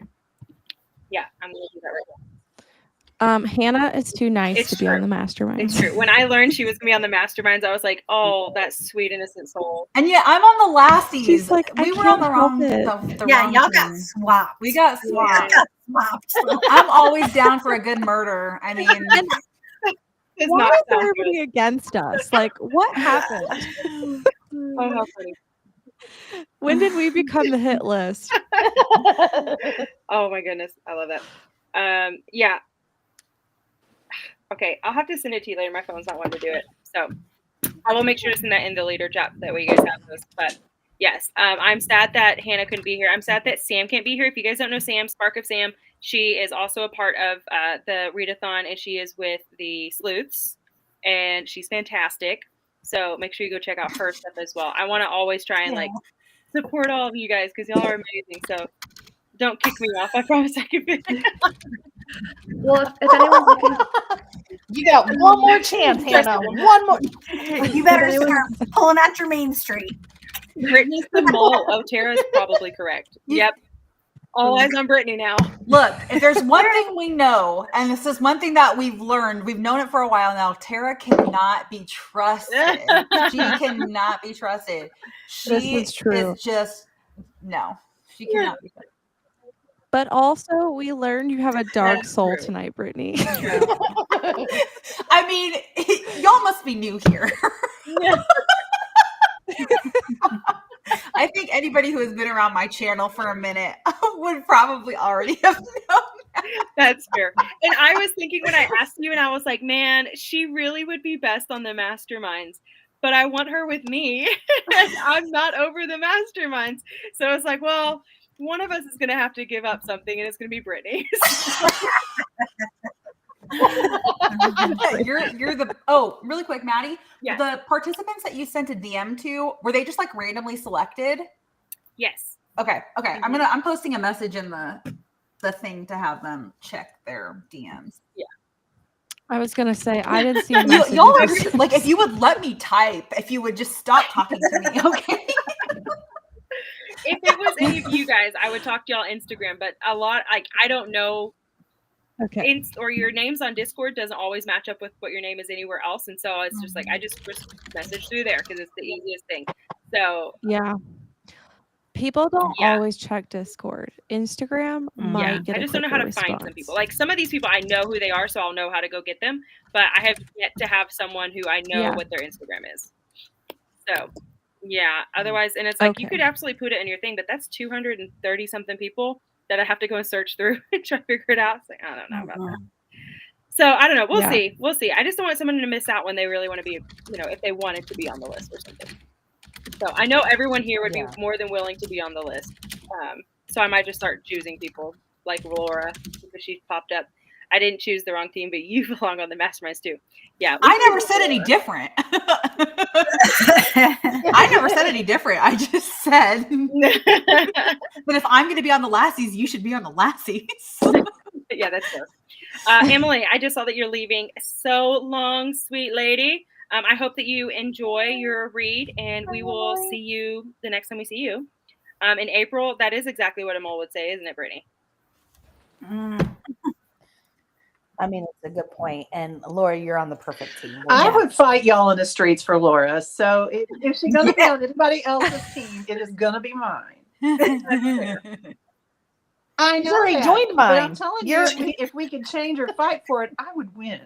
Yeah, I'm gonna do that right now. Hannah is too nice to be on the mastermind. It's true. When I learned she was gonna be on the masterminds, I was like, "Oh, that sweet innocent soul." And I'm on the lasties. She's like, we were on the wrong. Y'all got swapped. We got swapped. I'm always down for a good murder. I mean, why is everybody against us? Like, what happened? Oh, how funny. When did we become the hit list? Oh my goodness, I love that. Yeah. Okay, I'll have to send it to you later. My phone's not wanting to do it. So I will make sure to send that in the leader chat. That way you guys have those. But yes, I'm sad that Hannah couldn't be here. I'm sad that Sam can't be here. If you guys don't know Sam, Spark of Sam, she is also a part of the Readathon, and she is with the Sleuths, and she's fantastic. So make sure you go check out her stuff as well. I want to always try and like support all of you guys because y'all are amazing. So Don't kick me off. I promise I can finish. Well, if anyone's looking, You got one more chance, Hannah. One more. You better start pulling out your Main Street. Brittany's the mole. Oh, Tara's probably correct. Yep. All eyes on Brittany now. Look, if there's one thing we know, and this is one thing that we've learned, we've known it for a while now, Tara cannot be trusted. She cannot be trusted. This is true. Is just, no, she cannot be trusted. But also, we learned you have a dark That's soul true. tonight, Brittany. I mean, y'all must be new here. I think anybody who has been around my channel for a minute would probably already have known. That's fair. And I was thinking when I asked you, and I was like, man, she really would be best on the masterminds, but I want her with me. And I'm not over the masterminds. So I was like, well, one of us is going to have to give up something, and it's going to be Brittany. You're the really quick, Maddie. Yeah. The participants that you sent a DM to, were they just like randomly selected? Yes. Okay. I'm posting a message in the thing to have them check their DMs. Yeah. I was gonna say I didn't see a message. Y'all are like, if you would let me type, if you would just stop talking to me, okay? If it was any of you guys, I would talk to y'all on Instagram, but a lot, like, I don't know. Okay. Or your names on Discord doesn't always match up with what your name is anywhere else. And so it's just like, I just message through there because it's the easiest thing. So Yeah. People don't always check Discord. Instagram might get I just don't know how to find some people. Like some of these people, I know who they are, so I'll know how to go get them. But I have yet to have someone who I know what their Instagram is. So yeah, otherwise, and it's like you could absolutely put it in your thing, but that's 230 something people that I have to go and search through and try to figure it out. It's like, I don't know about that. So I don't know. We'll see. We'll see. I just don't want someone to miss out when they really want to be, if they wanted to be on the list or something. So I know everyone here would be more than willing to be on the list. So I might just start choosing people like Laura because she popped up. I didn't choose the wrong team, but you belong on the masterminds too. Yeah. I never said any different. I never said any different. I just said that if I'm going to be on the Lassies, you should be on the Lassies. Yeah, that's fair. Emily, I just saw that you're leaving. So long, sweet lady. I hope that you enjoy your read, and we will see you the next time we see you. In April, that is exactly what a mole would say, isn't it, Brittany? I mean, it's a good point. And Laura, you're on the perfect team. I would fight y'all in the streets for Laura. So if she's going to be on anybody else's team, it is going to be mine. I know. She's already joined but mine. I'm telling you, if we could change or fight for it, I would win.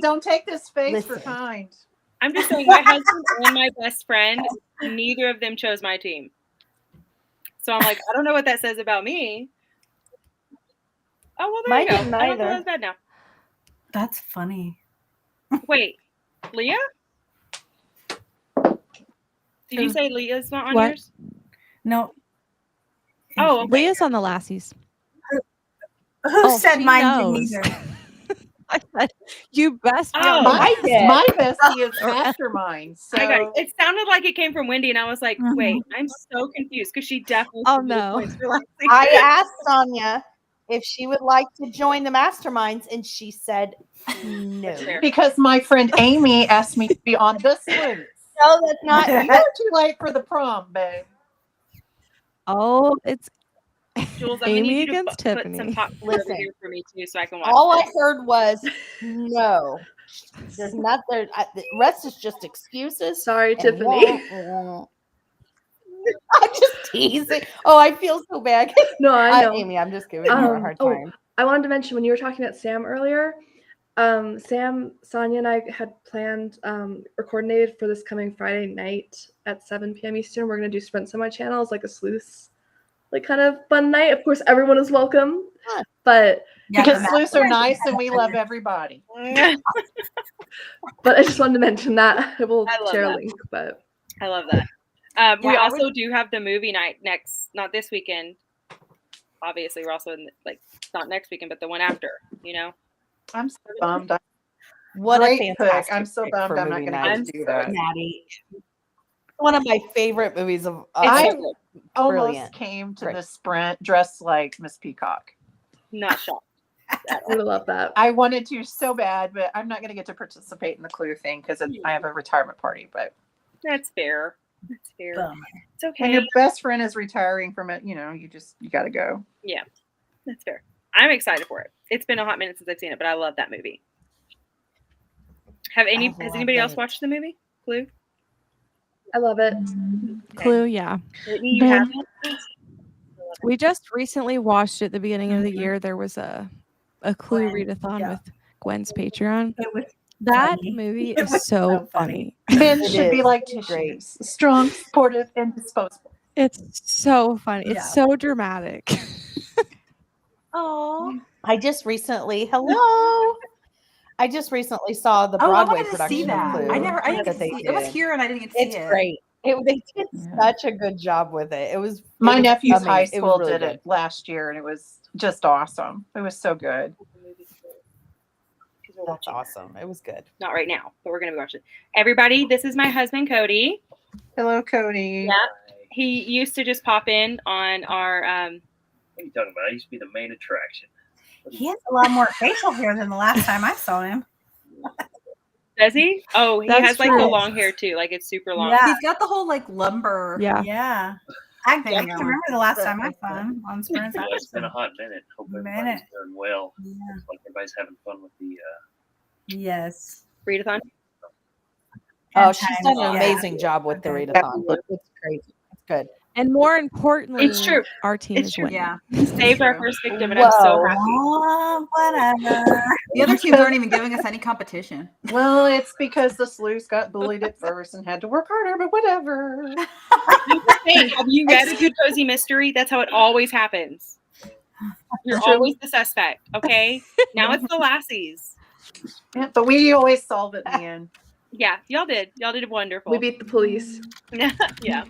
Don't take this face for kind. I'm just saying, my husband and my best friend, neither of them chose my team. So I'm like, I don't know what that says about me. Oh, well, there you go. I don't know that's bad now. That's funny. Wait, Leah? Did you say Leah's not on yours? No. Oh, okay. Leah's on the Lassies. Who said mine didn't either? I said, you best. My bestie is mastermind. So it sounded like it came from Wendy, and I was like, wait, I'm so confused because she definitely. Oh no! I asked Sonia if she would like to join the masterminds, and she said no. Because my friend Amy asked me to be on the sleuths. No, that's not. You're too late for the prom, babe. Oh, it's Jules, Amy against Tiffany. Put some popcorn over here for me too, so I can watch. All I heard was no. There's not there. The rest is just excuses. Sorry, Tiffany. I'm just teasing. Oh, I feel so bad. No, I know. Amy, I'm just giving her a hard time. I wanted to mention when you were talking about Sam earlier. Sam, Sonia, and I had planned or coordinated for this coming Friday night at 7 p.m. Eastern. We're going to do Sprints on my channel as like a sleuths, like kind of fun night. Of course, everyone is welcome, but because sleuths are nice and we love everybody. But I just wanted to mention that. I will share a link, but I love that. We also do have the movie night not this weekend. Obviously, we're also in not next weekend, but the one after. I'm so bummed. What Great a fantastic pick. I'm so bummed I'm not going to do that. Maddie. one of my favorite movies of. I so almost brilliant. came to Great. the Sprint dressed like Miss Peacock. not shocked. I would love that. I wanted to so bad, but I'm not going to get to participate in the Clue thing because I have a retirement party. But That's fair. That's fair. Bummer. It's okay. when your best friend is retiring from it, you got to go. Yeah, that's fair. I'm excited for it. It's been a hot minute since I've seen it, but I love that movie. Has anybody else watched the movie Clue? I love it. Clue, yeah. Whitney, you have We just recently watched it at the beginning of the year. There was a Clue readathon with Gwen's Patreon. It was That funny. movie It is was so so funny. funny. Men It should be is like great. tissues, strong, supportive, and disposable. It's so funny. It's Yeah. so dramatic. Oh, I just recently I just recently saw the Oh, I Broadway wanted to production see that. of Clue. I didn't get that to they see it. It was did. here and I didn't get to see It's it. great. They did Yeah. such a good job with it. It was My it was nephew's high amazing. It was school really did it last year, and it was just awesome. It was so good. That's awesome. It was good. not right now, but we're gonna be watching it. Everybody, this is my husband Cody. Hello, Cody. Yeah. He used to just pop in on our What are you talking about? I used to be the main attraction. He has a lot more facial hair than the last time I saw him. does he? Oh, he That's has like the true. long hair too, like it's super long. Yeah. He's got the whole like lumber. Yeah. Yeah. I Hang can't on. remember the last time I saw him on Sprint. Well, it's been a hot minute. Hope everybody's Minute. doing well. Yeah. Looks like everybody's having fun with the Yes. Readathon. Oh, she's done an Yeah. amazing job with the readathon. It's crazy. It's good. And more importantly, It's true. our team It's is true. winning. Yeah. Saved our first victim, and I'm so Whoa. happy. Oh, whatever. The other teams aren't even giving us any competition. Well, it's because the sleuths got bullied at first and had to work harder, but whatever. Hey, have you read a good cozy mystery? That's how it always happens. You're True. always the suspect, okay? Now it's the lassies. Yeah, but we always solve it in the end. Yeah, y'all did. Y'all did wonderful. We beat the police. yeah.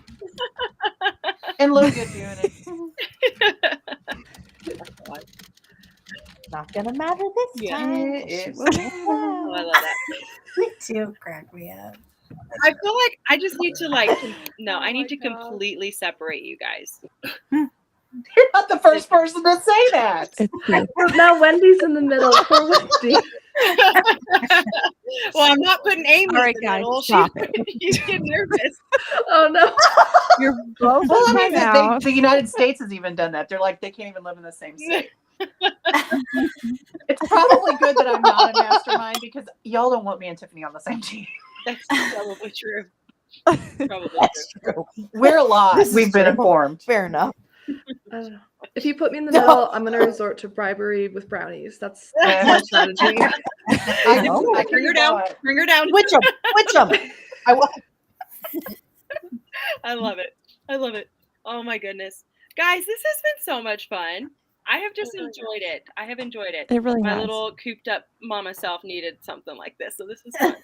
And Logan doing it. Not gonna matter this Yeah. time. It Oh, I love that. Me too. Crack me up. I feel like I just need to I need to completely separate you guys. You're not the first person to say that. It's true. Now Wendy's in the middle. Poor Wendy. Well, I'm not putting Amy All right, in the guys, middle. stop it. She's getting nervous. Oh no. You're both Well, I in mean, my mouth. the United States has even done that. They're like, they can't even live in the same state. It's probably good that I'm not a mastermind because y'all don't want me and Tiffany on the same team. That's probably true. Probably true. We're lost. This is We've been true. informed. Fair enough. If you put me in the No. middle, I'm gonna resort to bribery with brownies. That's Yeah. my strategy. I know. I Bring her down. Bring her down. Switch them. Switch them. I want. I love it. I love it. Oh my goodness. Guys, this has been so much fun. I have just enjoyed it. I have enjoyed it. It really My has. little cooped up mama self needed something like this. So this is fun.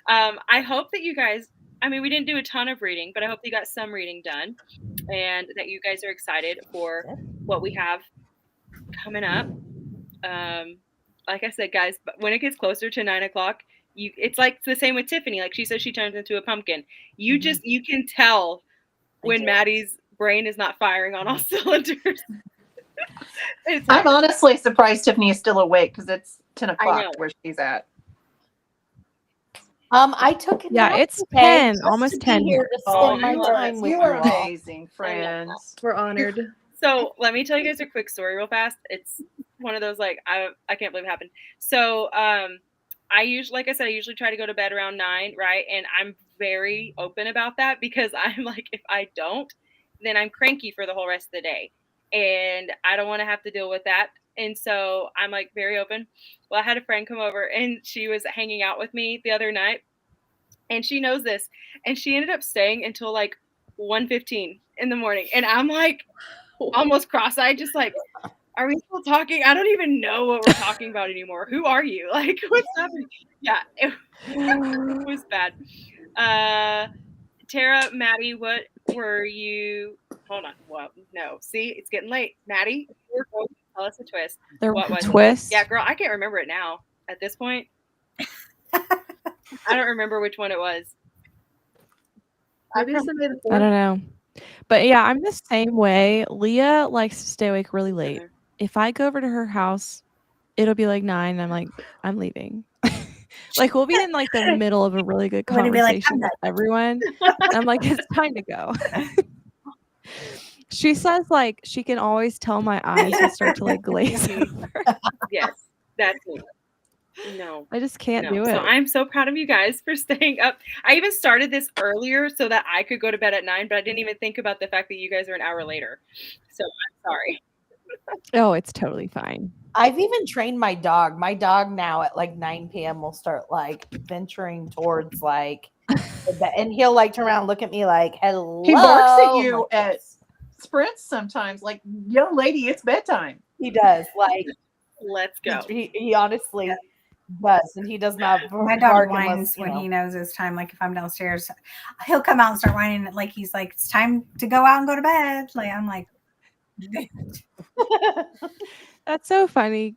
I hope that you guys, we didn't do a ton of reading, but I hope you got some reading done and that you guys are excited for what we have coming up. Like I said, guys, but when it gets closer to 9 o'clock, it's like the same with Tiffany. Like she says, she turns into a pumpkin. You can tell when Maddie's brain is not firing on all cylinders. I'm honestly surprised Tiffany is still awake because it's 10 know. o'clock where she's at. I took it. Yeah, it's 10, almost 10 here here. to Oh, spend my you are- time with You you are all. amazing, friends. We're honored. So let me tell you guys a quick story real fast. It's one of those I can't believe it happened. So I usually try to go to bed around 9, right? And I'm very open about that because I'm like, if I don't, then I'm cranky for the whole rest of the day. And I don't want to have to deal with that. And so I'm like very open. Well, I had a friend come over and she was hanging out with me the other night and she knows this. And she ended up staying until 1:15 in the morning. And I'm like almost cross-eyed, just like, are we still talking? I don't even know what we're talking about anymore. Who are you? Like, what's happening? Yeah, it was bad. Tara, Maddie, what were you? Hold on. What? No. See, it's getting late. Maddie, you're going to tell us a twist. There What was was a twist. Yeah, girl, I can't remember it now. At this point, I don't remember which one it was. Maybe it's the May the I 4th. don't know. But yeah, I'm the same way. Leah likes to stay awake really late. If I go over to her house, it'll be like 9. I'm like, I'm leaving. Like we'll be in like the middle of a really good Would he be like, conversation with everyone. And I'm like, it's time to go. She says like she can always tell my eyes will start to like glaze over. Yes, that's me. No, I just can't do it. So I'm so proud of you guys for staying up. I even started this earlier so that I could go to bed at 9, but I didn't even think about the fact that you guys are an hour later. So I'm sorry. Oh, it's totally fine. I've even trained my dog. My dog now at like 9 p.m. will start like venturing towards like the bed, and he'll like turn around and look at me like, hello. He barks at you at sprints sometimes, like, young lady, it's bedtime. He does. Like, let's go. He honestly does, and he does not My dog whines when he knows it's time. Like if I'm downstairs, he'll come out and start whining. Like he's like, it's time to go out and go to bed. Like I'm like, that's so funny.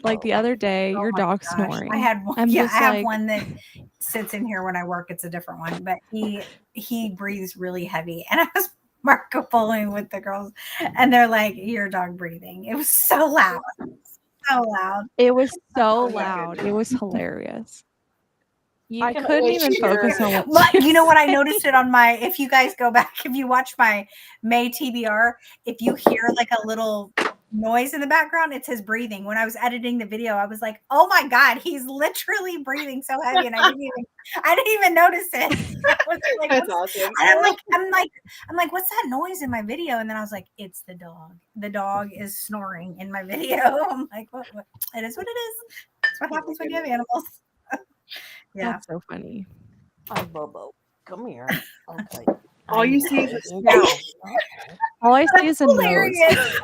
Like the other day, your dog snoring. I had one. I'm Yeah, I just have like- one that sits in here when I work. It's a different one, but he breathes really heavy, and I was Marco Poloing with the girls, and they're like, "Your dog breathing." It was so loud, so loud. It was so Oh my loud. goodness. It was hilarious. I couldn't even focus on what. But you know what? I noticed it on my. If you guys go back, if you watch my May TBR, if you hear like a little noise in the background, it's his breathing. When I was editing the video, I was like, "Oh my god, he's literally breathing so heavy," and I didn't even notice it. I was like, that's awesome. And I'm like, what's that noise in my video? And then I was like, it's the dog. The dog is snoring in my video. I'm like, what? It is what it is. That's what happens when you have animals. Yeah, That's so funny. Hi, Bobo. Come here. Okay. All you see is a snout. All I see is a nose. hilarious.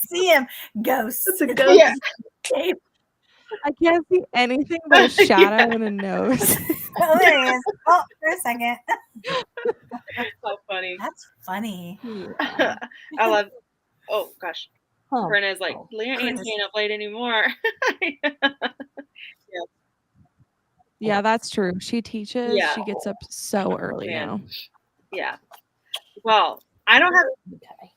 See him. Ghost. It's a ghost. Yeah. I can't see anything but a shadow and a nose. Oh, there he is. Oh, for a second. So funny. That's funny. I love. Oh gosh, Huh. Brenna's like, Leah ain't staying up late anymore. Yeah, that's true. She teaches. Yeah. She gets up so early Man. now. Yeah. Well, I don't have. Okay.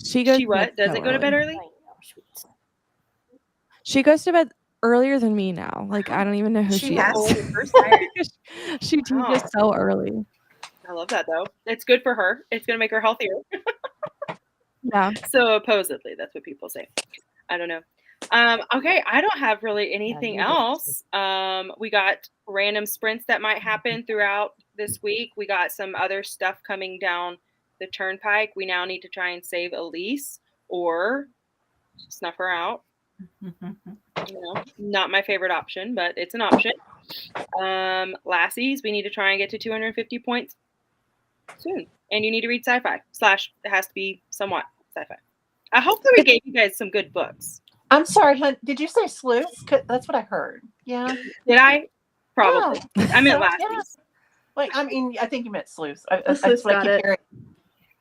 She goes. She to what? bed Does so it go to bed early? She goes to bed earlier than me now. Like I don't even know who she has is. to. First time. She teaches Oh. so early. I love that though. It's good for her. It's gonna make her healthier. Yeah. So supposedly, that's what people say. I don't know. Okay, I don't have really anything else. We got random sprints that might happen throughout this week. We got some other stuff coming down the turnpike. We now need to try and save Elise or snuff her out. Not my favorite option, but it's an option. Lassies, we need to try and get to 250 points soon. And you need to read sci-fi / it has to be somewhat sci-fi. I hope that we gave you guys some good books. I'm sorry, hon. Did you say sleuths? That's what I heard. Yeah. Did I? Probably. Yeah. I meant Yeah. lassies. Like, I mean, I think you meant sleuths. sleuths That's what I got keep it. hearing.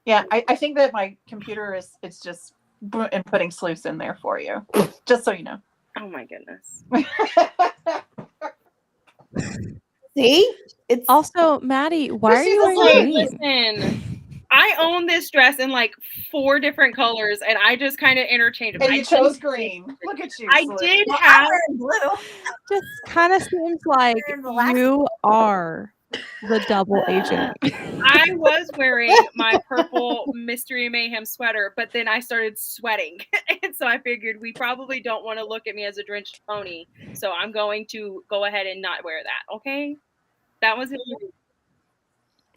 Yeah, I think that my computer is just and putting sleuths in there for you, just so you know. Oh my goodness. See? It's Also, Maddie, why are you Okay, wearing green? listen. I own this dress in like 4 different colors, and I just kind of interchange them. And you chose green. Look at you. I Sleuth. did Well, have. I'm wearing blue. Just kind of seems like Wearing the last- you are the double agent. I was wearing my purple Mystery Mayhem sweater, but then I started sweating, and so I figured we probably don't want to look at me as a drenched pony. So I'm going to go ahead and not wear that. Okay, that was it.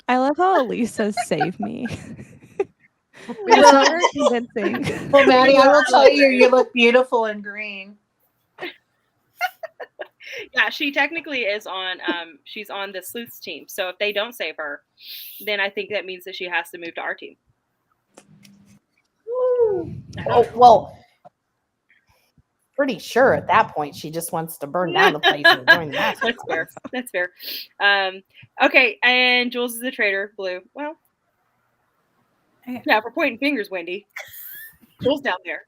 I love how Elise says "save me." We It's will. very convincing. Well, Maddie, I will tell you, you look beautiful in green. Yeah, she technically is on. She's on the sleuths team. So if they don't save her, then I think that means that she has to move to our team. oh well. Pretty sure at that point she just wants to burn down the place and join the master. That's fair. That's fair. Okay, and Jules is the traitor. Blue. Well, yeah, we're pointing fingers, Wendy. Jules down there.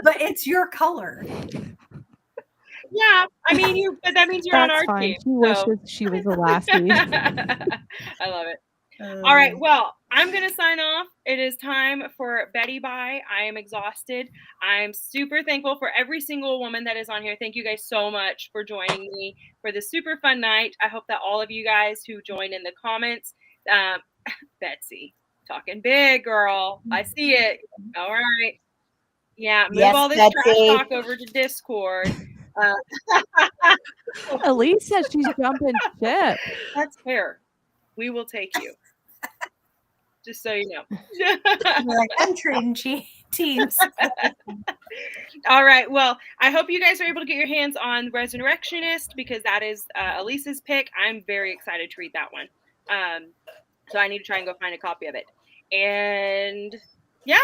But it's your color. Yeah, I mean, but that means you're on That's our fine. team. She wishes she was the last week. I love it. All right, well, I'm going to sign off. It is time for Betty Bye. I am exhausted. I'm super thankful for every single woman that is on here. Thank you guys so much for joining me for this super fun night. I hope that all of you guys who joined in the comments, Betsy, talking big, girl. I see it. All right. Yeah, move all this trash talk over to Discord. Elise said she's jumping ship. That's fair. We will take you. Just so you know. Like, I'm trading teams. All right. Well, I hope you guys are able to get your hands on Resurrectionist because that is Elise's pick. I'm very excited to read that one. So I need to try and go find a copy of it. And yeah,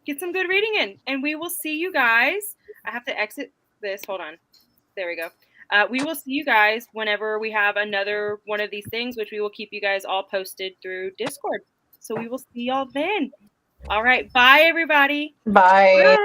get some good reading in. And we will see you guys. I have to exit this. Hold on. There we go. We will see you guys whenever we have another one of these things, which we will keep you guys all posted through Discord. So we will see y'all then. All right. Bye, everybody. Bye. Bye.